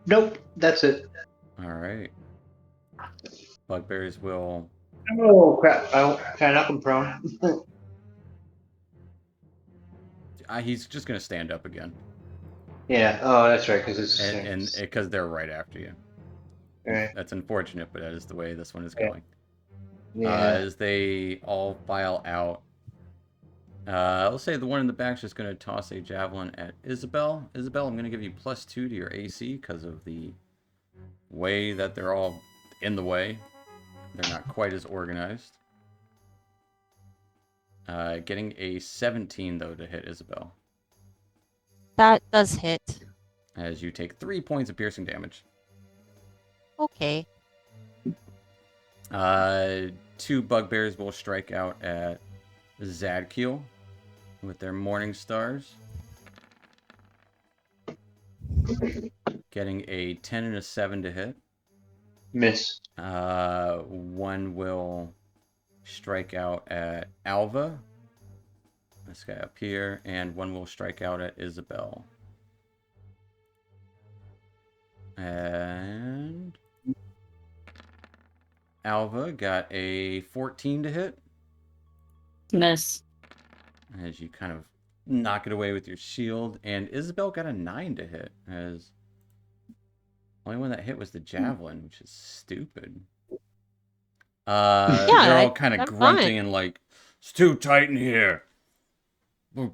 Nope, that's it. Alright. Bugbears will... Oh crap! Can I knock him prone? he's just going to stand up again. Yeah. Oh, that's right. Because it's And because they're right after you. Right. That's unfortunate, but that is the way this one is Yeah. going. Yeah. As they all file out, I'll say the one in the back is just going to toss a javelin at Isabel. Isabel, I'm going to give you +2 to your AC because of the way that they're all in the way. They're not quite as organized. Getting a 17, though, to hit Isabel. That does hit. As you take 3 points of piercing damage. Okay. 2 bugbears will strike out at Zadkiel with their Morning Stars. Getting a 10 and a 7 to hit. Miss. 1 will strike out at Alva. This guy up here. And 1 will strike out at Isabel. And Alva got a 14 to hit. Miss. As you kind of knock it away with your shield, and Isabel got a 9 to hit. As only one that hit was the javelin, which is stupid. They're all kind of I'm grunting fine. and like, it's too tight in here.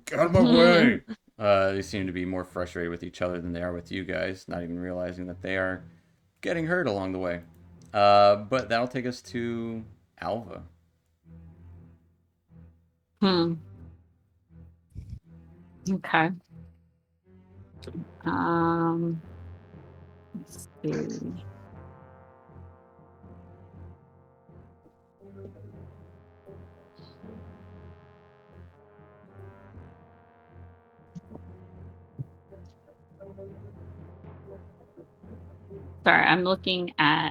Get out of my way. They seem to be more frustrated with each other than they are with you guys, not even realizing that they are getting hurt along the way. But that'll take us to Alva. Okay. Let's see. Sorry, I'm looking at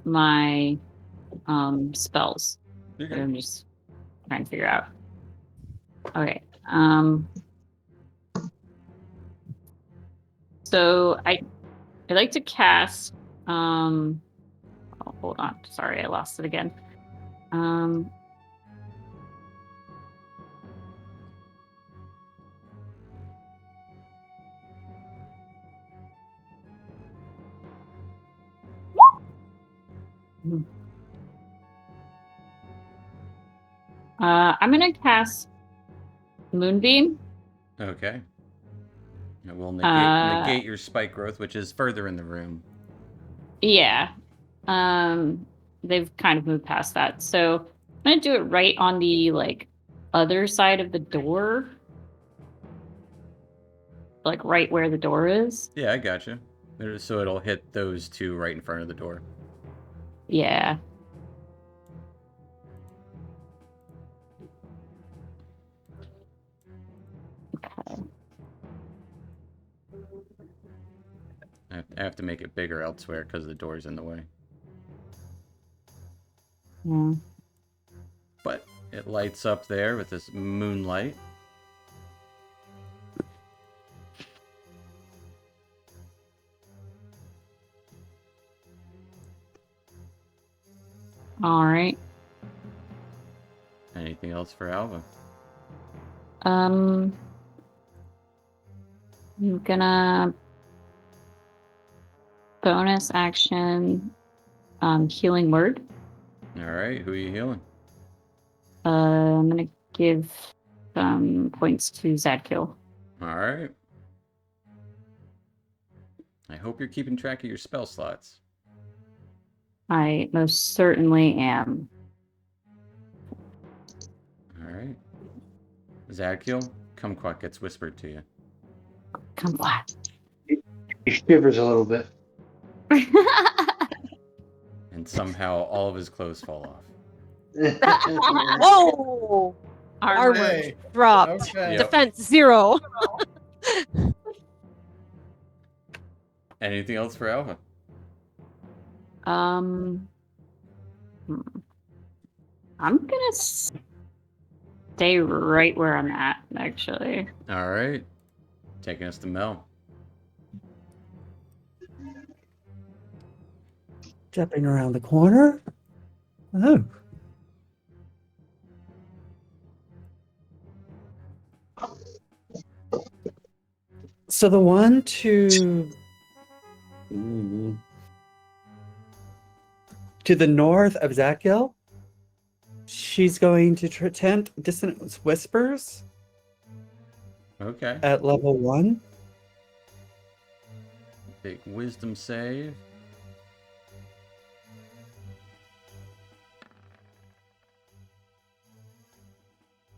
my spells. You're That good. I'm just trying to figure out. Okay. So I'd like to cast. Oh, hold on. Sorry, I lost it again. I'm gonna cast Moonbeam. Okay. It will negate your spike growth, which is further in the room. Yeah. They've kind of moved past that. So I'm gonna do it right on the other side of the door. Like right where the door is. Yeah, I gotcha. So it'll hit those two right in front of the door. Yeah. Okay. I have to make it bigger elsewhere because the door's in the way. Yeah. But it lights up there with this moonlight. All right. Anything else for Alva? I'm gonna bonus action healing word. All right, who are you healing? I'm gonna give some points to Zadkill. All right. I hope you're keeping track of your spell slots. I most certainly am. All right. Zadkiel, Kumquat gets whispered to you. Come on. He shivers a little bit. And somehow all of his clothes fall off. Whoa! Armor Hey, dropped. okay. Yep. Defense 0. Anything else for Alva? I'm gonna stay right where I'm at, actually. All right. Taking us to Mel. Jumping around the corner. Oh. So the one to the north of Zakil, she's going to attempt Dissonant Whispers Okay. at level 1. Big wisdom save.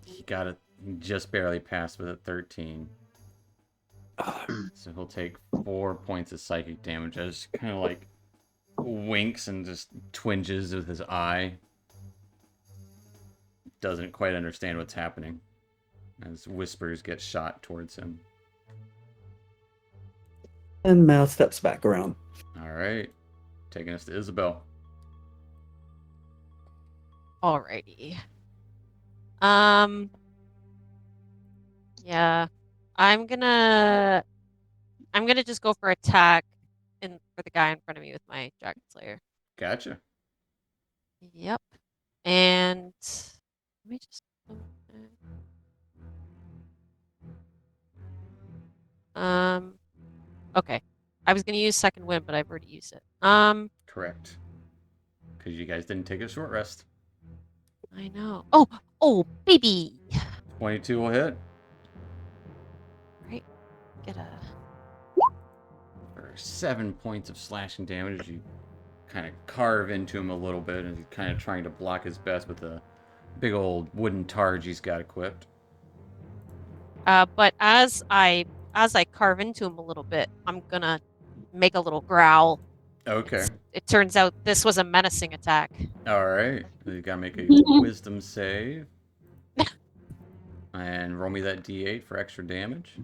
He got it. He just barely passed with a 13. So he'll take 4 points of psychic damage as kind of like winks and just twinges with his eye. Doesn't quite understand what's happening as whispers get shot towards him. And Mal steps back around. All right. Taking us to Isabel. Alrighty. Yeah. I'm gonna just go for attack for the guy in front of me with my Dragon Slayer. Gotcha. Yep. And Let me just. Okay. I was gonna use second wind, but I've already used it. Correct. Because you guys didn't take a short rest. I know. Oh, baby. 22 will hit. Right. Get a. For 7 points of slashing damage as you kind of carve into him a little bit, and he's kind of trying to block his best with a big old wooden targe he's got equipped. But as I carve into him a little bit, I'm gonna make a little growl. Okay. It turns out this was a menacing attack. All right. You gotta make a wisdom save. And roll me that d8 for extra damage.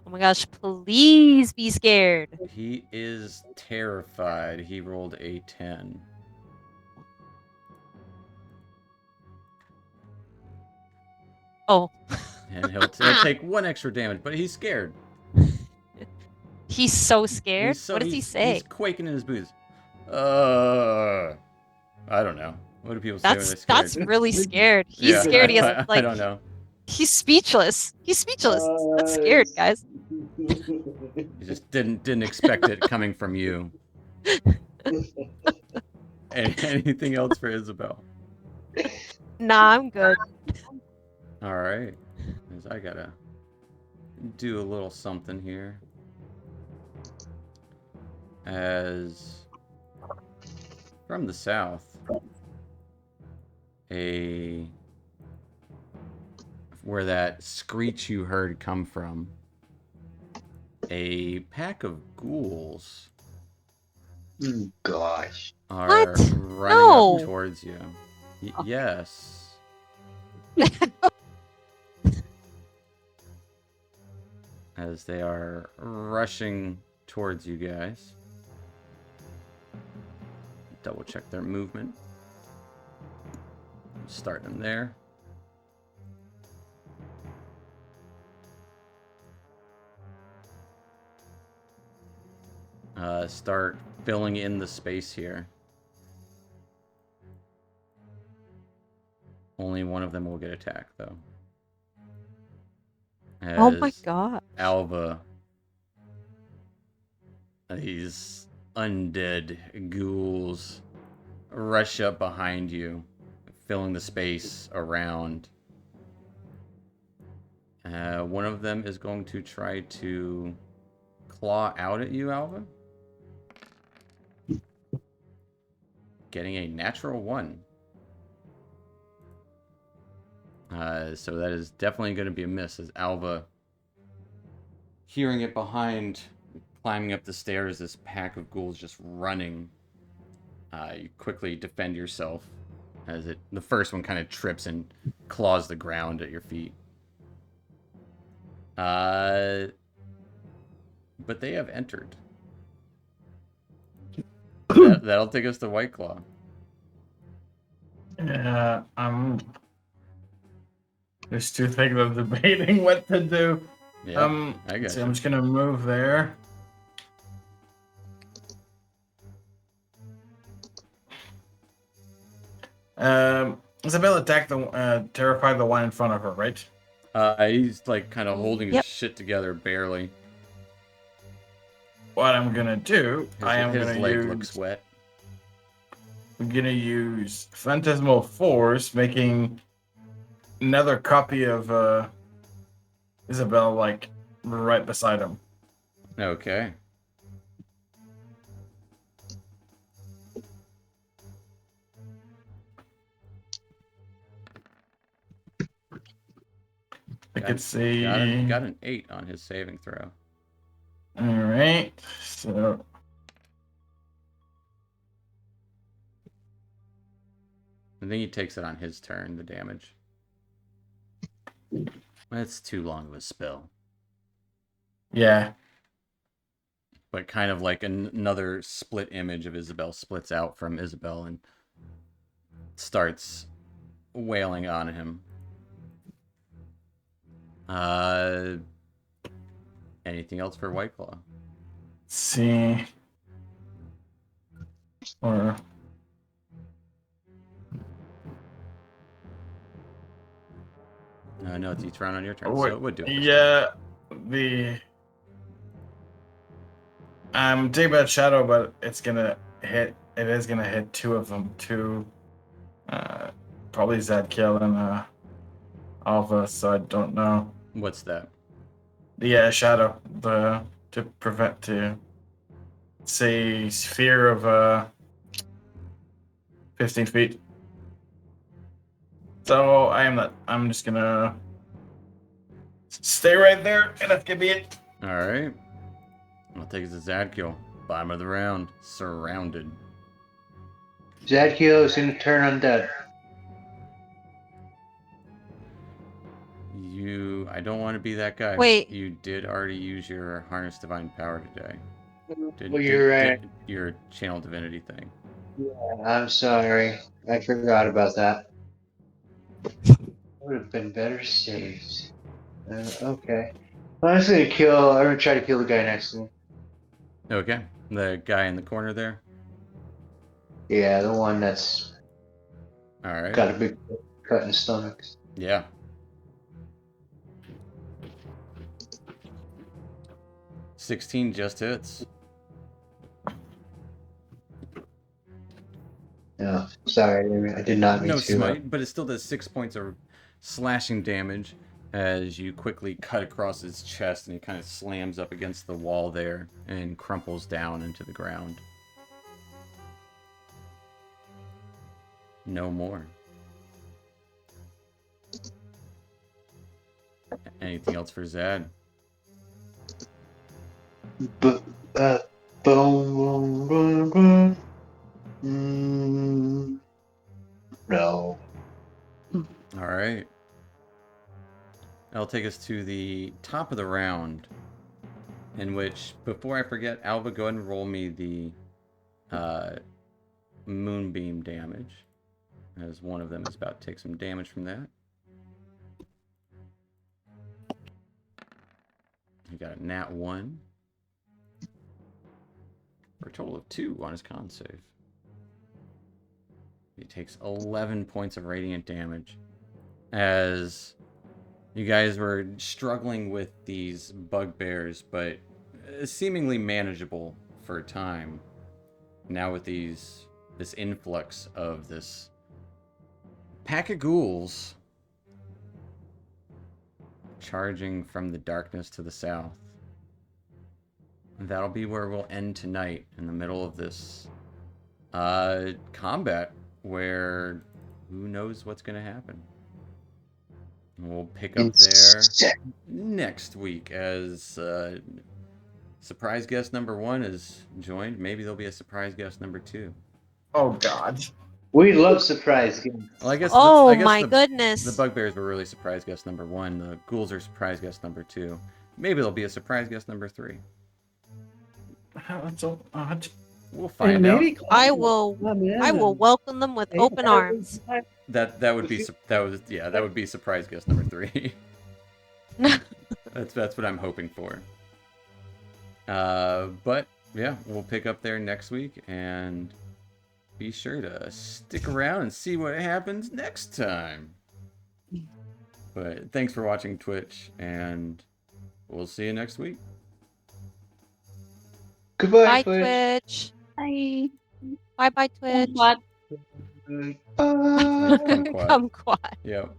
Oh my gosh, please be scared. He is terrified. He rolled a 10. Oh. And he'll take 1 extra damage, but he's scared. He's so scared. What does he say? He's quaking in his boots. I don't know. What do people say when they're scared? That's really scared. He's scared. He has I don't know. He's speechless. He's speechless. That's scared, guys. He just didn't expect it coming from you. Anything else for Isabel? Nah, I'm good. All right. I gotta do a little something here. As from the south, where that screech you heard come from, a pack of ghouls Gosh. are What? running No. up towards you. Yes. As they are rushing towards you guys. Double check their movement. Start them there. Start filling in the space here. Only one of them will get attacked, though. Oh my As god. Alva, these undead ghouls rush up behind you, filling the space around. One of them is going to try to claw out at you, Alva. Getting a natural 1. So that is definitely going to be a miss, as Alva, hearing it behind, climbing up the stairs, this pack of ghouls just running. You quickly defend yourself, as the first one kind of trips and claws the ground at your feet. But they have entered. That'll take us to White Claw. Yeah, there's two things I'm debating what to do. Yeah, I guess. I'm just gonna move there. Isabel attacked terrified the one in front of her, right? He's like kind of holding his shit together barely. What I'm gonna do, His leg looks wet. I'm gonna use Phantasmal Force, making another copy of Isabel, like, right beside him. Okay. I could see. Got an 8 on his saving throw. Alright, so. I think he takes it on his turn, the damage. That's too long of a spell. Yeah. But kind of like another split image of Isabel splits out from Isabel and starts wailing on him. Anything else for White Claw? Let's see. Or No, it's each round on your turn, Oh, so wait, it would do it. yeah, I'm taking bad shadow, but it's gonna hit. It is gonna hit two of them. Probably Zadkiel and Alpha. So I don't know. What's that? Yeah, shadow. To say sphere of 15 feet. So I'm just gonna stay right there, and that's gonna be it. All right. I'll take it to Zadkiel. Bottom of the round. Surrounded. Zadkiel is going to turn undead. I don't want to be that guy. Wait. You did already use your Harness Divine Power today. Well, you're right. Your Channel Divinity thing. I'm sorry. I forgot about that. Would have been better saved. Okay. I'm just gonna try to kill the guy next to me. Okay. The guy in the corner there. Yeah, the one that's All right. got a big cut in his stomach. Yeah. $16 just hits. No, sorry, I did not mean No to. smite, but it still does 6 points of slashing damage as you quickly cut across his chest, and he kind of slams up against the wall there and crumples down into the ground. No more. Anything else for Zad? But, boom, boom, boom, boom. No. All right. That'll take us to the top of the round, in which, before I forget, Alva, go ahead and roll me the moonbeam damage, as one of them is about to take some damage from that. He got a nat 1 for a total of 2 on his con save. He takes 11 points of radiant damage as you guys were struggling with these bugbears, but seemingly manageable for a time. Now with this influx of this pack of ghouls charging from the darkness to the south. And that'll be where we'll end tonight, in the middle of this combat, where who knows what's going to happen. We'll pick up there next week as surprise guest number 1 is joined. Maybe there'll be a surprise guest number 2. Oh God. We love surprise games. Well, I guess My the goodness. bugbears were really surprise guest number 1. The ghouls are surprise guest number 2. Maybe there'll be a surprise guest number 3. That's so odd. We'll find out. I will welcome them with open arms. That would be surprise guest number 3. That's what I'm hoping for. But yeah, we'll pick up there next week, and be sure to stick around and see what happens next time. But thanks for watching Twitch, and we'll see you next week. Goodbye, Bye, Twitch. Bye. Bye, Twitch. What? Bye. Kumquat. Kumquat. Yep.